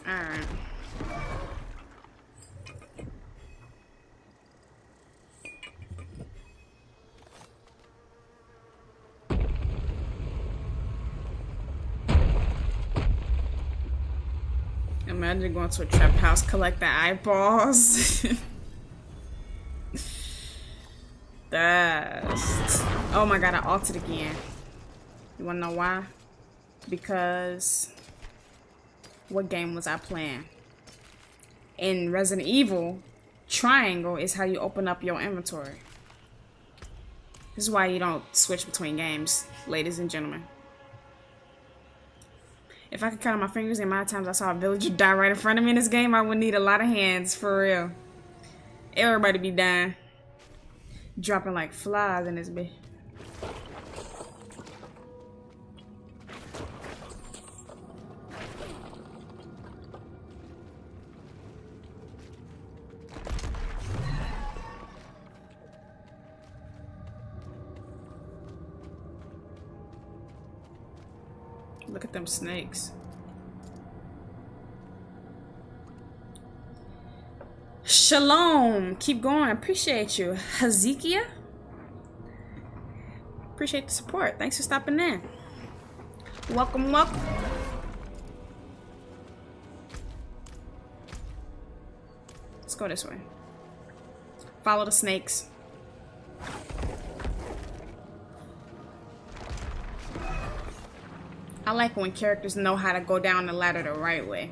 Alright. Imagine going to a trap house, collect the eyeballs. That's... Oh my god, I altered again. You wanna know why? Because... What game was I playing? In Resident Evil, triangle is how you open up your inventory. This is why you don't switch between games, ladies and gentlemen. If I could count on my fingers the amount of times I saw a villager die right in front of me in this game, I would need a lot of hands, for real. Everybody be dying. Dropping like flies in this bitch. Look at them snakes. Shalom. Keep going. Appreciate you. Hezekiah? Appreciate the support. Thanks for stopping in. Welcome, welcome. Let's go this way. Follow the snakes. I like when characters know how to go down the ladder the right way.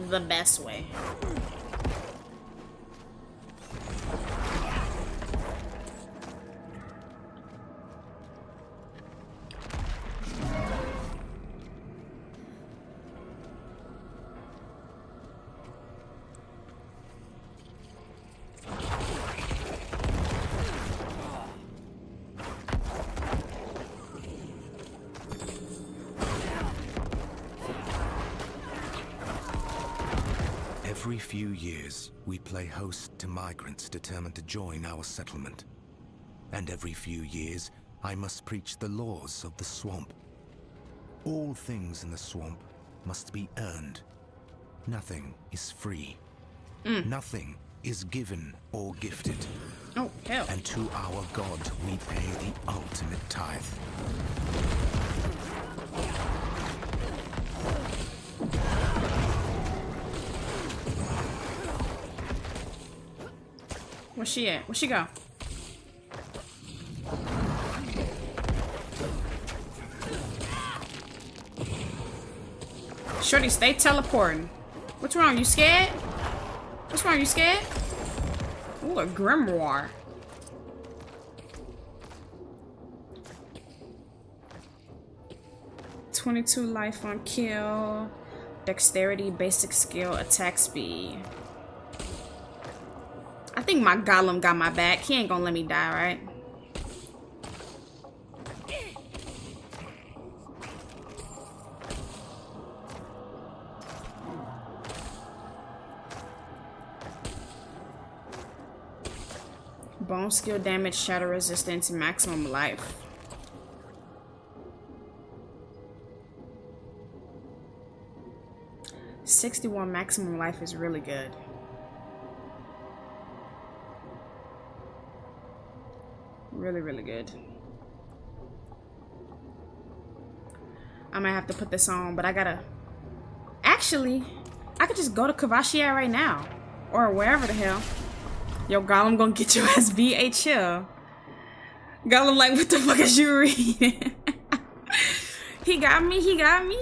The best way. Every few years, we play host to migrants determined to join our settlement. And every few years, I must preach the laws of the swamp. All things in the swamp must be earned. Nothing is free. Nothing is given or gifted. Oh, hell. And to our God, we pay the ultimate tithe. Where's she at? Where'd she go? Shorty, stay teleporting. What's wrong? You scared? What's wrong? You scared? Ooh, a grimoire. (22 life on kill, dexterity, basic skill, attack speed. think my golem got my back. He ain't gonna let me die, right? Bone skill damage, shadow resistance, maximum life. $61 maximum life is really good. Really, really good. I might have to put this on, but I gotta... Actually, I could just go to Kavashia right now. Or wherever the hell. Yo, Gollum gonna get your ass beat. Hey, chill. Gollum like, what the fuck is you reading? He got me, he got me.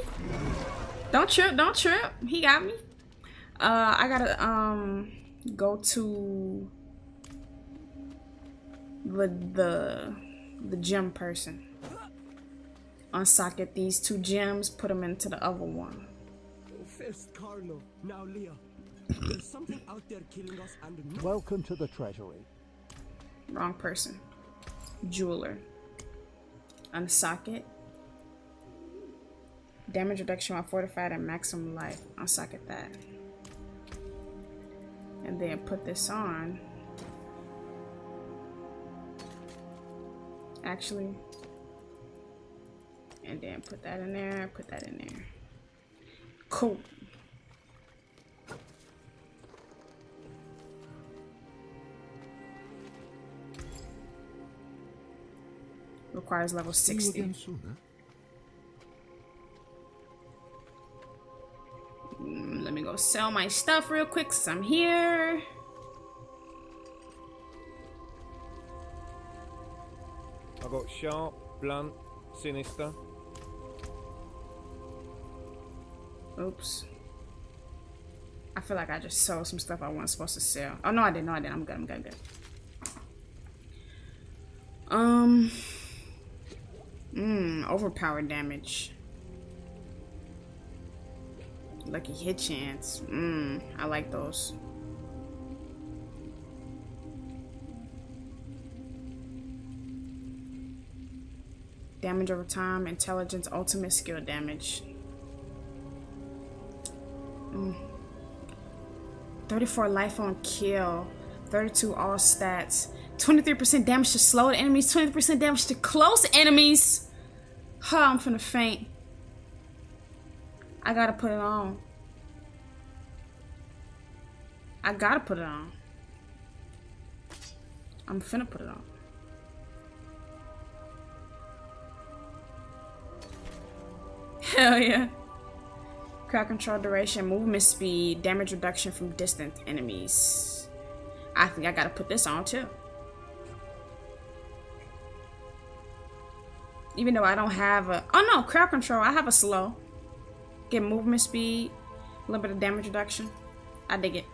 Don't trip, don't trip. He got me. I gotta, go to the gem person. Unsocket these 2 gems, put them into the other one. First Carlo, now Leah. There's something out there killing us and... Welcome to the treasury. Wrong person. Jeweler. Unsocket. Damage reduction while fortified and maximum life. Unsocket that. And then put this on. Actually. And then put that in there. Put that in there. Cool. Requires level 60. Let me go sell my stuff real quick since I'm here. I got sharp, blunt, sinister. Oops. I feel like I just sold some stuff I wasn't supposed to sell. Oh no, I didn't. No, I didn't. I'm good. I'm good. I'm good. Overpowered damage. Lucky hit chance. I like those. Damage over time, intelligence, ultimate skill damage. 34 life on kill, 32 all stats, 23% damage to slowed enemies, 20% damage to close enemies. Huh, I'm finna faint. I gotta put it on. I gotta put it on. I'm finna put it on. Hell yeah. Crowd control duration, movement speed, damage reduction from distant enemies. I think I gotta put this on too. Even though I don't have a... Oh no, crowd control. I have a slow. Get movement speed, a little bit of damage reduction. I dig it.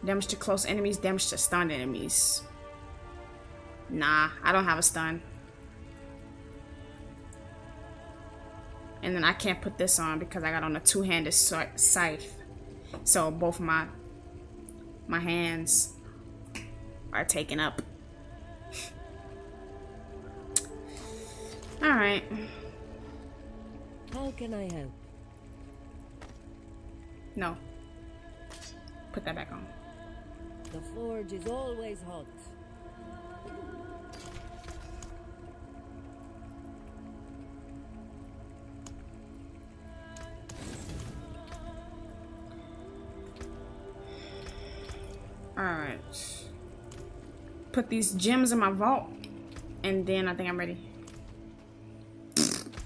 Damage to close enemies, damage to stunned enemies. Nah, I don't have a stun. And then I can't put this on because I got on a two-handed scythe. So both my hands are taken up. Alright. How can I help? No. Put that back on. The forge is always hot. Alright. Put these gems in my vault. And then I think I'm ready.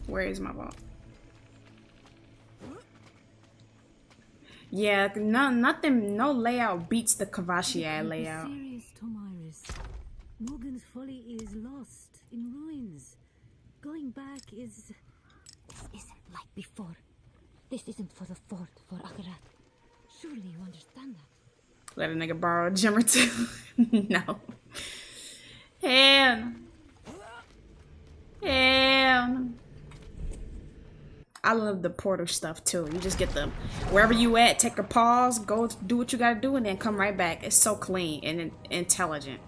Where is my vault? Yeah, no layout beats the Kavashia layout. Serious, Tomiris. Morgan's folly is lost in ruins. Going back is... This isn't like before. This isn't for the fort, for Akarat. Surely you understand that. Let a nigga borrow a gem or two. No. Hell no. Hell no. I love the portal stuff too. You just get them wherever you at, take a pause, go do what you gotta do, and then come right back. It's so clean and intelligent.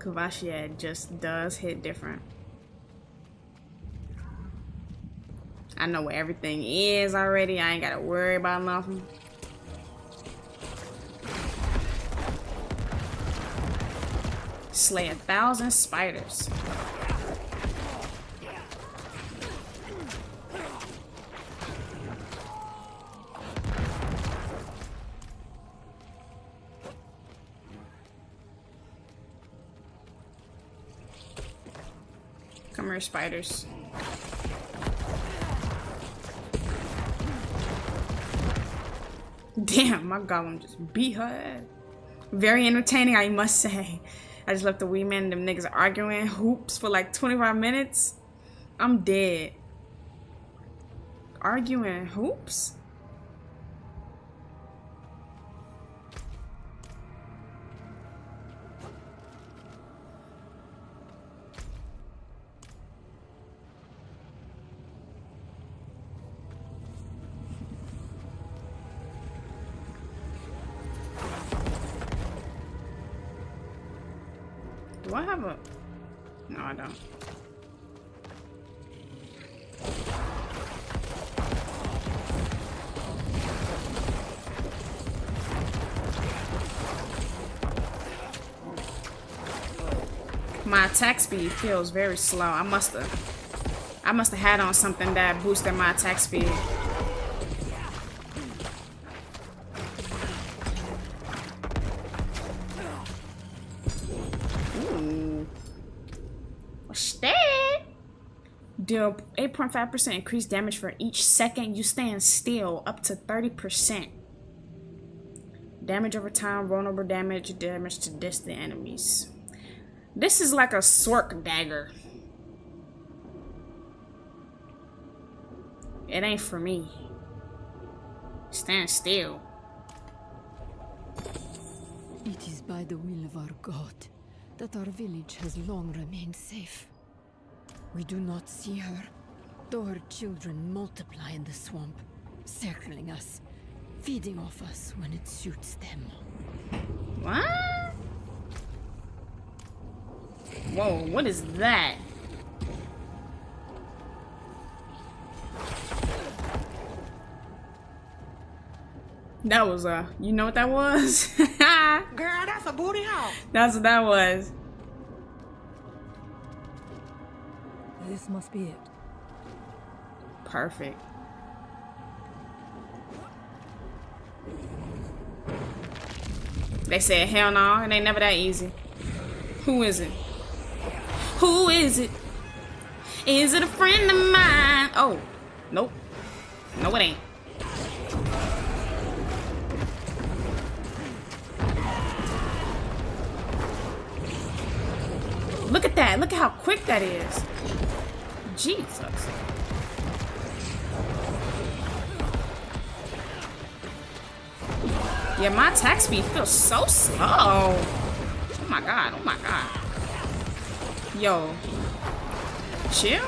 Kvashiad just does hit different. I know where everything is already. I ain't gotta worry about nothing. Slay 1,000 spiders. Come here, spiders. Damn, my golem just beat her ass. Very entertaining, I must say. I just left the wee man and them niggas arguing hoops for like 25 minutes. I'm dead. Arguing hoops? Do I have a... No, I don't. My attack speed feels very slow. I must have had on something that boosted my attack speed. Deal 8.5% increased damage for each second you stand still, up to 30%. Damage over time, vulnerable damage to distant enemies. This is like a Sork dagger. It ain't for me. Stand still. It is by the will of our God that our village has long remained safe. We do not see her, though her children multiply in the swamp, circling us, feeding off us when it suits them. What? Whoa, what is that? That was you know what that was? Girl, that's a booty hole. That's what that was. This must be it. Perfect. They said, hell no, it ain't never that easy. Who is it? Who is it? Is it a friend of mine? Oh, nope. No, it ain't. Look at that. Look at how quick that is. Jesus. Yeah, my attack speed feels so slow. Oh my god. Oh my god. Yo. Chill.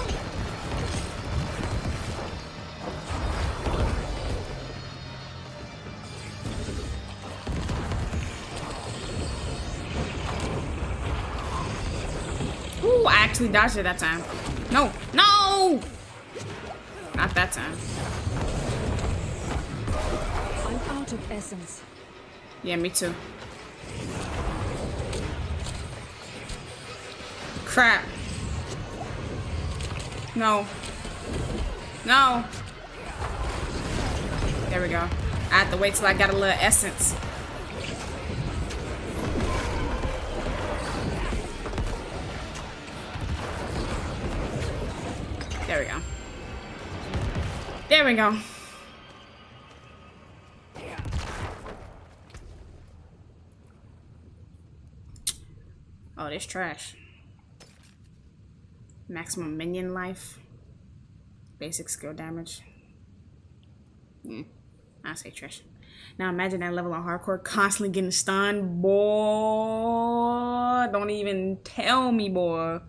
Ooh, I actually dodged it that time. No, no! Not that time. I'm out of essence. Yeah, me too. Crap. No. No. There we go. I have to wait till I got a little essence. There we go. There we go. Oh, this trash. Maximum minion life. Basic skill damage. I say trash. Now imagine that level on hardcore constantly getting stunned. Boy, don't even tell me, boy.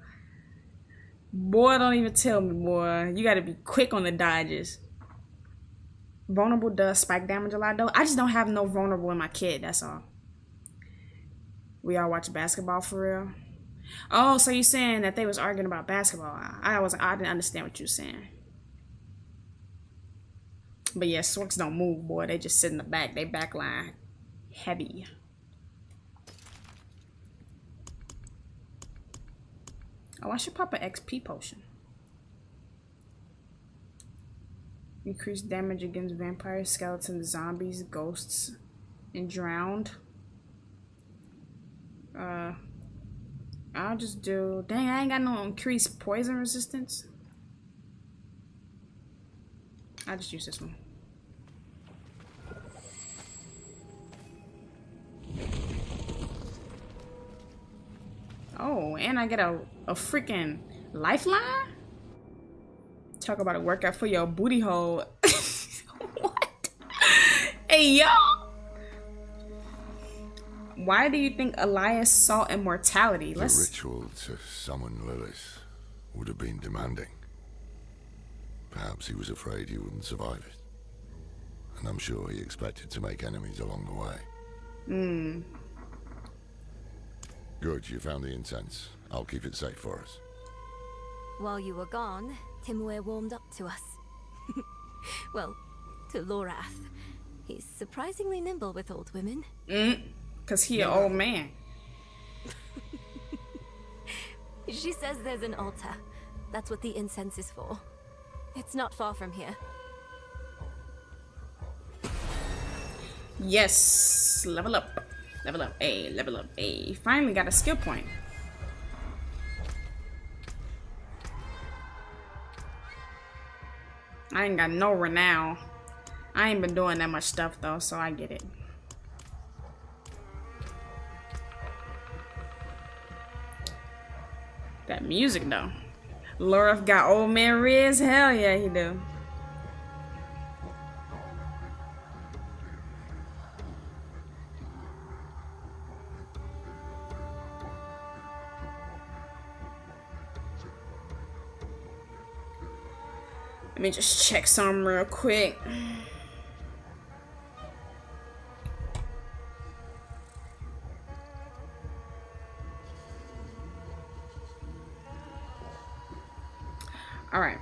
Boy, don't even tell me, boy. You gotta be quick on the dodges. Vulnerable does spike damage a lot, though. I just don't have no vulnerable in my kit, that's all. We all watch basketball for real? Oh, so you saying that they was arguing about basketball. I didn't understand what you were saying. But yeah, Sworks don't move, boy. They just sit in the back. They backline heavy. Oh, I should pop an XP potion. Increase damage against vampires, skeletons, zombies, ghosts, and drowned. I'll just do... Dang, I ain't got no increased poison resistance. I'll just use this one. Oh, and I get a freaking lifeline? Talk about a workout for your booty hole. What? Hey, yo! Why do you think Elias sought immortality? The ritual to summon Lilith would have been demanding. Perhaps he was afraid he wouldn't survive it. And I'm sure he expected to make enemies along the way. Good, you found the incense. I'll keep it safe for us. While you were gone, Timur warmed up to us. Well, to Lorath. He's surprisingly nimble with old women. Cause he an old man. She says there's an altar. That's what the incense is for. It's not far from here. Yes, level up, level up, level up, Finally got a skill point. I ain't got no renown. I ain't been doing that much stuff though, so I get it. That music though. Lorath got old man Riz. Hell yeah, he do. Let me just check some real quick. All right.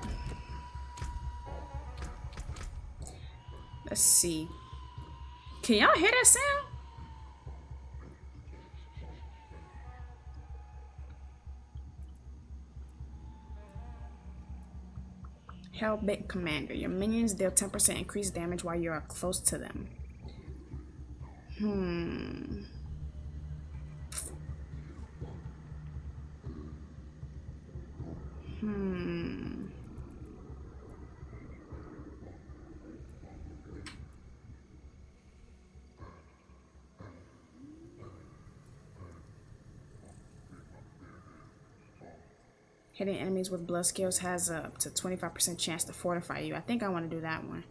Let's see. Can y'all hear that sound? Hellbent Commander. Your minions deal 10% increased damage while you are close to them. Hitting enemies with blood skills has up to 25% chance to fortify you. I think I want to do that one.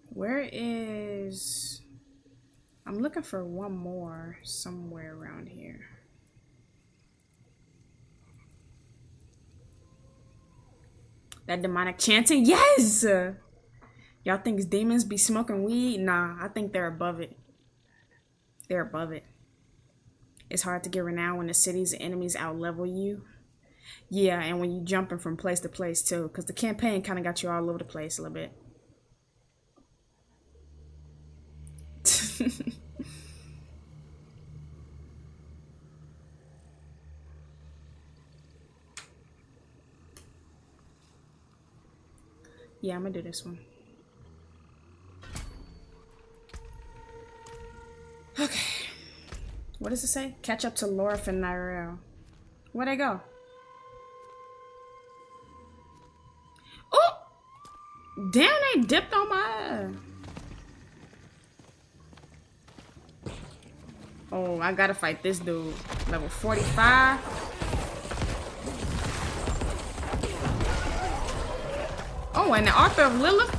Where is... I'm looking for one more somewhere around here. That demonic chanting? Yes! Y'all think demons be smoking weed? Nah, I think they're above it. They're above it. It's hard to get renown when the cities and enemies outlevel you. Yeah, and when you jumping from place to place too, because the campaign kind of got you all over the place a little bit. Yeah, I'm gonna do this one. Okay. What does it say? Catch up to Lorath and Nyrel. Where'd they go? Oh! Damn, they dipped on my... Oh, I gotta fight this dude. Level 45. Oh, and the author of Lilith.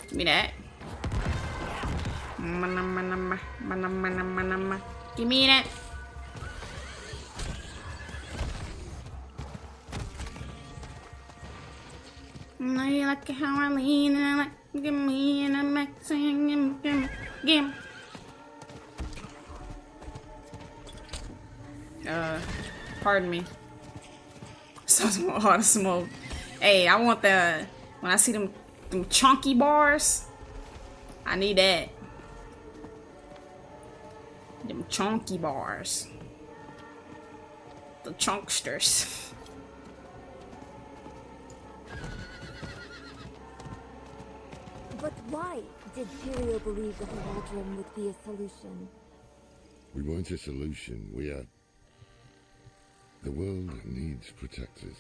Give me that. Give me that. I like how I lean and I like give me and I'm saying give me. Pardon me. So hard to smoke. Hey, I want the when I see them chunky bars. I need that. Them chunky bars. The chunksters. But why did Pyrio believe the Horadrim would be a solution? We weren't a solution, we are... The world needs protectors.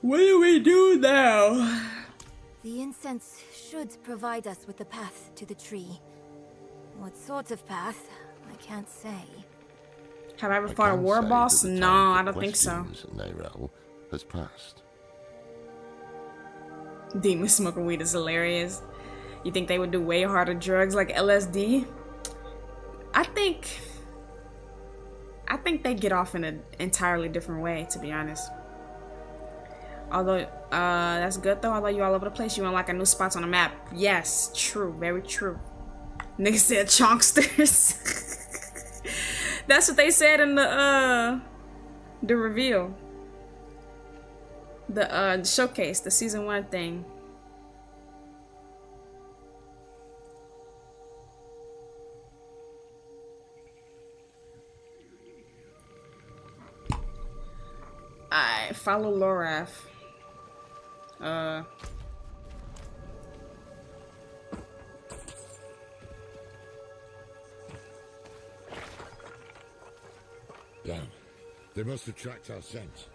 What do we do now? The incense should provide us with the path to the tree. What sort of path, I can't say. Have I ever fought a war boss? No, I don't think so. NECRO has passed. Demon smoking weed is hilarious. You think they would do way harder drugs like LSD? I think they get off in an entirely different way, to be honest. Although, that's good though. Although you all over the place, you unlock a new spots on the map. Yes, true, very true. Nigga said chunksters. That's what they said in the reveal. The showcase, the season 1 thing. I follow Lorath. Damn. They must have tracked our scent.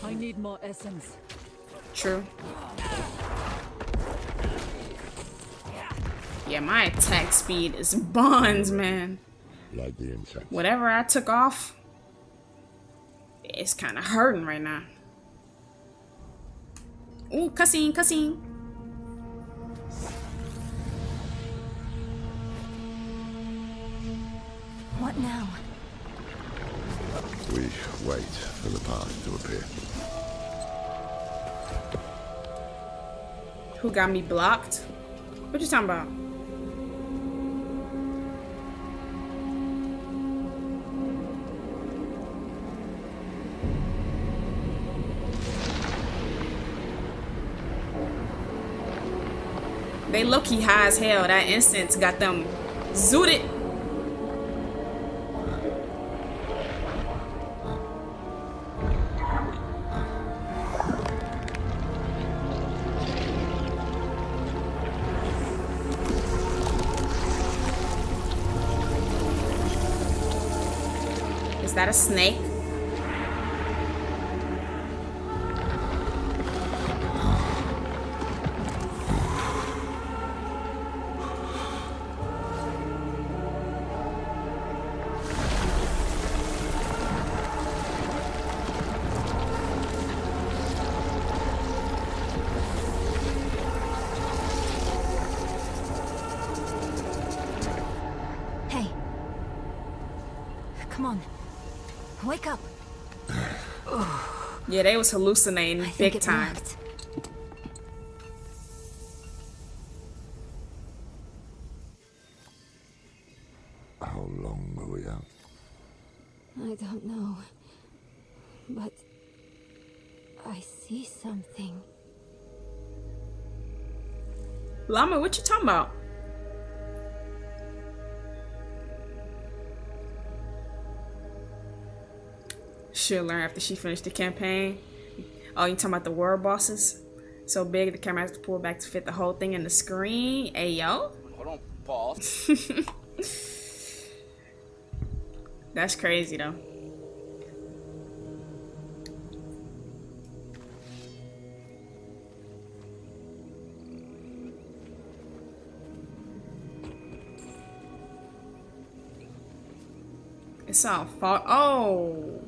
I need more essence. True. Yeah, my attack speed is buns, man. Like the incense. Whatever I took off, it's kind of hurting right now. Ooh, cussing, cussing. What now? We wait for the path to appear. Who got me blocked? What you talking about? They low-key high as hell. That incense got them zooted. Is that a snake? Hey. Come on. Wake up. Yeah, they was hallucinating big time. How long were we out? I don't know. But I see something. Llama, what you talking about? She'll learn after she finished the campaign. Oh, you talking about the world bosses? So big the camera has to pull back to fit the whole thing in the screen. Hey, yo. Hold on, pause. That's crazy though. It's all fault. Oh.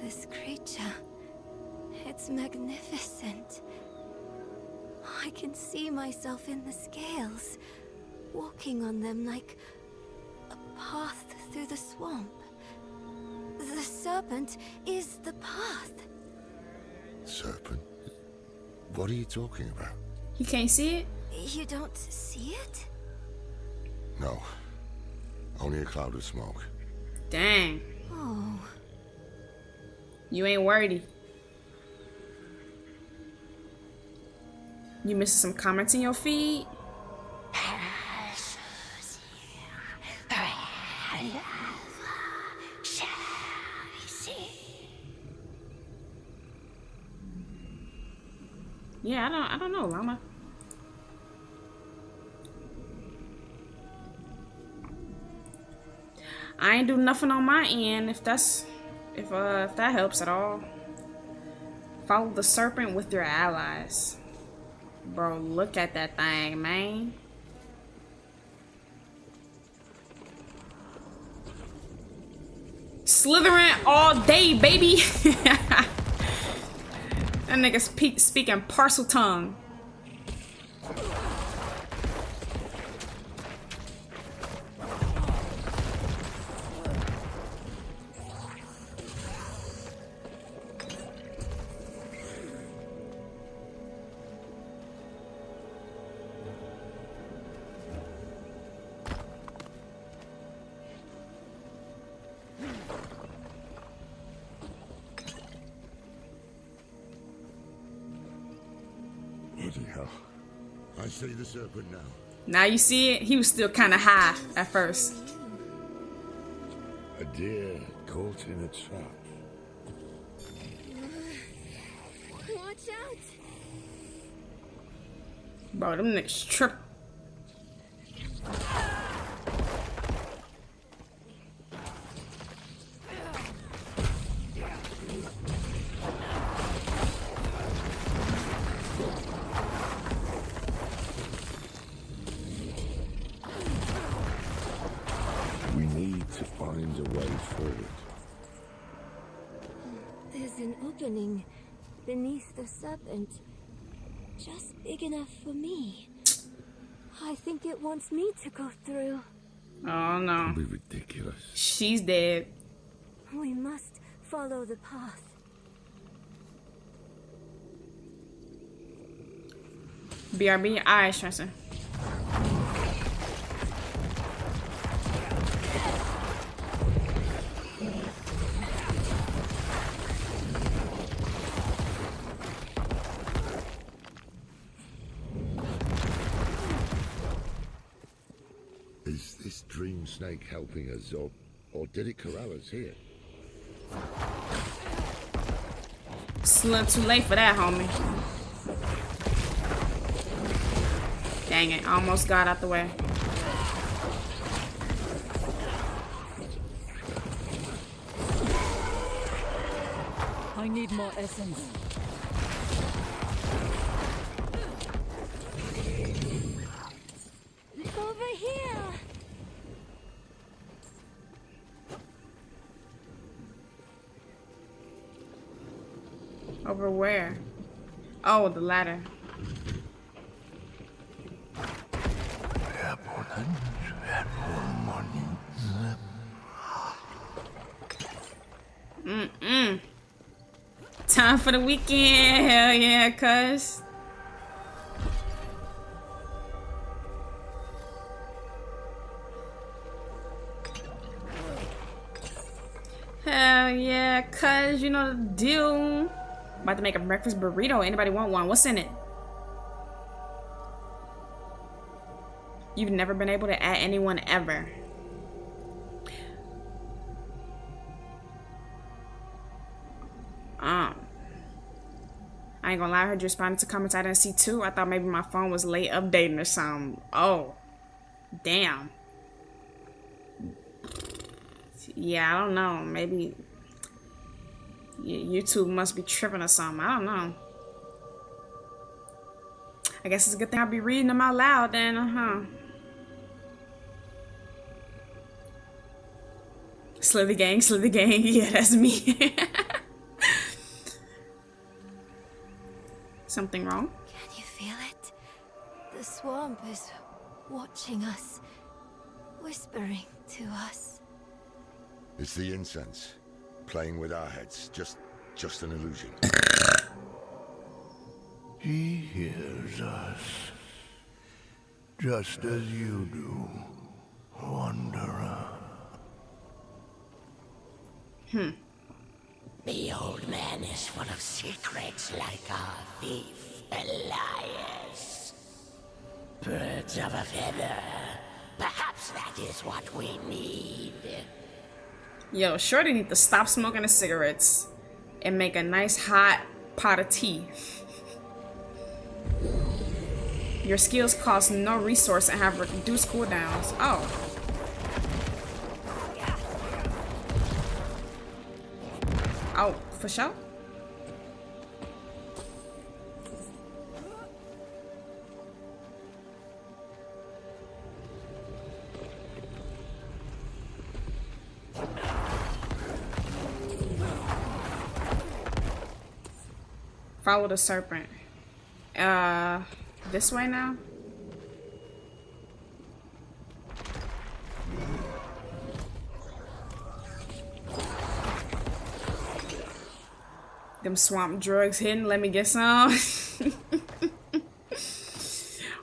This creature. It's magnificent. I can see myself in the scales, walking on them like a path through the swamp. The serpent is the path. Serpent? What are you talking about? You can't see it? You don't see it? No. Only a cloud of smoke. Dang. Oh. You ain't worthy. You missing some comments in your feed? Yeah, I don't know, Llama. I ain't do nothing on my end. If that helps at all. Follow the serpent with your allies. Bro, look at that thing, man. Slithering all day, baby. That nigga's speaking parcel tongue. Bloody hell. I see the serpent now. Now you see it? He was still kind of high at first. A deer caught in a trap. Watch out! Bro, them niggas trip. We need to find a way forward. There's an opening beneath the serpent. Just big enough for me. I think it wants me to go through. Oh no. That'd be ridiculous. She's dead. We must follow the path. BRB, your eyes, Tressa. Is this dream snake helping us, or did it corral us here? It's a little too late for that, homie. Dang it, I almost got out the way. I need more essence. Over here! Over where? Oh, the ladder. Time for the weekend. Hell yeah, cuz. Hell yeah, cuz. You know the deal. About to make a breakfast burrito. Anybody want one? What's in it? You've never been able to add anyone ever. I ain't gonna lie, I heard you responded to comments I didn't see too. I thought maybe my phone was late updating or something. Oh. Damn. Yeah, I don't know. Maybe YouTube must be tripping or something. I don't know. I guess it's a good thing I'll be reading them out loud then, Slither gang, Slither gang. Yeah, that's me. Something wrong? Can you feel it? The swamp is watching us, whispering to us. It's the incense, playing with our heads. Just an illusion. He hears us, just as you do, Wanderer. The old man is full of secrets like our thief, Elias. Birds of a feather. Perhaps that is what we need. Yo, Shorty need to stop smoking the cigarettes and make a nice hot pot of tea. Your skills cost no resource and have reduced cooldowns. Oh. Oh, for sure? Follow the serpent. This way now? Them swamp drugs hidden, let me get some.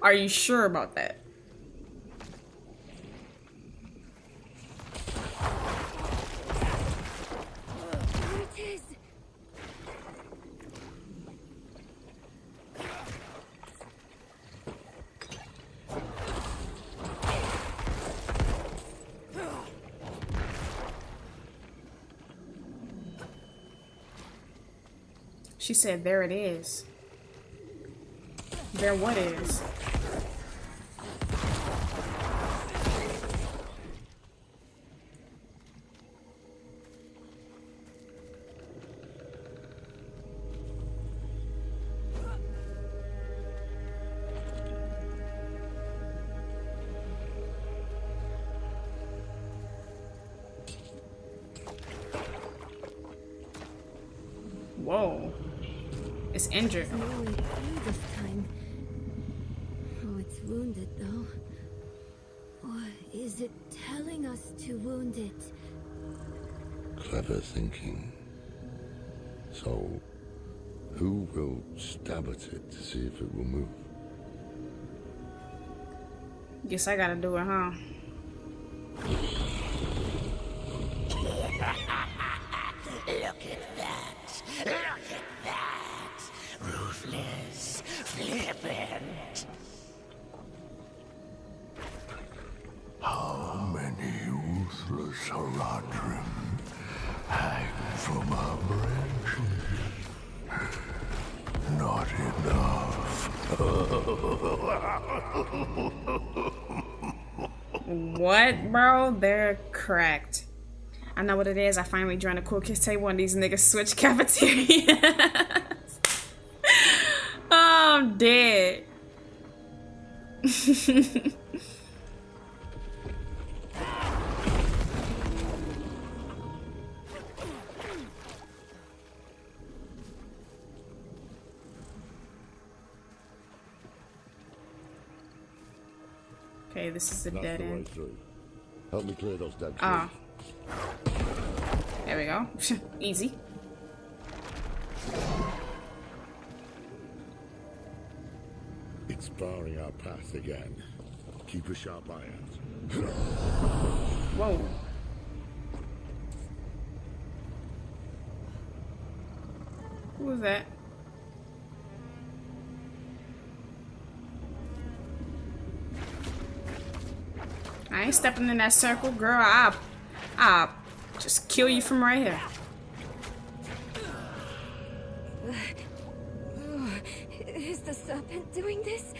Are you sure about that? She said, there it is. There what is? Whoa. It's injured. There's no way through this time. Oh, it's wounded though. Or is it telling us to wound it? Clever thinking. So, who will stab at it to see if it will move? Guess I gotta do it, huh? Look at that! Look at that! Ruthless, flippant. How many ruthless Haradrim hang from our branches? Not enough. What, bro? They're cracked. I know what it is. I finally joined a cool kids table and these niggas switch cafeterias. Oh, I'm dead. Okay, this is the That's dead the way end. through. Help me clear those dead trees. Ah. There we go. Easy. It's barring our path again. Keep a sharp eye out. Whoa. Who was that? I ain't stepping in that circle, girl. I'll just kill you from right here. Is the serpent doing this?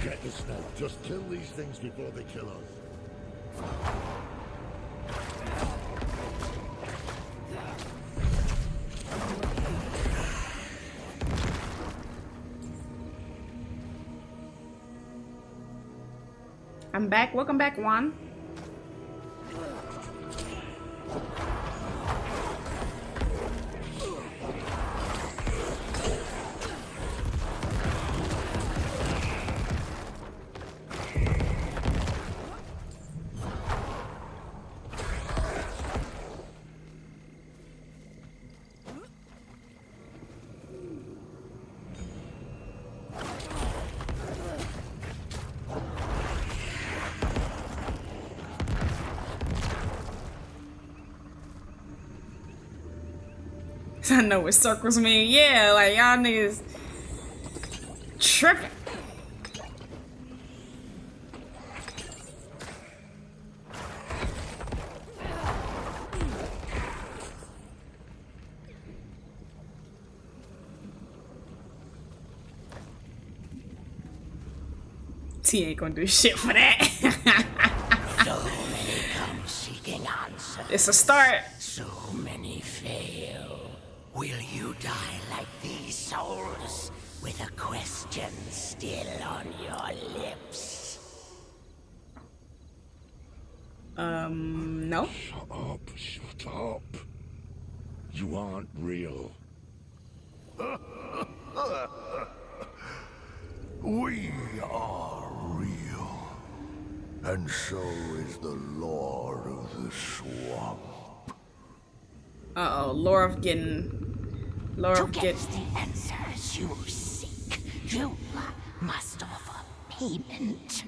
Get the snow. Just kill these things before they kill us. I'm back. Welcome back, Juan. I know what circles mean. Yeah, like y'all niggas tripping. T ain't gonna do shit for that. So many come seeking answers. It's a start. So many fail. Will you die like these souls, with a question still on your lips? No. Shut up. You aren't real. We are real. And so is the Lord of the Swamp. Uh-oh, Laura of getting... To get the answers you seek, you must offer payment.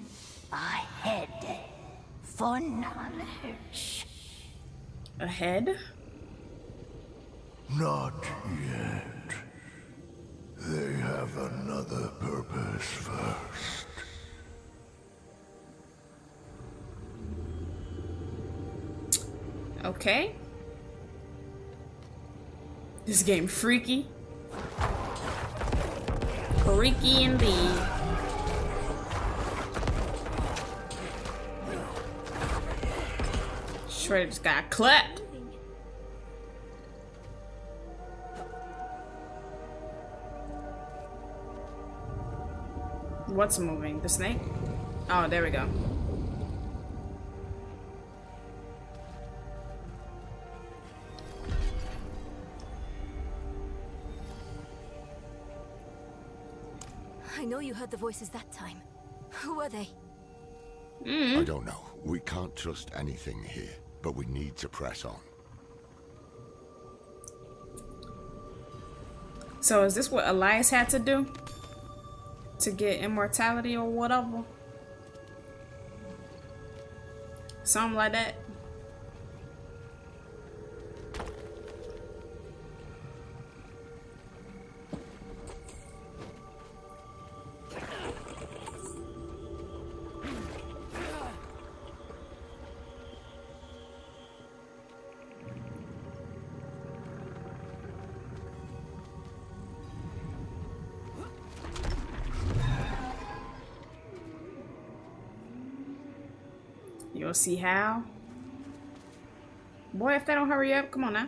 A head for knowledge. A head? Not yet. They have another purpose first. Okay. This game freaky. Freaky indeed. Shredder just got clapped. What's moving? The snake? Oh, there we go. I know you heard the voices that time. Who are they? I don't know. We can't trust anything here, but we need to press on. So is this what Elias had to do? To get immortality or whatever? Something like that. You'll see how. Boy, if they don't hurry up, come on now.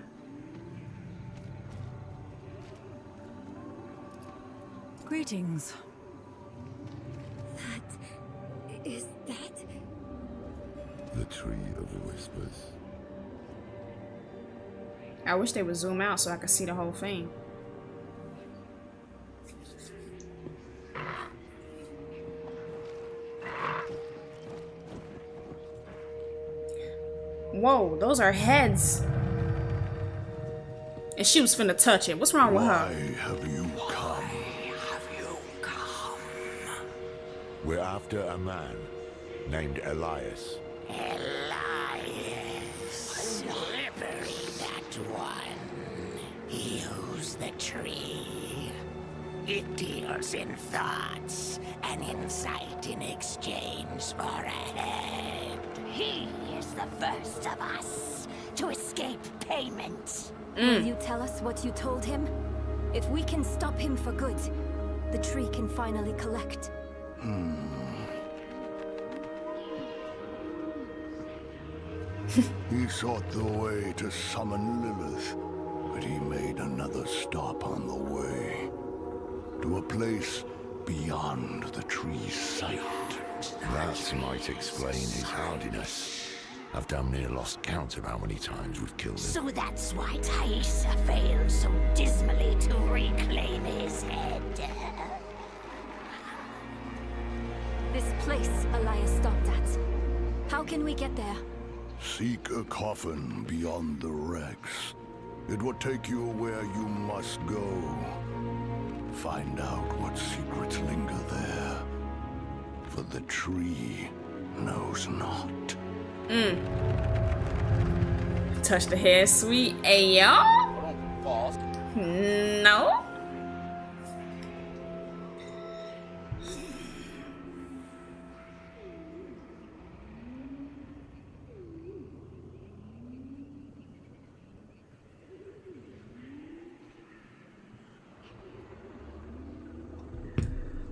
Greetings. Is that? The Tree of Whispers. I wish they would zoom out so I could see the whole thing. Whoa, those are heads. And she was finna touch it. What's wrong with her? Why have you come? We're after a man named Elias. Elias. Slippery, that one. Use the tree. It deals in thoughts and insight in exchange for a head. He is the first of us to escape payment. Will you tell us what you told him? If we can stop him for good, the tree can finally collect. He sought the way to summon Lilith, but he made another stop on the way. To a place beyond the tree's sight. That might explain his hardiness. I've damn near lost count of how many times we've killed him. So that's why Taissa failed so dismally to reclaim his head. This place Elias stopped at. How can we get there? Seek a coffin beyond the wrecks. It will take you where you must go. Find out what secrets linger there. For the tree knows not. Touch the head, sweet. Hey, y'all? No?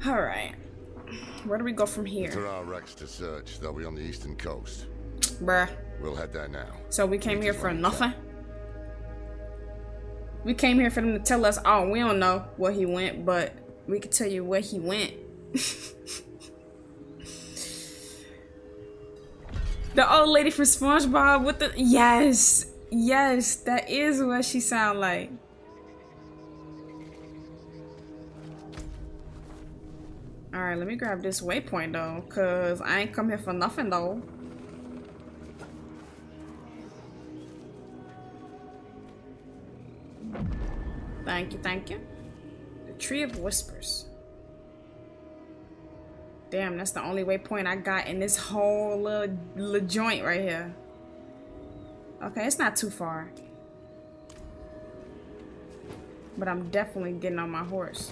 All right. Where do we go from here? There are wrecks to search. They'll be on the eastern coast. Bruh. We'll head there now. So we came here for nothing? We came here for them to tell us, oh, we don't know where he went, but we could tell you where he went. The old lady from SpongeBob with the... Yes. Yes, that is what she sound like. Alright, let me grab this waypoint though, cause I ain't come here for nothing though. Thank you, thank you. The Tree of Whispers. Damn, that's the only waypoint I got in this whole little joint right here. Okay, it's not too far. But I'm definitely getting on my horse.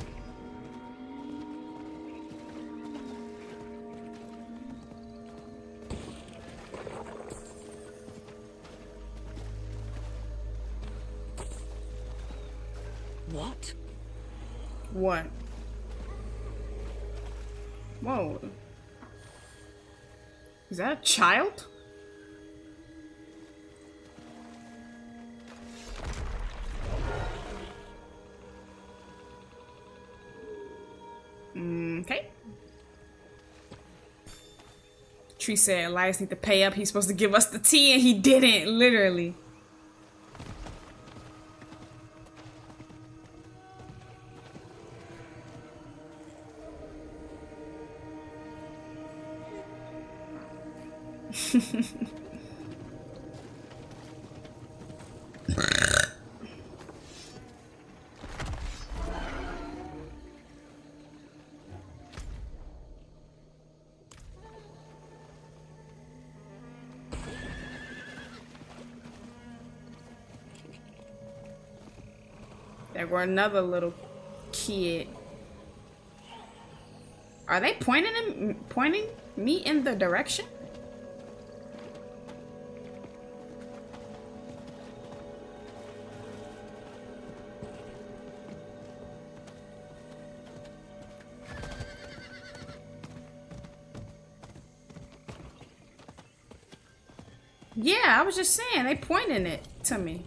What? What? Whoa. Is that a child? Okay. Tree said Elias need to pay up. He's supposed to give us the tea and he didn't, literally. There were another little kid. Are they pointing me in the direction? Yeah, I was just saying, they pointing it to me.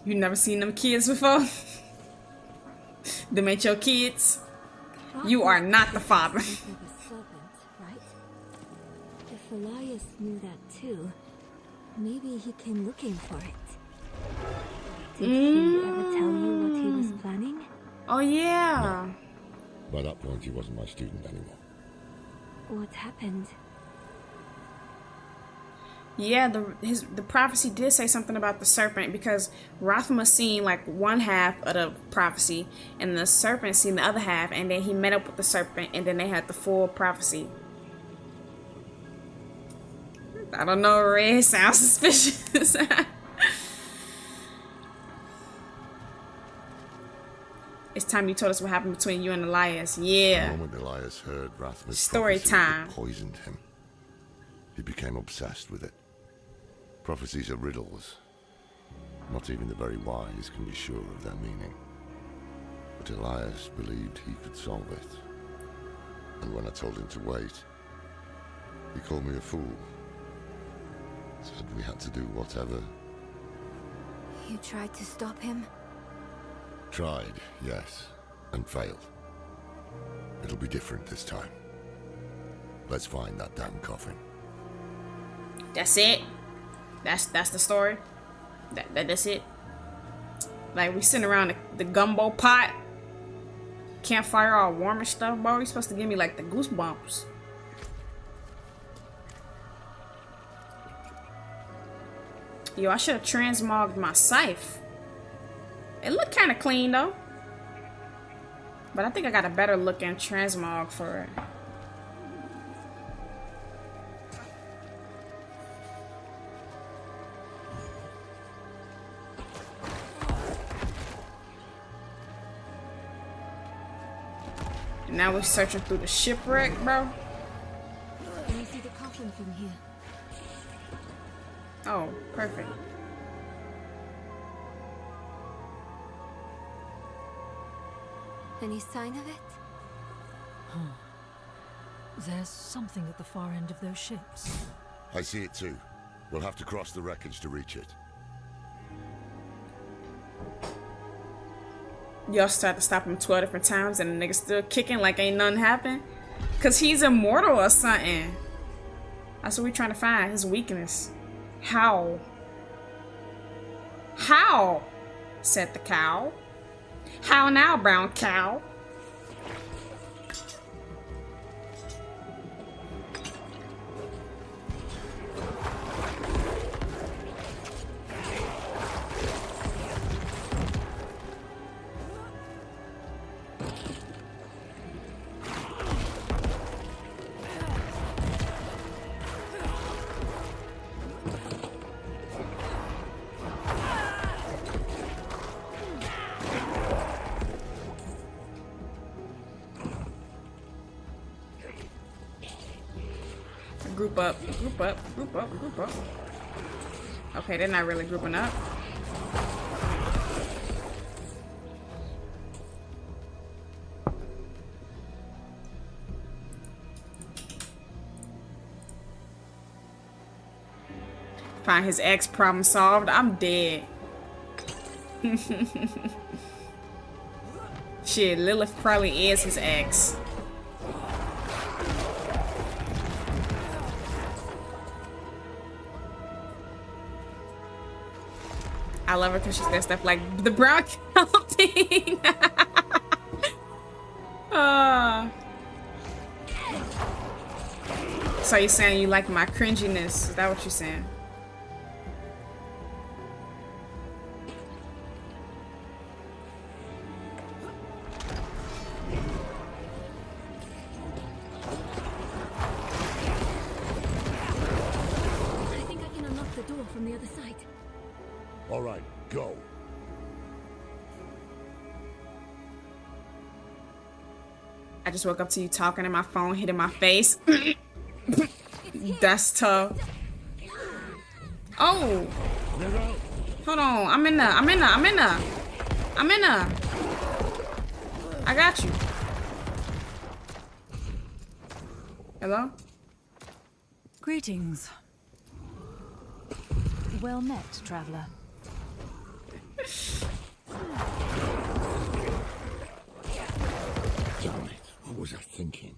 You never seen them kids before? Them ain't your kids. You are not the father. Right? If Elias knew that too, maybe he came looking for it. Did he ever tell you what he was planning? Oh yeah. By that point, he wasn't my student anymore. What happened? Yeah, the prophecy did say something about the serpent, because Rathma seen like one half of the prophecy and the serpent seen the other half, and then he met up with the serpent and then they had the full prophecy. I don't know, Red sounds suspicious. It's time you told us what happened between you and Elias. Yeah. The moment Elias heard Rathma's Story prophecy, time. it poisoned him. He became obsessed with it. Prophecies are riddles. Not even the very wise can be sure of their meaning. But Elias believed he could solve it. And when I told him to wait, he called me a fool. Said we had to do whatever. You tried to stop him? Tried, yes, and failed. It'll be different this time. Let's find that damn coffin. That's it. That's the story. That's it. Like, we sitting around the gumbo pot, campfire all warm and stuff, bro. You're supposed to give me like the goosebumps. Yo, I should have transmogged my scythe. It looked kind of clean though, but I think I got a better looking transmog for it. And now we're searching through the shipwreck, bro. Can you see the coffin from here? Oh, perfect. Any sign of it? Huh. There's something at the far end of those ships. I see it too. We'll have to cross the wreckage to reach it. Y'all tried to stop him 12 different times and the nigga still kicking like ain't nothing happened? Cause he's immortal or something. That's what we trying to find, his weakness. How? How? Said the cow. How now, brown cow? Group up, group up, group up, group up. Okay, they're not really grouping up. Find his ex, problem solved. I'm dead. Shit, Lilith probably is his ex. I love her because she says stuff like the brown counting. So you're saying you like my cringiness? Is that what you're saying? I think I can unlock the door from the other side. All right, go. I just woke up to you talking and my phone hitting my face. That's tough. Oh. Hold on. I'm in there. I got you. Hello? Greetings. Well met, traveler. Damn it. What was I thinking?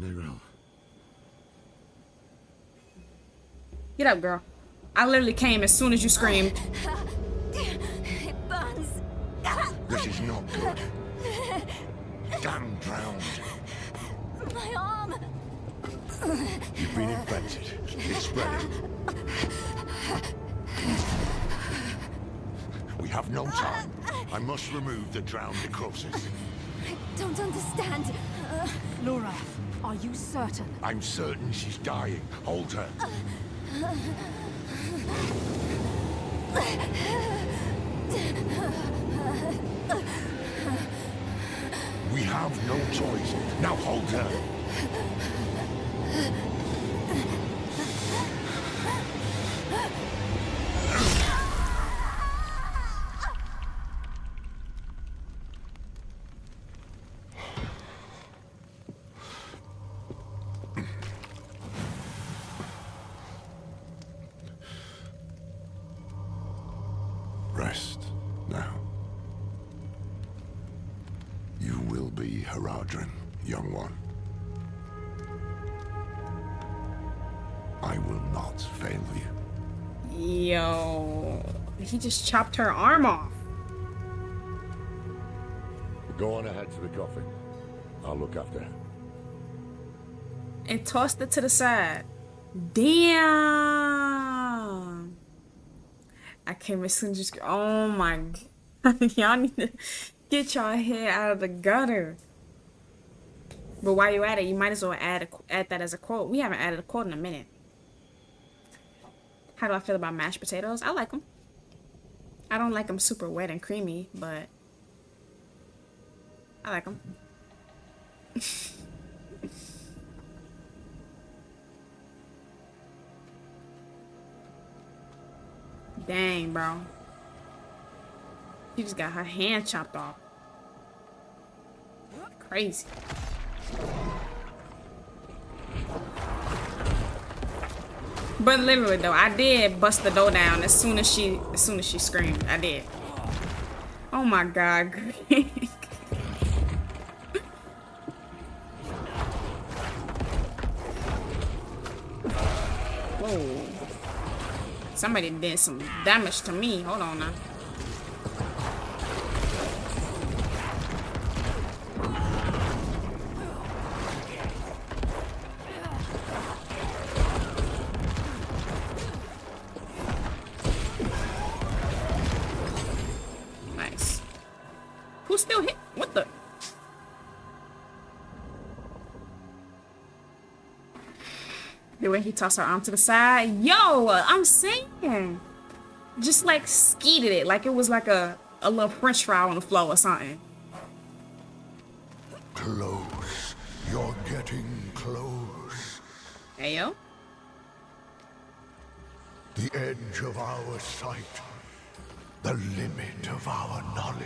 Nerel. Get up, girl. I literally came as soon as you screamed. It burns. This is not good. Damn drowned. My arm. You've been infected. It's spreading. We have no time. I must remove the drowned necrosis. I don't understand. Laura, are you certain? I'm certain she's dying. Hold her. We have no choice. Now hold her. Rest now. You will be Haradrim, young one. I will not fail you. Yo, he just chopped her arm off. Go on ahead to the coffin. I'll look after her. And tossed it to the side. Damn. I came as soon as oh my god. Y'all need to get y'all head out of the gutter. But while you at it, you might as well add that as a quote. We haven't added a quote in a minute. How do I feel about mashed potatoes? I like them. I don't like them super wet and creamy, but I like them. Dang, bro. She just got her hand chopped off. Crazy. But literally though, I did bust the door down as soon as she screamed. I did. Oh my god, Greg. Whoa. Somebody did some damage to me. Hold on now. Nice. Who's still hit? What the? The way he tossed her arm to the side. Yo, I'm saying. Just like skeeted it. Like it was like a little french fry on the floor or something. Close. You're getting close. Hey, yo. The edge of our sight. The limit of our knowledge.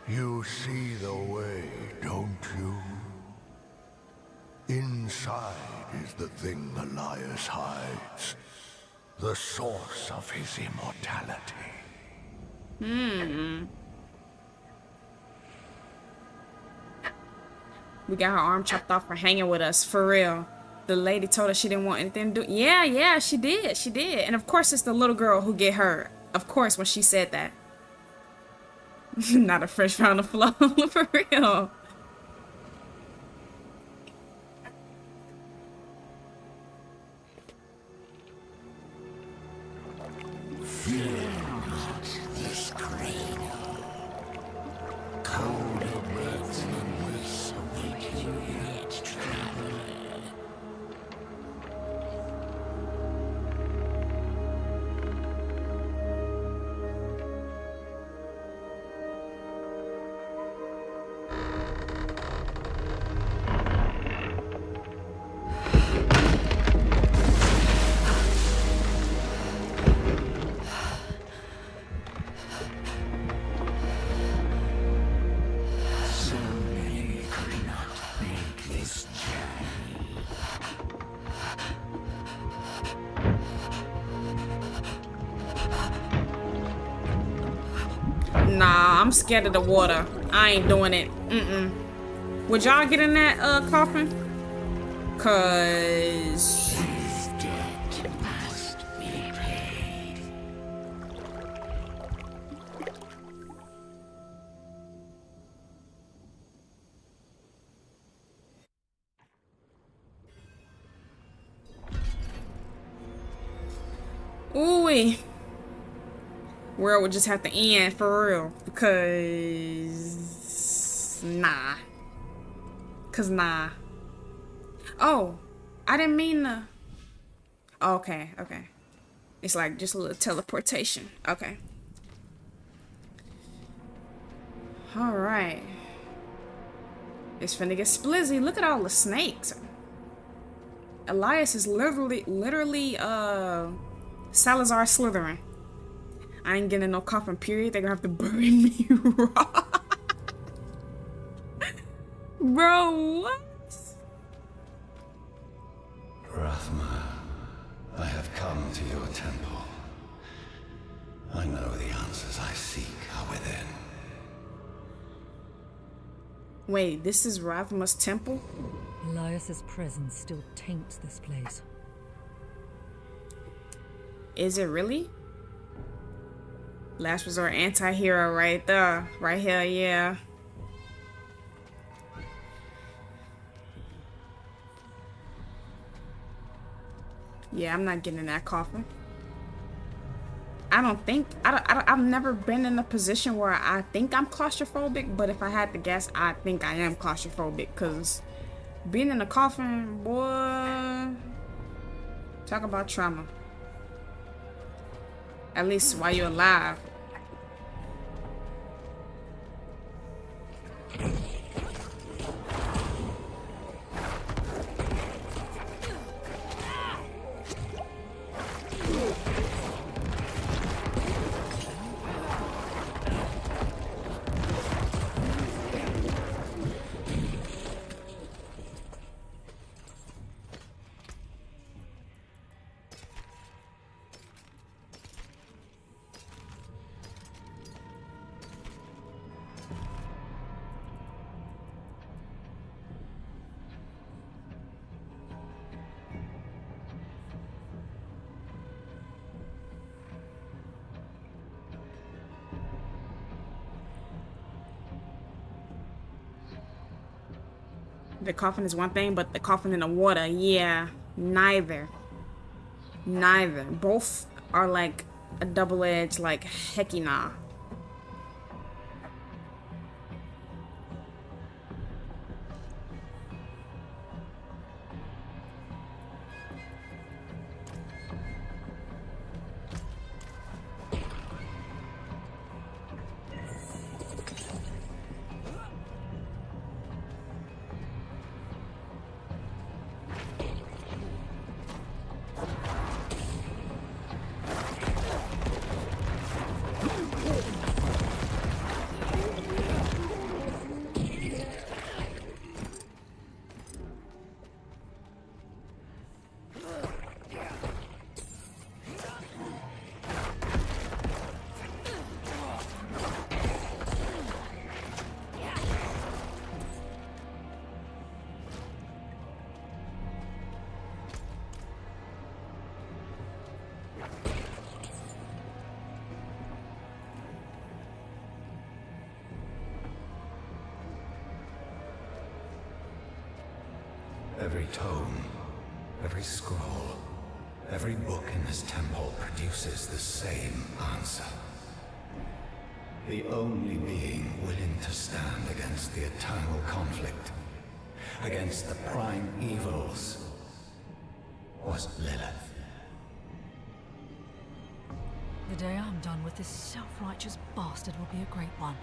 You see the way, don't you? Inside is the thing Elias hides. The source of his immortality. We got her arm chopped off for hanging with us, for real. The lady told us she didn't want anything to do. Yeah, she did. She did. And of course it's the little girl who get hurt. Of course when she said that. Not a fresh fry on the floor, for real. Fear not this cradle. Colder breaths than this await you yet, traveler. Nah, I'm scared of the water. I ain't doing it. Would y'all get in that coffin? Cause His debt must be paid. ooh-wee. World would just have to end for real. Because nah. Oh, I didn't mean to. Okay. It's like just a little teleportation. Okay. Alright. It's finna get splizzy. Look at all the snakes. Elias is literally Salazar Slytherin. I ain't getting no coffin, period. They're gonna have to bury me raw. Bro, what? Rathma, I have come to your temple. I know the answers I seek are within. Wait, this is Rathma's temple? Elias's presence still taints this place. Is it really? Last resort anti-hero right there. Right here, yeah. Yeah, I'm not getting in that coffin. I've never been in a position where I think I'm claustrophobic, but if I had to guess, I think I am claustrophobic, because being in a coffin, boy, talk about trauma. At least while you're alive. The coffin is one thing, but the coffin in the water, yeah, neither. Both are like a double-edged, like, hecky nah. Every tome, every scroll, every book in this temple produces the same answer. The only being willing to stand against the eternal conflict, against the prime evils, was Lilith. The day I'm done with this self-righteous bastard will be a great one.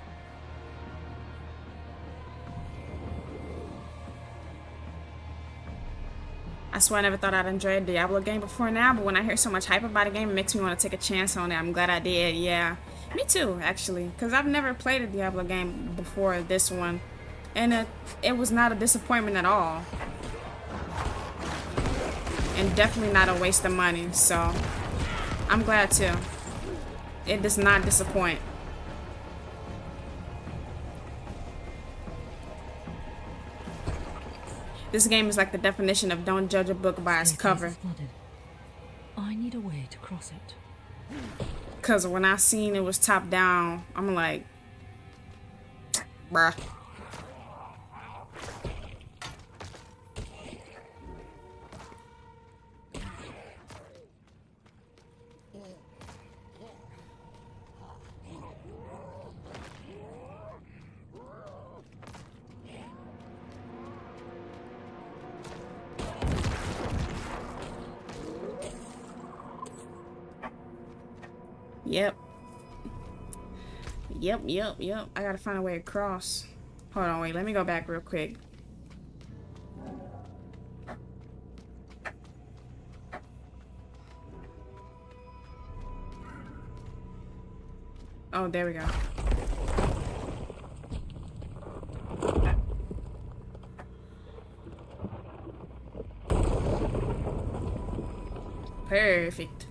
I swear I never thought I'd enjoy a Diablo game before now, but when I hear so much hype about a game, it makes me want to take a chance on it. I'm glad I did, yeah. Me too, actually, because I've never played a Diablo game before this one, and it was not a disappointment at all. And definitely not a waste of money, so I'm glad too. It does not disappoint. This game is like the definition of don't judge a book by its cover. Flooded. I need a way to cross it. Cause when I seen it was top down, I'm like, bruh. Yep. I gotta find a way across. Hold on, wait, let me go back real quick. Oh, there we go. Perfect.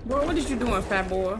Boy, what is you doing, fat boy?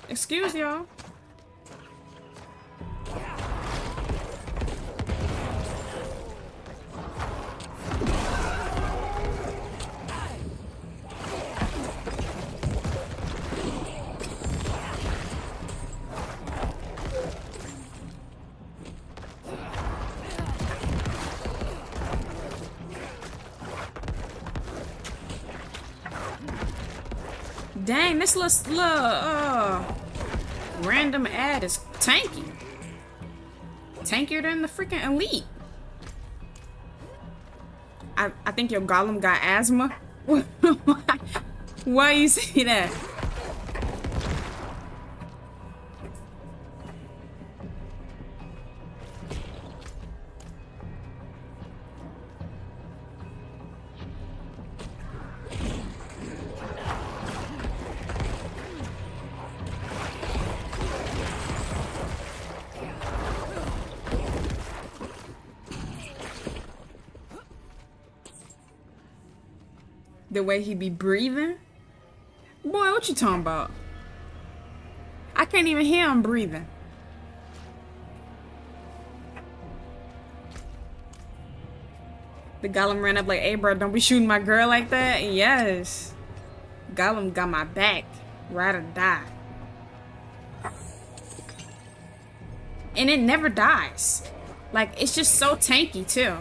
Excuse y'all. Dang, this little random ad is tanky. Tankier than the freaking elite. I think your golem got asthma. Why you say that? The way he be breathing? Boy, what you talking about? I can't even hear him breathing. The golem ran up like, hey bro, don't be shooting my girl like that. Yes. Golem got my back. Ride or die. And it never dies. Like, it's just so tanky too.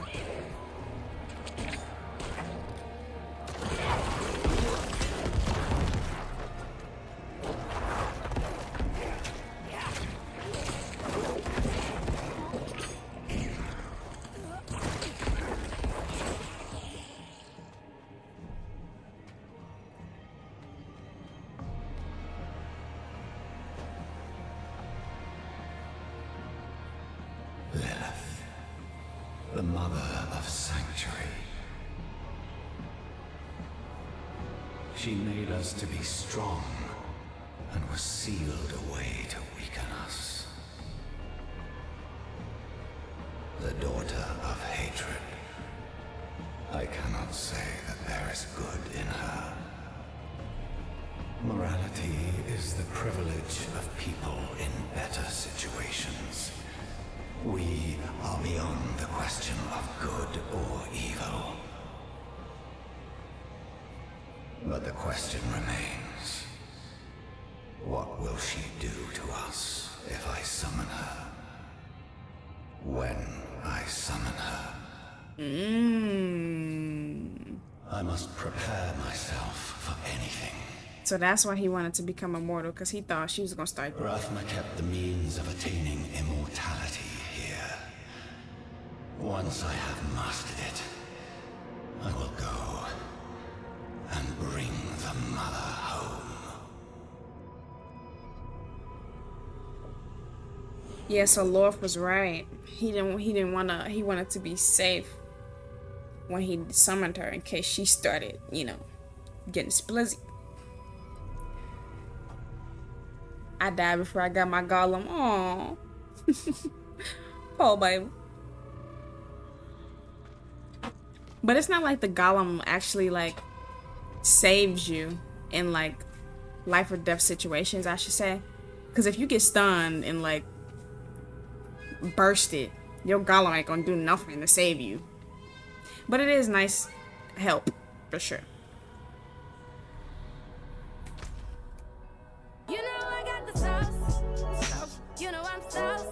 The mother of sanctuary. She made us to be strong and was sealed away to weaken us. The daughter of hatred. I cannot say that there is good in her. Morality is the privilege of people in better situations. We are beyond the question of good or evil. But the question remains, what will she do to us if I summon her? When I summon her, I must prepare myself for anything. So that's why he wanted to become immortal, because he thought she was gonna start. Rathma kept the means of attaining immortality here. Once I have mastered it, I will go and bring the mother home. Yeah, so Lorth was right. He wanted to be safe when he summoned her in case she started, you know, getting splizzy. I died before I got my golem. Aww. Poor baby. But it's not like the golem actually like saves you in like life or death situations, I should say. Because if you get stunned and like bursted, your golem ain't gonna do nothing to save you. But it is nice help for sure. You know I got the sauce. You know I'm saucy.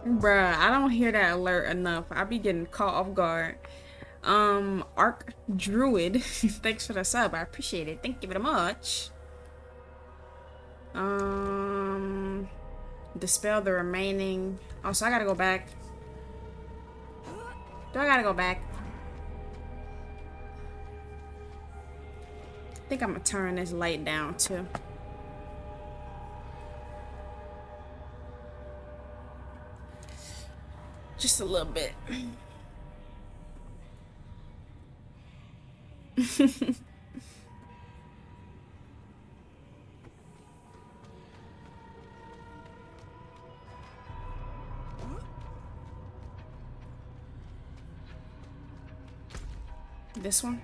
Bruh, I don't hear that alert enough. I be getting caught off guard. Arc Druid, thanks for the sub. I appreciate it. Thank you very much. Dispel the remaining. Oh, so I gotta go back. Do I gotta go back? I think I'm gonna turn this light down too. Just a little bit. This one?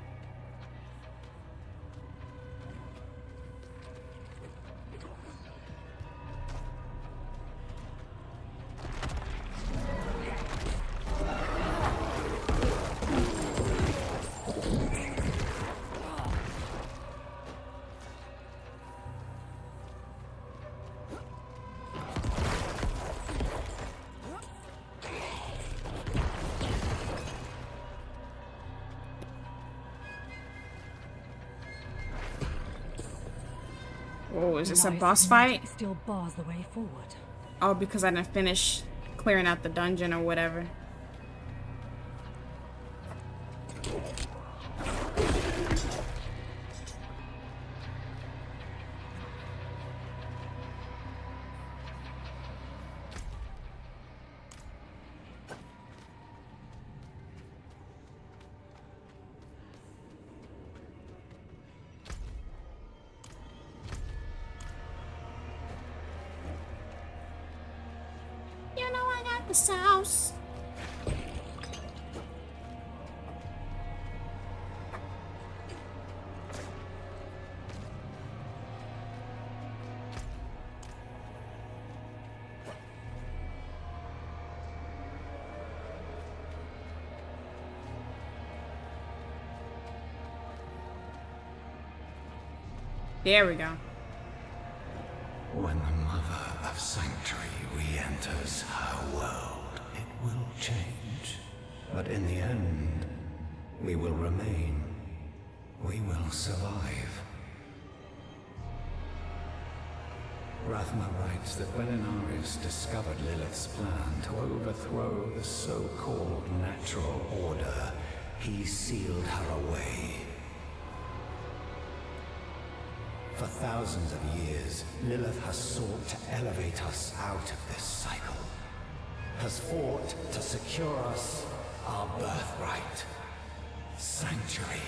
Oh, is this a boss fight? Still bars the way forward. Oh, because I didn't finish clearing out the dungeon or whatever. You know I got the sauce. There we go. When the Mother of Sanctuary re-enters her world, it will change. But in the end, we will remain. We will survive. Rathma writes that when Inaris discovered Lilith's plan to overthrow the so-called natural order, he sealed her away. For thousands of years, Lilith has sought to elevate us out of this cycle, has fought to secure us our birthright, sanctuary.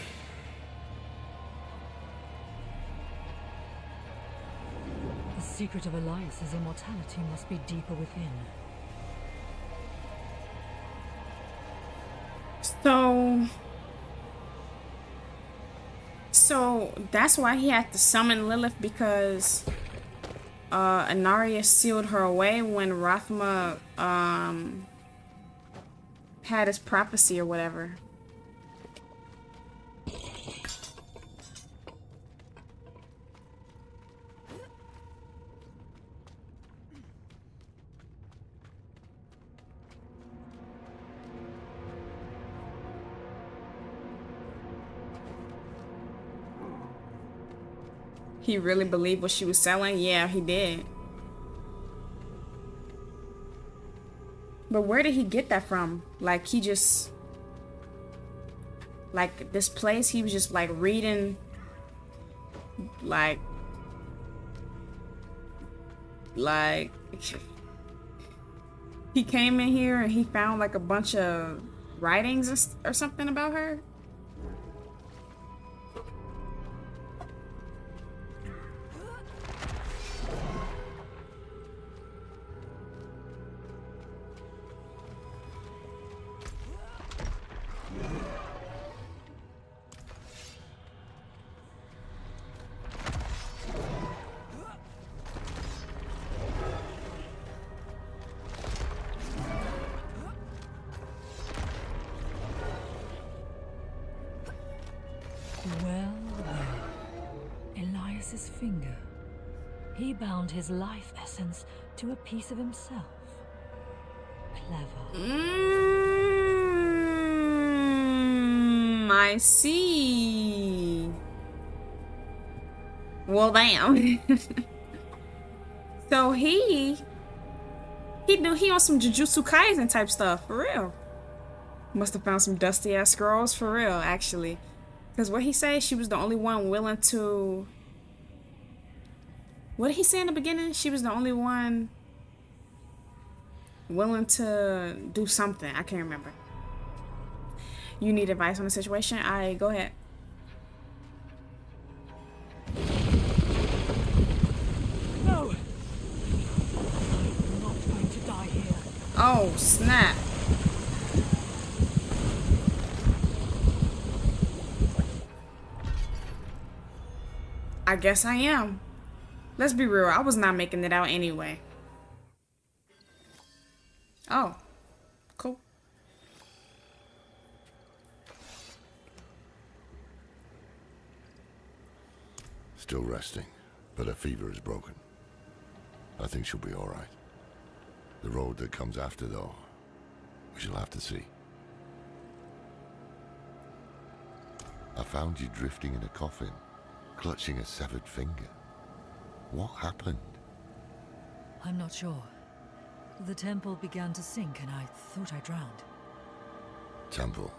The secret of Elias's immortality must be deeper within. So that's why he had to summon Lilith, because Inarius sealed her away when Rathma had his prophecy or whatever. He really believed what she was selling? Yeah, he did. But where did he get that from? Like, he just... Like, this place, he was just, like, reading... Like... He came in here and he found, like, a bunch of writings or something about her? Well, Elias's finger. He bound his life essence to a piece of himself. Clever. I see. Well, damn. So he knew he on some Jujutsu Kaisen type stuff, for real. Must have found some dusty ass scrolls, for real, actually. Because what he say, she was the only one willing to... What did he say in the beginning? She was the only one willing to do something. I can't remember. You need advice on the situation? Alright, go ahead. No! I'm not going to die here. Oh, snap. I guess I am. Let's be real, I was not making it out anyway. Oh, cool. Still resting, but her fever is broken. I think she'll be all right. The road that comes after, though, we shall have to see. I found you drifting in a coffin, clutching a severed finger. What happened? I'm not sure. The temple began to sink and I thought I drowned. Temple.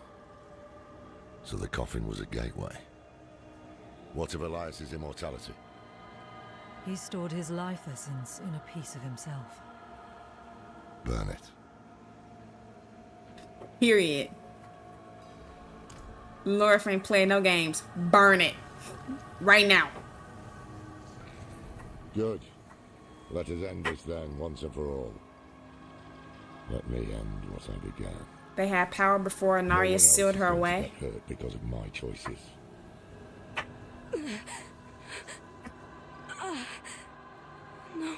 So the coffin was a gateway. What of Elias's immortality? He stored his life essence in a piece of himself. Burn it. Period. Lorif ain't playing no games. Burn it. Right now. Good. Let us end this then, once and for all. Let me end what I began. They had power before Narya sealed her away. Get hurt because of my choices. No. No.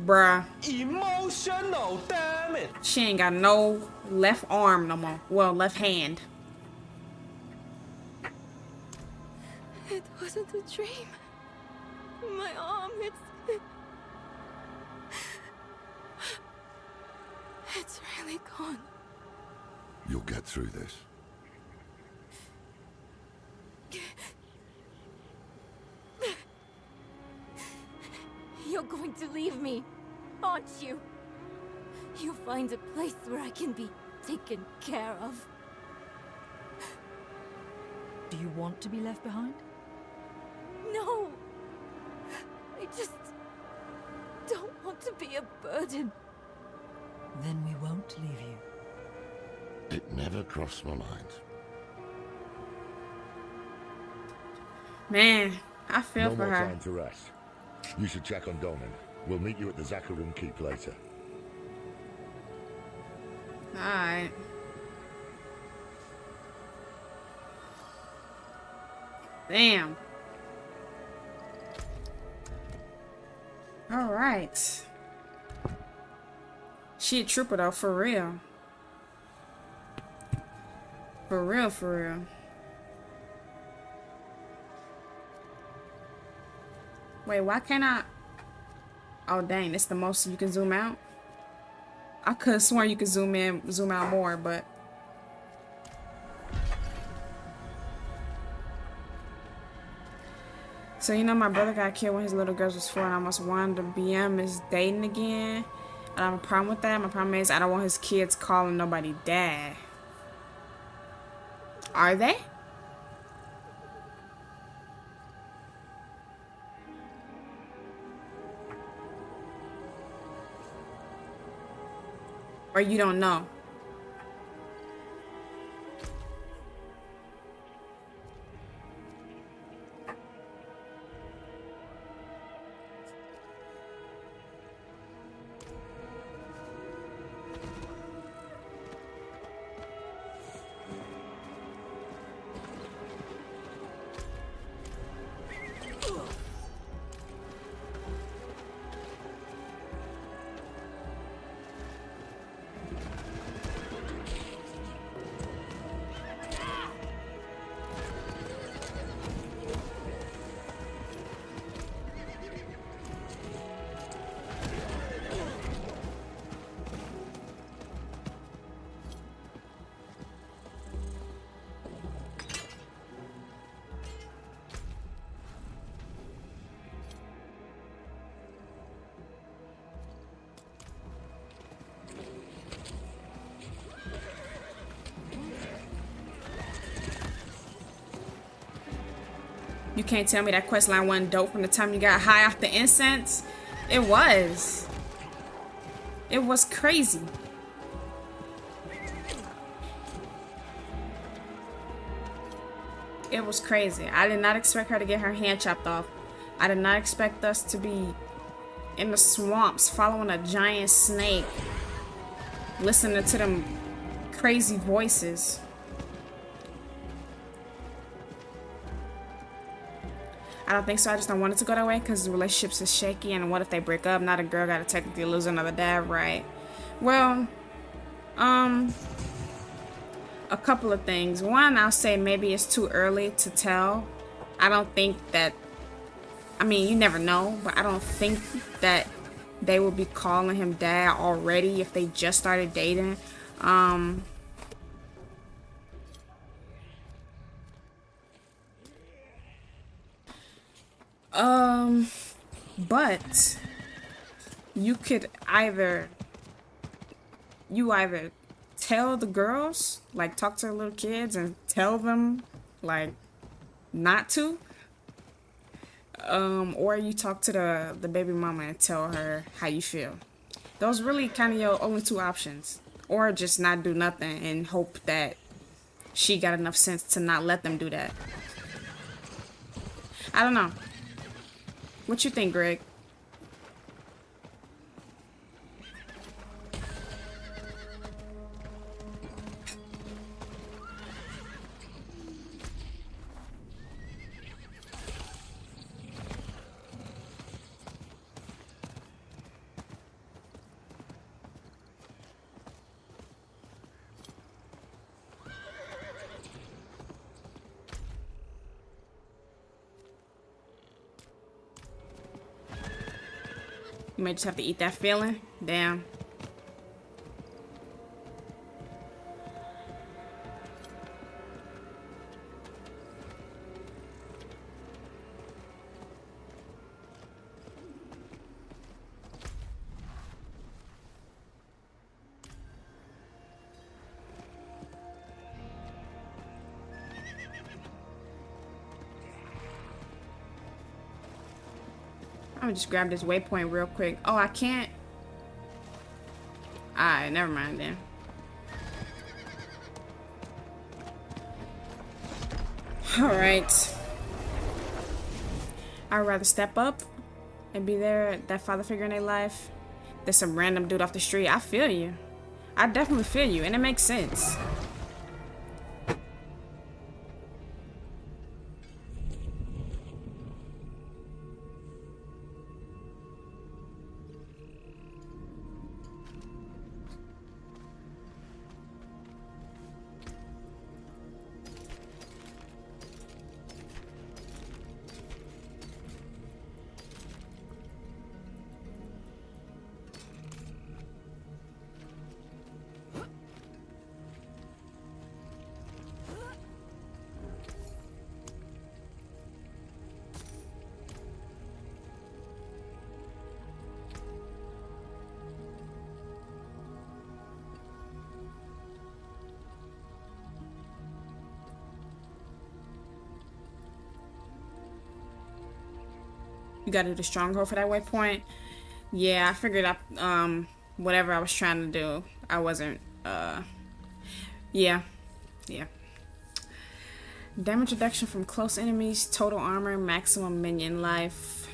Bruh. Emotional, damn it! She ain't got no left arm no more. Well, left hand. It wasn't a dream. My arm, it's really gone. You'll get through this. You're going to leave me, aren't you? You'll find a place where I can be taken care of. Do you want to be left behind? No! I just don't want to be a burden. Then we won't leave you. It never crossed my mind. Man, I feel no for more her. time to rest. You should check on Donan. We'll meet you at the Zakharun Keep later. Alright. Damn. Alright. She a trooper though, for real. For real, for real. Wait, why can't I? Oh dang, it's the most you can zoom out? I could have sworn you could zoom in, zoom out more, but So, you know, my brother got killed when his little girls was 4 and I almost wanted to BM is dating again. I don't have a problem with that. My problem is I don't want his kids calling nobody dad. Are they? Or you don't know? You can't tell me that questline wasn't dope from the time you got high off the incense. It was. It was crazy. It was crazy. I did not expect her to get her hand chopped off. I did not expect us to be in the swamps following a giant snake, listening to them crazy voices. I don't think so. I just don't want it to go that way because the relationships is shaky. And what if they break up? Not a girl got to technically lose another dad, right? Well, a couple of things. One, I'll say maybe it's too early to tell. I don't think that, I mean, you never know, but I don't think that they will be calling him dad already if they just started dating. But you could either tell the girls, like talk to the little kids and tell them like not to, or you talk to the baby mama and tell her how you feel. Those really kind of your only two options. Or just not do nothing and hope that she got enough sense to not let them do that. I don't know. What you think, Greg? You may just have to eat that feeling. Damn. I'm gonna just grab this waypoint real quick. Oh, I can't. Alright, never mind then. Alright. I'd rather step up and be there, that father figure in their life, than some random dude off the street. I feel you. I definitely feel you, and it makes sense. You gotta do the stronghold for that waypoint. Yeah, I figured whatever I was trying to do, I wasn't, yeah. Damage reduction from close enemies, total armor, maximum minion life.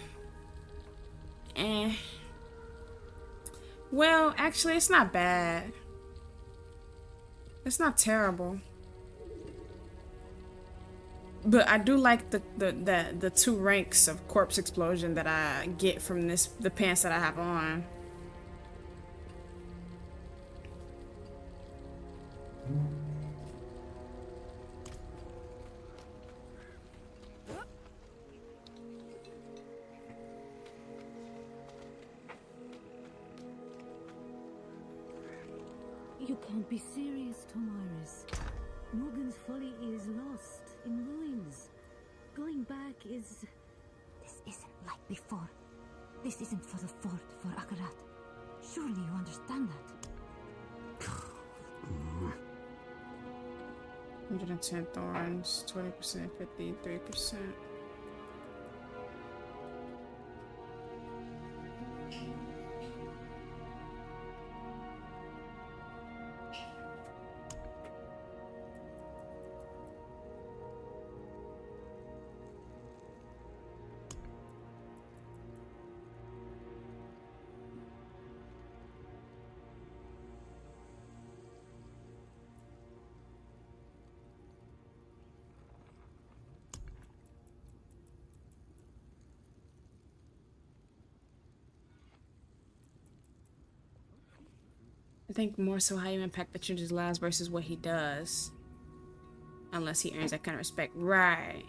Well, actually, it's not bad. It's not terrible. But I do like the 2 ranks of corpse explosion that I get from the pants that I have on. You can't be serious, Tomaris. Morgan's folly is lost, in ruins. Going back is... This isn't like before. This isn't for the fort, for Akarat. Surely you understand that. 110 thorns, 20%, 53%. I think more so how you impact the children's lives versus what he does. Unless he earns that kind of respect. Right.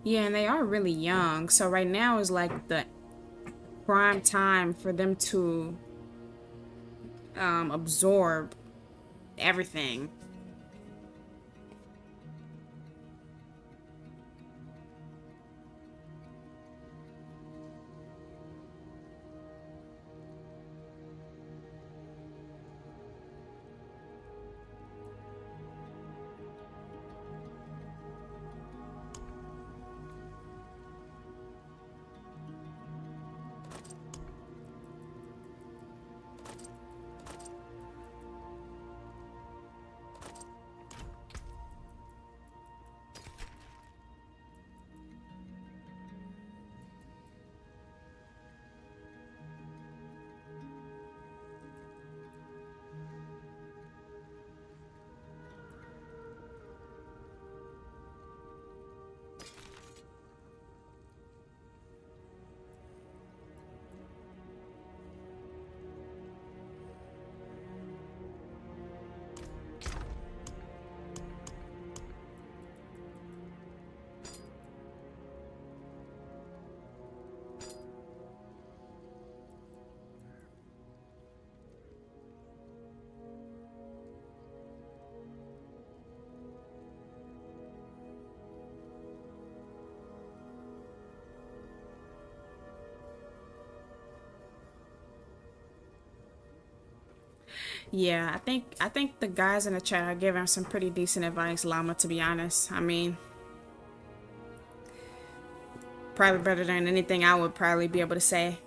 Yeah, and they are really young. So right now is like the prime time for them to absorb everything. Yeah, I think the guys in the chat are giving some pretty decent advice, Llama, to be honest. I mean, probably better than anything I would probably be able to say.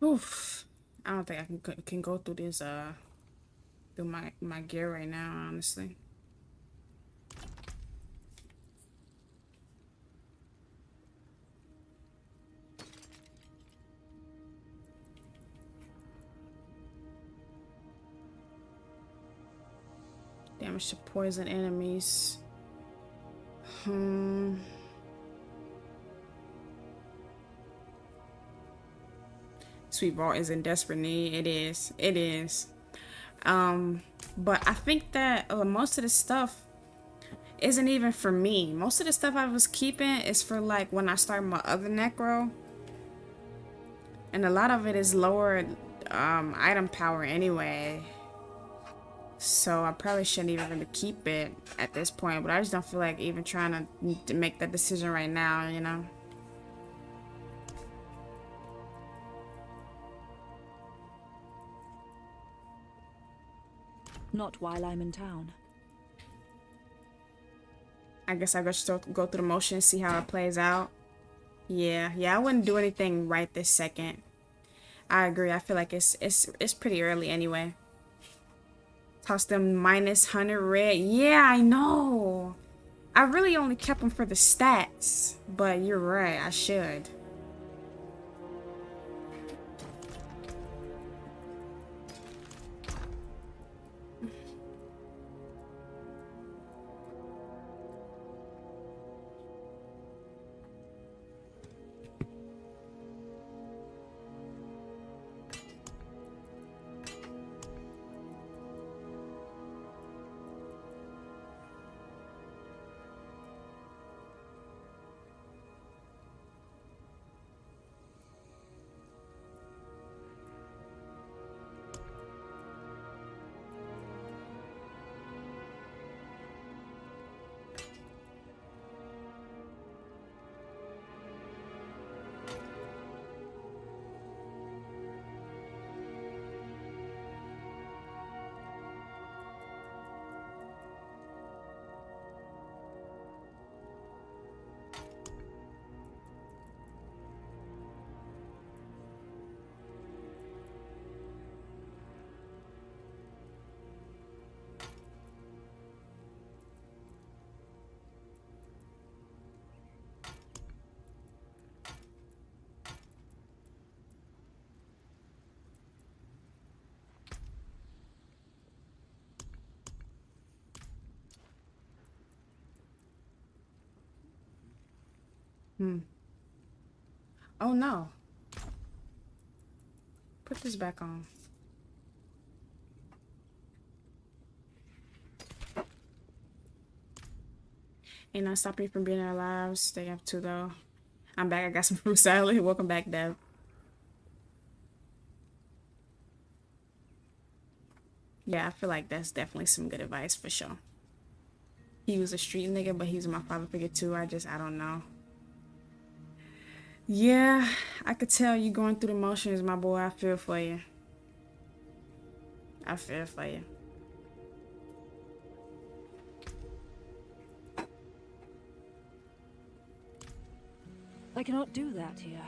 Oof. I don't think I can go through this through my gear right now, honestly. damage to poison enemies. Sweet Ball is in desperate need. It is. It is. But I think that most of the stuff isn't even for me. Most of the stuff I was keeping is for like when I start my other necro. And a lot of it is lower item power anyway. So I probably shouldn't even really keep it at this point. But I just don't feel like even trying to make that decision right now, you know? Not while I'm in town. I guess I just go through the motions, see how it plays out. Yeah, I wouldn't do anything right this second. I agree. I feel like it's pretty early anyway. Toss them minus 100 red. Yeah, I know. I really only kept them for the stats, but you're right. I should. Oh no. Put this back on. Ain't not stopping me from being in our lives. They have to though. I'm back. I got some fruit salad. Welcome back, Dev. Yeah, I feel like that's definitely some good advice for sure. He was a street nigga, but he was my father figure too. I don't know. Yeah, I could tell you going through the motions, my boy. I feel for you. I feel for you. I cannot do that here.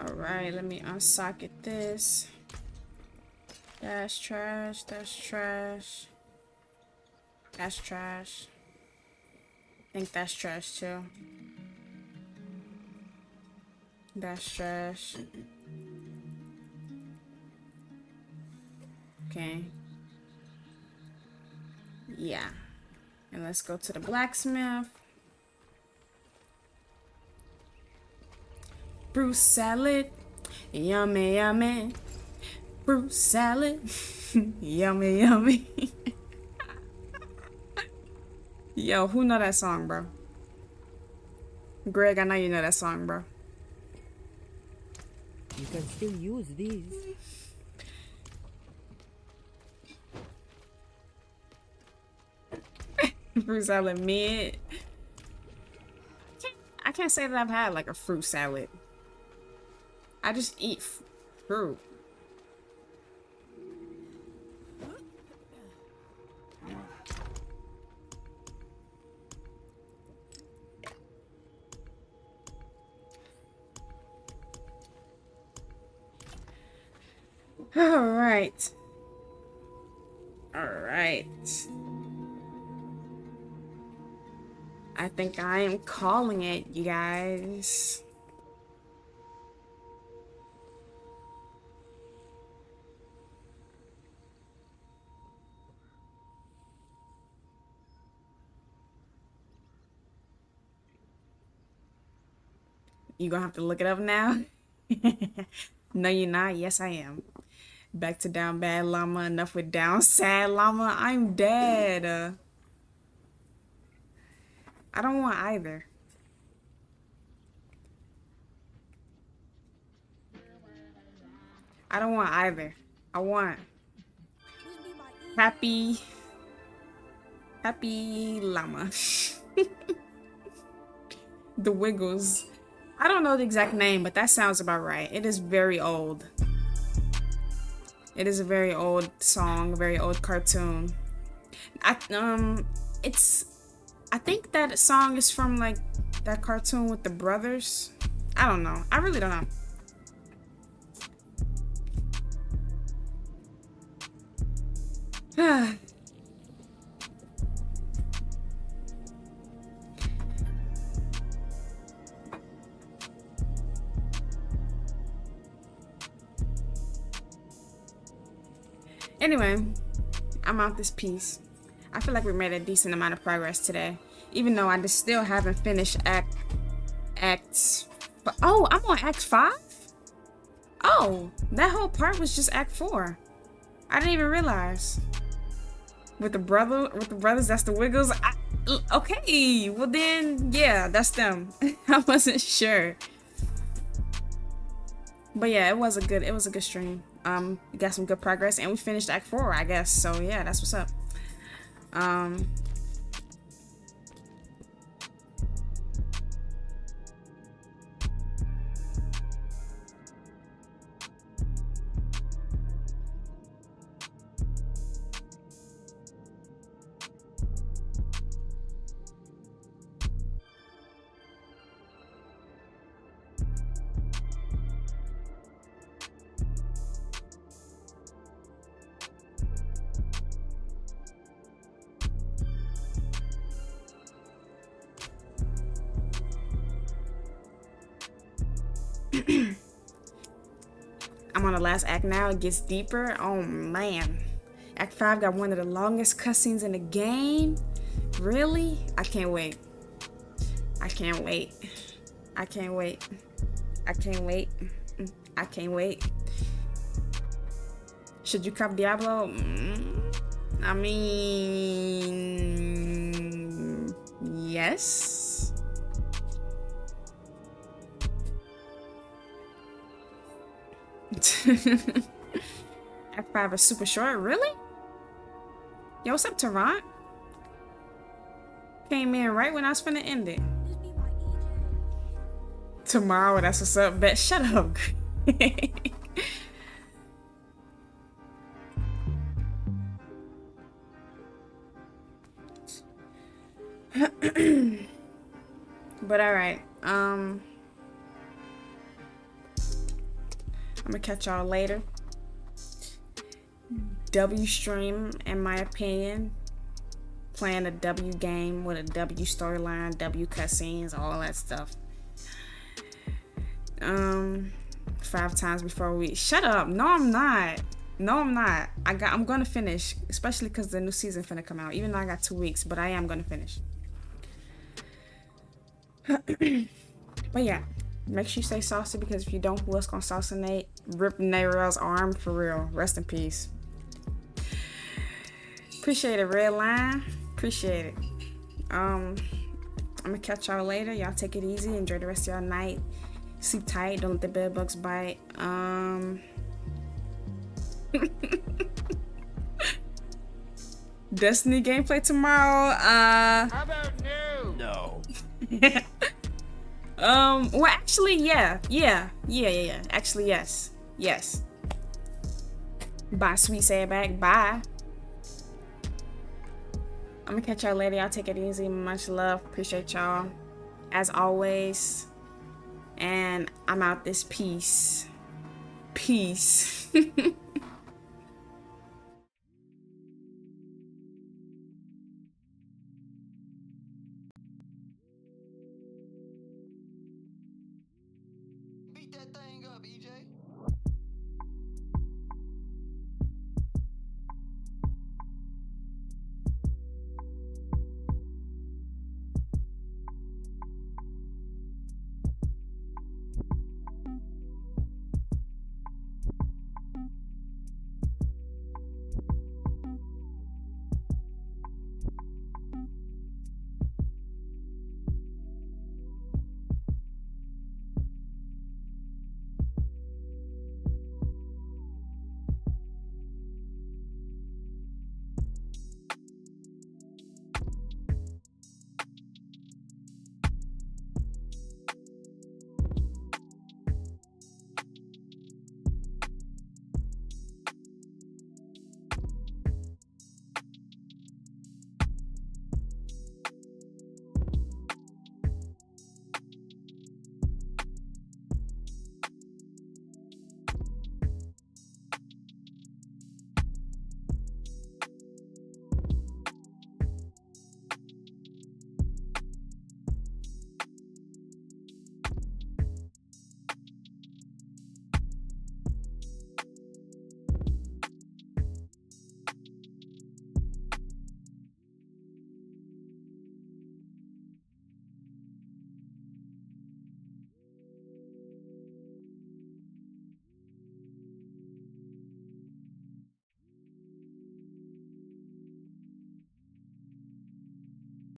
Alright, let me unsocket this. That's trash, that's trash. That's trash. I think that's trash too. That's trash. Okay. Yeah. And let's go to the blacksmith. Fruit salad. Yummy, yummy. Fruit salad. Yummy, yummy. Yo, who know that song, bro? Greg, I know you know that song, bro. You can still use these. Fruit salad mid. I can't say that I've had like a fruit salad. I just eat fruit. Alright. Alright. I think I am calling it, you guys. You gonna have to look it up now? No, you're not. Yes, I am. Back to down bad llama. Enough with down sad llama. I'm dead. I don't want either. I don't want either. I want happy llama. The Wiggles. I don't know the exact name, but that sounds about right. It is very old. It is a very old song, very old cartoon. I think that song is from like that cartoon with the brothers. I don't know. I really don't know. Anyway, I'm out this piece. I feel like we made a decent amount of progress today, even though I just still haven't finished acts. But oh, I'm on Act 5. Oh, that whole part was just Act 4. I didn't even realize. With the brothers, that's the Wiggles. Okay, well then, yeah, that's them. I wasn't sure. But yeah, it was a good stream. We got some good progress, and we finished Act 4, I guess. So yeah, that's what's up. I'm on the last act now. It gets deeper. Oh man. Act 5 got one of the longest cutscenes in the game. Really? I can't wait. I can't wait. I can't wait. I can't wait. I can't wait. Should you cop Diablo? I mean, yes. Act 5 is super short, really? Yo, what's up, Tarant? Came in right when I was finna end it. Tomorrow, that's what's up, bet. Shut up. But alright, I'm gonna catch y'all later. W stream, in my opinion. Playing a W game with a W storyline, W cutscenes, all that stuff. 5 times before we shut up. No, I'm not. No, I'm not. I'm gonna finish, especially because the new season finna come out. Even though I got 2 weeks, but I am gonna finish. But yeah, make sure you stay saucy, because if you don't, who else gonna sauce Nate? Rip Nairel's arm, for real. Rest in peace. Appreciate it, Red Line. Appreciate it. I'm gonna catch y'all later. Y'all take it easy. Enjoy the rest of y'all night. Sleep tight. Don't let the bed bugs bite. Destiny gameplay tomorrow. How about no? No. Well, actually, yeah. Actually, yes. Bye, sweet sayback. Bye. I'm gonna catch y'all later. Y'all take it easy. Much love. Appreciate y'all, as always. And I'm out this piece. Peace. that thing up, EJ.